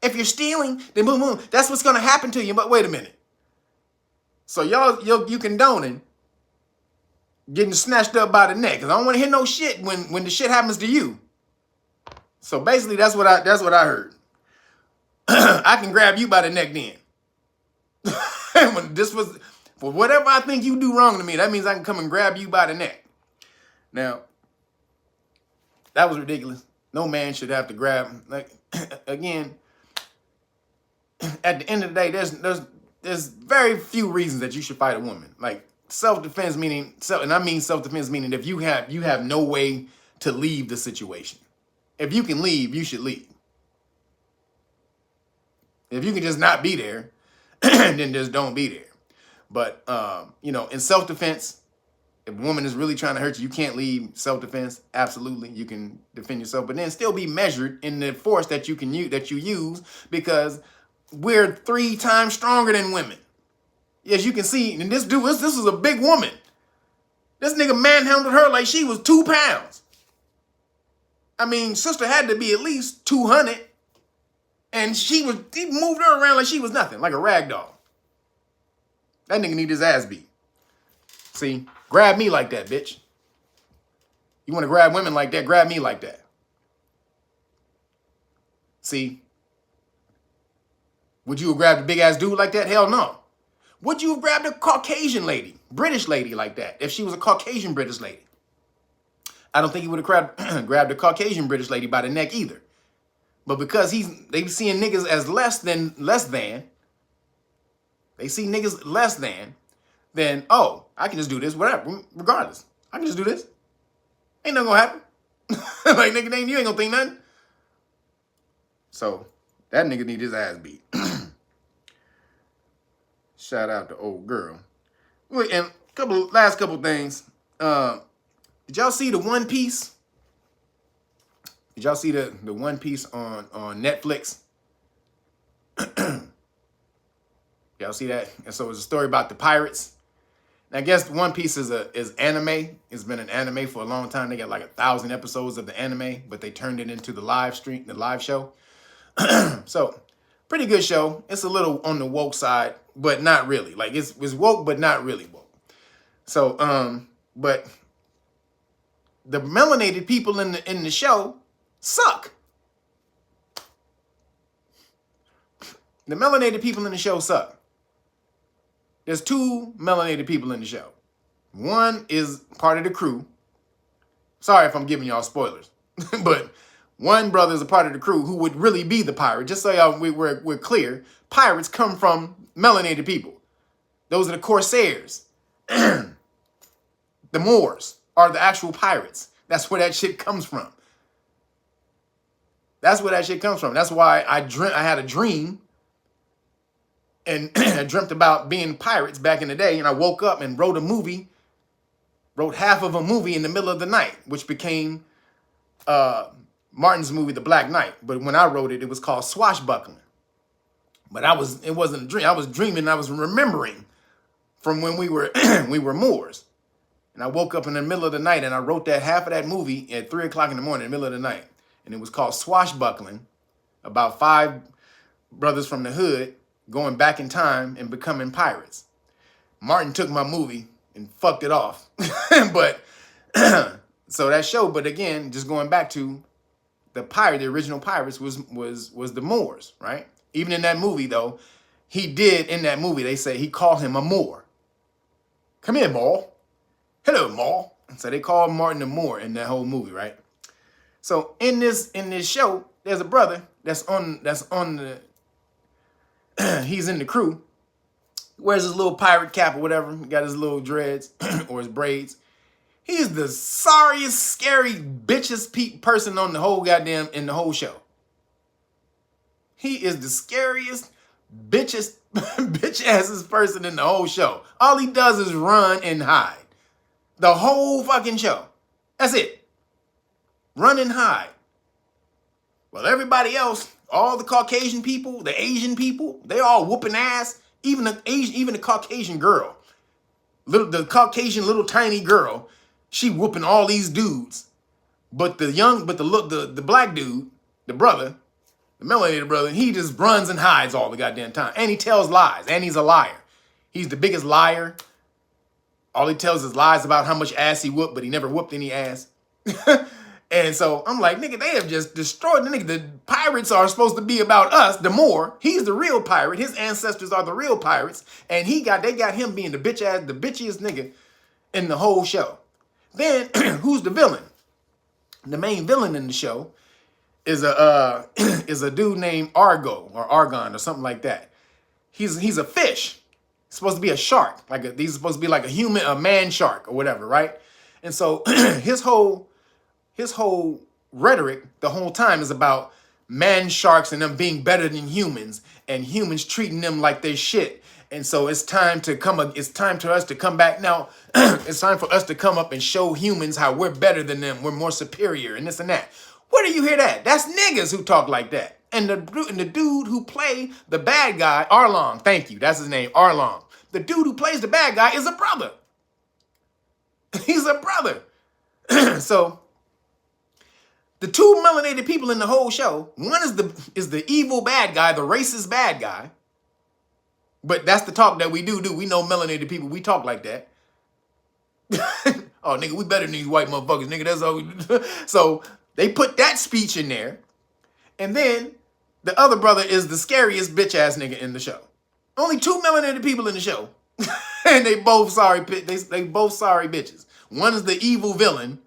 Speaker 1: If you're stealing, then boom, boom. That's what's going to happen to you. But wait a minute. So you condoning getting snatched up by the neck. Cause I don't want to hear no shit when the shit happens to you. So basically that's what I heard. I can grab you by the neck then. When this was for whatever I think you do wrong to me, that means I can come and grab you by the neck. Now, that was ridiculous. No man should have to grab. Like, again, at the end of the day, there's very few reasons that you should fight a woman. Like self-defense meaning, and I mean self-defense meaning if you have no way to leave the situation. If you can leave, you should leave. If you can just not be there, then just don't be there. But, in self-defense, if a woman is really trying to hurt you, you can't leave. Self-defense, absolutely. You can defend yourself, but then still be measured in the force that you use, because we're 3 times stronger than women. As you can see, and this was a big woman. This nigga manhandled her like she was 2 pounds. I mean, sister had to be at least 200. And he moved her around like she was nothing, like a rag doll. That nigga need his ass beat. See, grab me like that, bitch. You want to grab women like that, grab me like that. See, would you have grabbed a big ass dude like that? Hell no. Would you have grabbed a Caucasian lady, British lady like that, if she was a Caucasian British lady? I don't think he would have grabbed a Caucasian British lady by the neck either. But because they seeing niggas as less than, they see niggas less than, then, oh, I can just do this, whatever, regardless. I can just do this. Ain't nothing gonna happen. Like, nigga, you ain't gonna think nothing. So, that nigga need his ass beat. Shout out to old girl. And last couple things. Did y'all see the One Piece? Did y'all see the One Piece on Netflix? Y'all see that? And so it's a story about the pirates. And I guess One Piece is anime. It's been an anime for a long time. They got like 1,000 episodes of the anime, but they turned it into the live show. So pretty good show. It's a little on the woke side, but not really. Like it's woke, but not really woke. So but the melanated people in the show suck. The melanated people in the show suck. There's 2 melanated people in the show. One is part of the crew. Sorry if I'm giving y'all spoilers, but one brother is a part of the crew who would really be the pirate. Just so y'all we're clear, pirates come from melanated people. Those are the corsairs. The Moors are the actual pirates. That's where that shit comes from. That's where that shit comes from. That's why I had a dream, and I dreamt about being pirates back in the day, and I woke up and wrote half of a movie in the middle of the night, which became Martin's movie, The Black Knight. But when I wrote it, it was called Swashbuckling. But it wasn't a dream. I was dreaming. I was remembering from when we were Moors. And I woke up in the middle of the night, and I wrote that half of that movie at 3 o'clock in the morning, in the middle of the night. And it was called Swashbuckling, about 5 brothers from the hood going back in time and becoming pirates. Martin took my movie and fucked it off. But so that show, but again, just going back to the original pirates was the Moors, right? Even in that movie, though, they say he called him a Moor. Come here, Moor. Hello, Moor. So they called Martin a Moor in that whole movie, right? So in this show, there's a brother that's on the he's in the crew. Wears his little pirate cap or whatever. He got his little dreads or his braids. He's the sorriest, scary, bitchest person on the whole in the whole show. He is the scariest, bitch-assest person in the whole show. All he does is run and hide. The whole fucking show. That's it. Run and hide. Well, everybody else, all the Caucasian people, the Asian people, they all whooping ass. Even the Caucasian girl, the Caucasian little tiny girl, she whooping all these dudes. But the black dude, the brother, the melanated brother, he just runs and hides all the goddamn time. And he tells lies, and he's a liar. He's the biggest liar. All he tells is lies about how much ass he whooped, but he never whooped any ass. And so I'm like, nigga, they have just destroyed the nigga. The pirates are supposed to be about us. The Moor, he's the real pirate. His ancestors are the real pirates. And they got him being the bitchiest nigga in the whole show. Then who's the villain? The main villain in the show is a dude named Argo or Argon or something like that. He's a fish. He's supposed to be a shark. He's supposed to be like a man shark or whatever, right? And so his whole rhetoric the whole time is about man sharks and them being better than humans and humans treating them like they're shit. And so it's time for us to come back now. It's time for us to come up and show humans how we're better than them. We're more superior and this and that. Where do you hear that? That's niggas who talk like that. And the dude who played the bad guy, Arlong, thank you, that's his name, Arlong. The dude who plays the bad guy is a brother. He's a brother. So the two melanated people in the whole show, one is the evil bad guy, the racist bad guy. But that's the talk that we do. We know melanated people, we talk like that. Oh, nigga, we better than these white motherfuckers, nigga. That's all we do. So they put that speech in there. And then the other brother is the scariest bitch ass nigga in the show. Only two melanated people in the show. And they both sorry bitches. One is the evil villain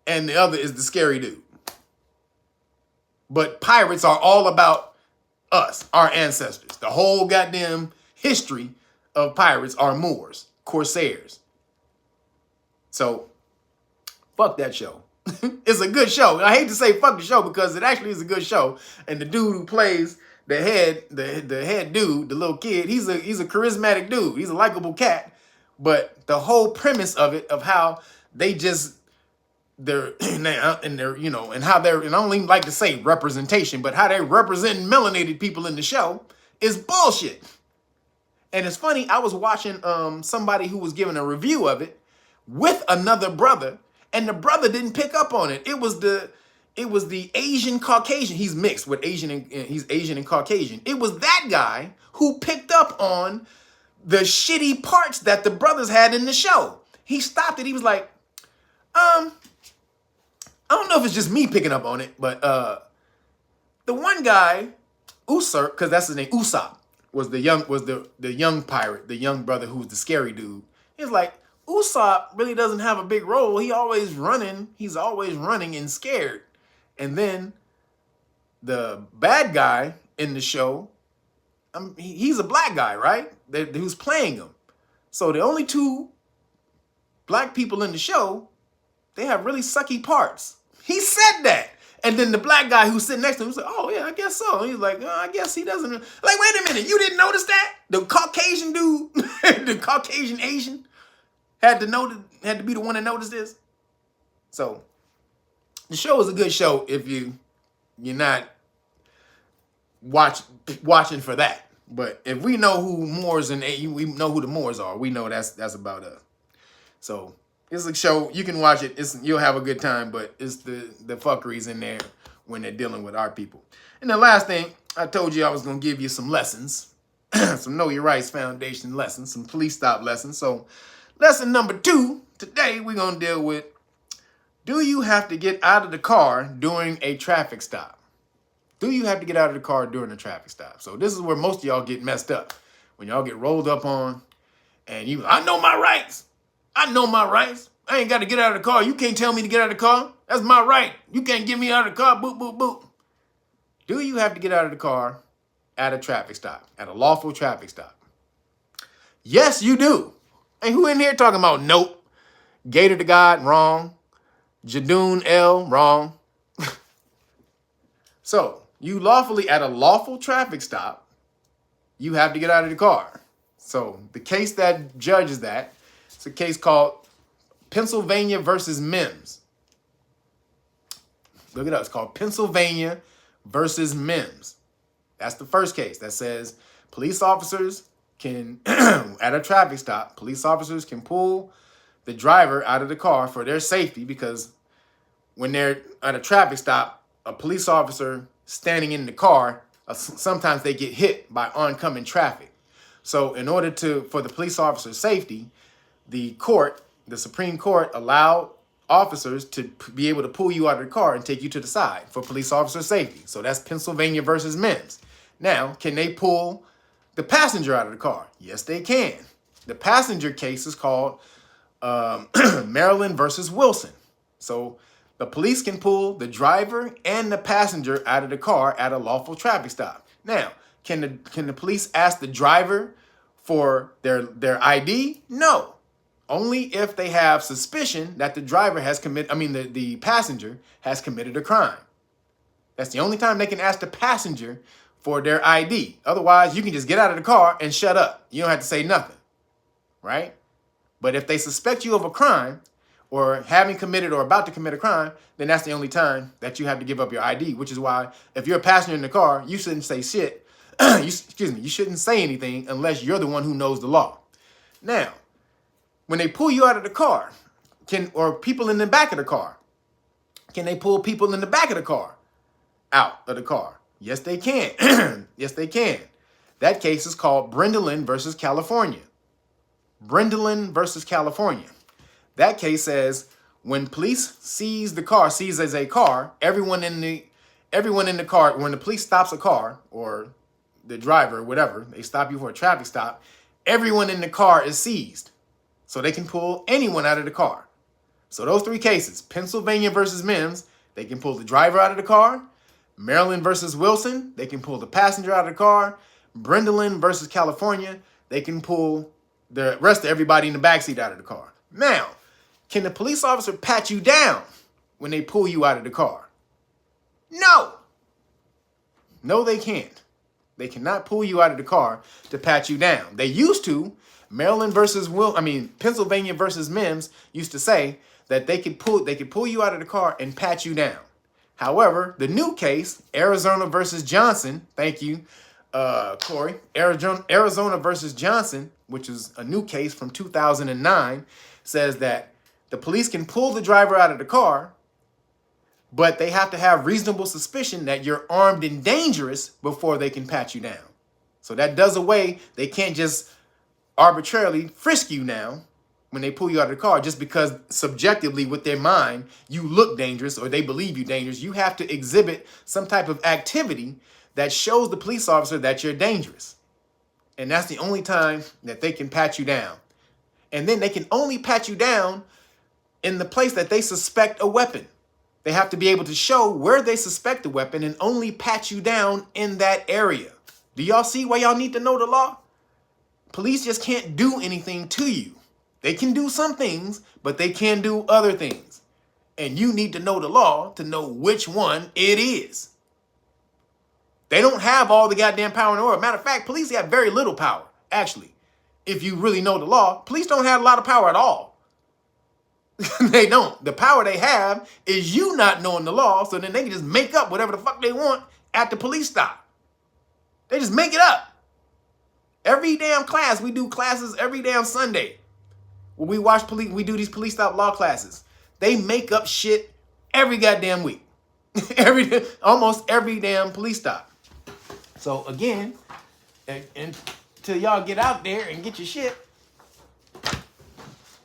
Speaker 1: and the other is the scary dude. But pirates are all about us, our ancestors. The whole goddamn history of pirates are Moors, corsairs. So, fuck that show. It's a good show. I hate to say fuck the show because it actually is a good show. And the dude who plays the head dude, the little kid, he's a charismatic dude. He's a likable cat. But the whole premise of it, of how they just and how they're, and I don't even like to say representation, but how they represent melanated people in the show is bullshit. And it's funny, I was watching somebody who was giving a review of it with another brother, and the brother didn't pick up on it. It was the Asian Caucasian. He's mixed with Asian and he's Asian and Caucasian. It was that guy who picked up on the shitty parts that the brothers had in the show. He stopped it. He was like, I don't know if it's just me picking up on it, but the one guy, Usurp, because that's his name, Usopp, was the young pirate, the young brother who was the scary dude. He was like, Usopp really doesn't have a big role. He's always running and scared. And then the bad guy in the show, he's a black guy, right? Who's playing him. So the only two black people in the show, they have really sucky parts. He said that. And then the black guy who's sitting next to him was like, oh, yeah, I guess so. And he's like, oh, I guess he doesn't. Like, wait a minute. You didn't notice that? The Caucasian dude, the Caucasian Asian, had to be the one that noticed this. So the show is a good show if you're not watching for that. But if we know who Moors and we know who the Moors are, we know that's about us. So it's a show, you can watch it. You'll have a good time, but it's the fuckeries in there when they're dealing with our people. And the last thing, I told you I was gonna give you some lessons, some Know Your Rights Foundation lessons, some police stop lessons. So lesson number 2, today we're gonna deal with, do you have to get out of the car during a traffic stop? Do you have to get out of the car during a traffic stop? So this is where most of y'all get messed up. When y'all get rolled up on and I know my rights. I know my rights. I ain't got to get out of the car. You can't tell me to get out of the car. That's my right. You can't get me out of the car. Boop, boop, boop. Do you have to get out of the car at a traffic stop, at a lawful traffic stop? Yes, you do. And who in here talking about nope? Gator to God, wrong. Jadoon L, wrong. So, you lawfully, at a lawful traffic stop, you have to get out of the car. So, the case that judges that, it's a case called Pennsylvania versus Mims. Look it up. It's called Pennsylvania versus Mims. That's the first case that says police officers can, at a traffic stop, police officers can pull the driver out of the car for their safety, because when they're at a traffic stop, a police officer standing in the car, sometimes they get hit by oncoming traffic. So in order for the police officer's safety, the Supreme Court allowed officers to be able to pull you out of the car and take you to the side for police officer safety. So that's Pennsylvania versus Mims. Now, can they pull the passenger out of the car? Yes, they can. The passenger case is called Maryland versus Wilson. So the police can pull the driver and the passenger out of the car at a lawful traffic stop. Now, can the police ask the driver for their ID? No. Only if they have suspicion that the driver has committed, the passenger has committed a crime. That's the only time they can ask the passenger for their ID. Otherwise, you can just get out of the car and shut up. You don't have to say nothing, right? But if they suspect you of a crime or having committed or about to commit a crime, then that's the only time that you have to give up your ID, which is why if you're a passenger in the car, you shouldn't say shit. You shouldn't say anything unless you're the one who knows the law. Now, when they pull you out of the car, or people in the back of the car, can they pull people in the back of the car out of the car? Yes, they can. Yes, they can. That case is called Brindleland versus California. Brindleland versus California. That case says when police sees as a car, everyone in the car, when the police stops a car or the driver, whatever, they stop you for a traffic stop, everyone in the car is seized. So they can pull anyone out of the car. So those three cases, Pennsylvania versus Mims, they can pull the driver out of the car. Maryland versus Wilson, they can pull the passenger out of the car. Brindleland versus California, they can pull the rest of everybody in the backseat out of the car. Now, can the police officer pat you down when they pull you out of the car? No. No, they can't. They cannot pull you out of the car to pat you down. They used to. Pennsylvania versus Mims used to say that they could pull you out of the car and pat you down. However, the new case, Arizona versus Johnson, thank you, Corey, Arizona versus Johnson, which is a new case from 2009, says that the police can pull the driver out of the car, but they have to have reasonable suspicion that you're armed and dangerous before they can pat you down. So that does away, they can't just arbitrarily frisk you now when they pull you out of the car just because subjectively with their mind you look dangerous or they believe you dangerous. You have to exhibit some type of activity that shows the police officer that you're dangerous. And that's the only time that they can pat you down. And then they can only pat you down in the place that they suspect a weapon. They have to be able to show where they suspect a weapon and only pat you down in that area. Do y'all see why y'all need to know the law? Police just can't do anything to you. They can do some things, but they can do other things. And you need to know the law to know which one it is. They don't have all the goddamn power in the world. Matter of fact, police have very little power, actually. If you really know the law, police don't have a lot of power at all. They don't. The power they have is you not knowing the law, so then they can just make up whatever the fuck they want at the police stop. They just make it up. Every damn class, we do classes every damn Sunday. When we do these police stop law classes. They make up shit every goddamn week. Almost every damn police stop. So again, until y'all get out there and get your shit,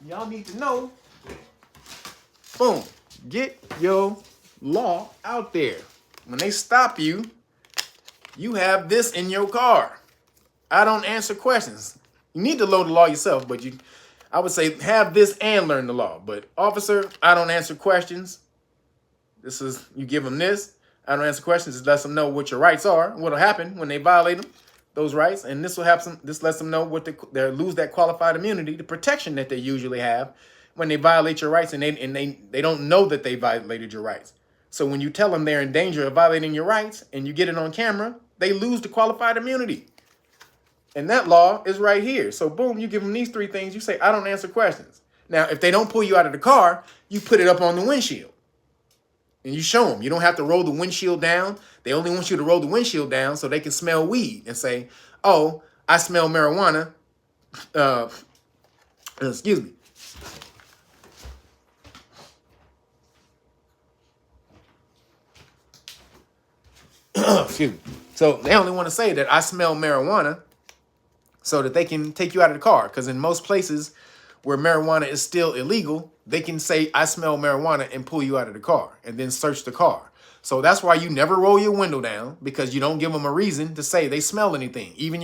Speaker 1: y'all need to know, boom, get your law out there. When they stop you, you have this in your car. I don't answer questions. You need to know the law yourself, but I would say have this and learn the law. But officer, I don't answer questions. You give them this. I don't answer questions. It lets them know what your rights are, what'll happen when they violate them, those rights. And this lets them know they lose that qualified immunity, the protection that they usually have when they violate your rights and they don't know that they violated your rights. So when you tell them they're in danger of violating your rights and you get it on camera, they lose the qualified immunity. And that law is right here. So boom, you give them these three things. You say, I don't answer questions. Now, if they don't pull you out of the car, you put it up on the windshield. And you show them. You don't have to roll the windshield down. They only want you to roll the windshield down so they can smell weed and say, oh, I smell marijuana. Excuse me. Excuse me. So they only want to say that I smell marijuana so that they can take you out of the car. Because in most places where marijuana is still illegal, they can say, I smell marijuana, and pull you out of the car and then search the car. So that's why you never roll your window down, because you don't give them a reason to say they smell anything. Even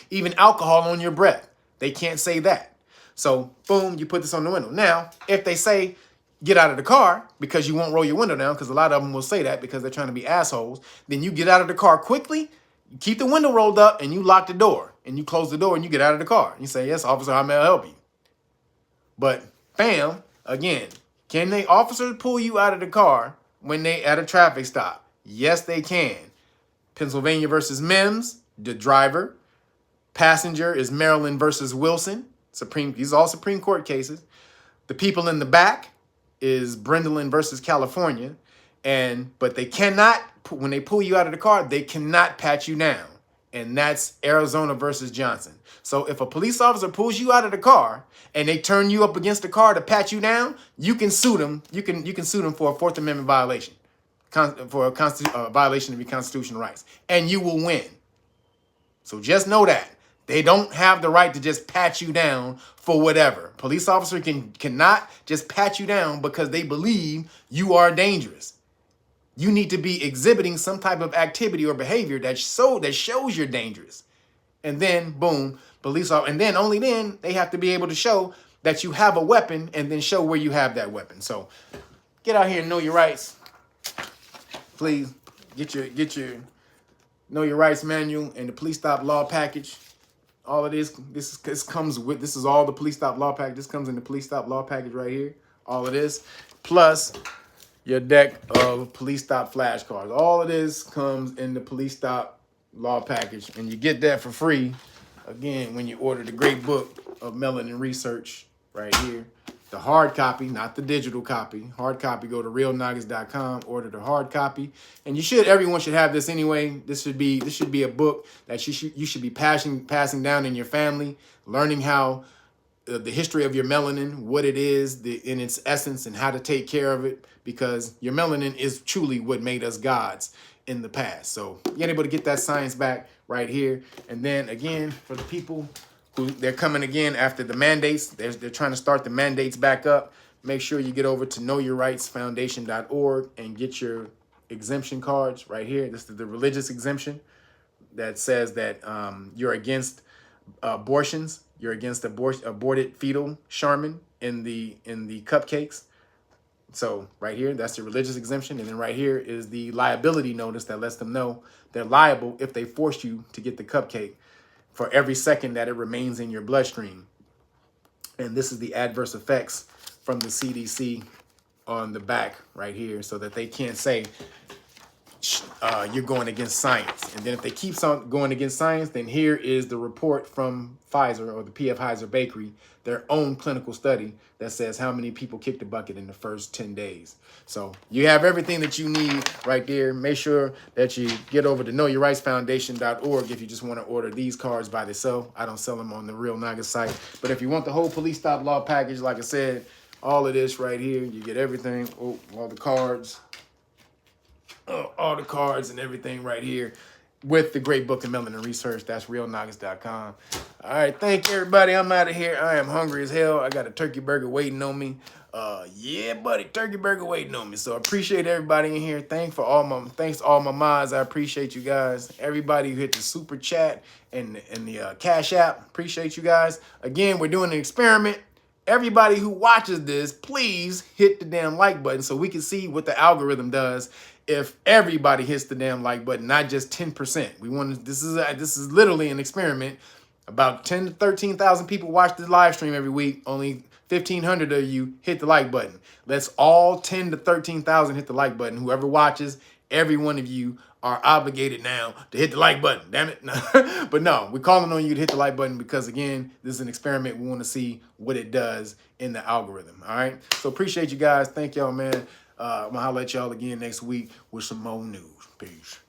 Speaker 1: even alcohol on your breath, they can't say that. So boom, you put this on the window. Now, if they say get out of the car because you won't roll your window down, because a lot of them will say that because they're trying to be assholes, then you get out of the car quickly, you keep the window rolled up, and you lock the door, and you close the door, and you get out of the car. You say, yes, officer, how may I help you? But bam, again, can they officers pull you out of the car when they at a traffic stop? Yes, they can. Pennsylvania versus Mims, the driver. Passenger is Maryland versus Wilson. These are all Supreme Court cases. The people in the back is Brindleland versus California. But they cannot, when they pull you out of the car, they cannot pat you down. And that's Arizona versus Johnson. So if a police officer pulls you out of the car and they turn you up against the car to pat you down, you can sue them. You can sue them for a Fourth Amendment violation, for a violation of your constitutional rights, and you will win. So just know that they don't have the right to just pat you down for whatever. Police officer cannot just pat you down because they believe you are dangerous. You need to be exhibiting some type of activity or behavior that shows you're dangerous. And then, boom, and then only then they have to be able to show that you have a weapon, and then show where you have that weapon. So get out here and know your rights. Please get your know your rights manual and the police stop law package. All of this is all the police stop law package. This comes in the police stop law package right here. All of this, plus your deck of police stop flashcards. All of this comes in the police stop law package, and you get that for free, again, when you order the great book of Melanin Research right here. The hard copy, not the digital copy. Hard copy, go to realnuggets.com, order the hard copy. And everyone should have this anyway. This should be a book that you should be passing down in your family, learning how the history of your melanin, what it is in its essence, and how to take care of it, because your melanin is truly what made us gods in the past. So you're able to get that science back right here. And then again, for the people who they're coming again after the mandates, they're trying to start the mandates back up. Make sure you get over to knowyourrightsfoundation.org and get your exemption cards right here. This is the religious exemption that says that you're against abortions. You're against aborted fetal Charmin in the cupcakes. So right here, that's the religious exemption. And then right here is the liability notice that lets them know they're liable if they force you to get the cupcake for every second that it remains in your bloodstream. And this is the adverse effects from the CDC on the back right here, so that they can't say you're going against science. And then if they keep on going against science, then here is the report from Pfizer, or the P.F. Heiser Bakery, their own clinical study that says how many people kicked the bucket in the first 10 days. So you have everything that you need right there. Make sure that you get over to knowyourrightsfoundation.org if you just want to order these cards by themselves. I don't sell them on the Real Naga site. But if you want the whole police stop law package, like I said, all of this right here, you get everything. Oh, all the cards. All the cards and everything right here with the great book of Melanin Research. That's realnuggets.com. All right, thank you, everybody. I'm out of here. I am hungry as hell. I got a turkey burger waiting on me. Yeah, buddy, turkey burger waiting on me. So I appreciate everybody in here. Thanks to all my mods. I appreciate you guys. Everybody who hit the super chat and the Cash App. Appreciate you guys. Again, we're doing an experiment. Everybody who watches this, please hit the damn like button so we can see what the algorithm does if everybody hits the damn like button, not just 10%. This is literally an experiment. About 10 to 13,000 people watch this live stream every week. Only 1,500 of you hit the like button. Let's all 10 to 13,000 hit the like button. Whoever watches, every one of you are obligated now to hit the like button. Damn it. But no, we're calling on you to hit the like button because, again, this is an experiment. We want to see what it does in the algorithm. All right. So appreciate you guys. Thank y'all, man. I'm going to holler at y'all again next week with some more news. Peace.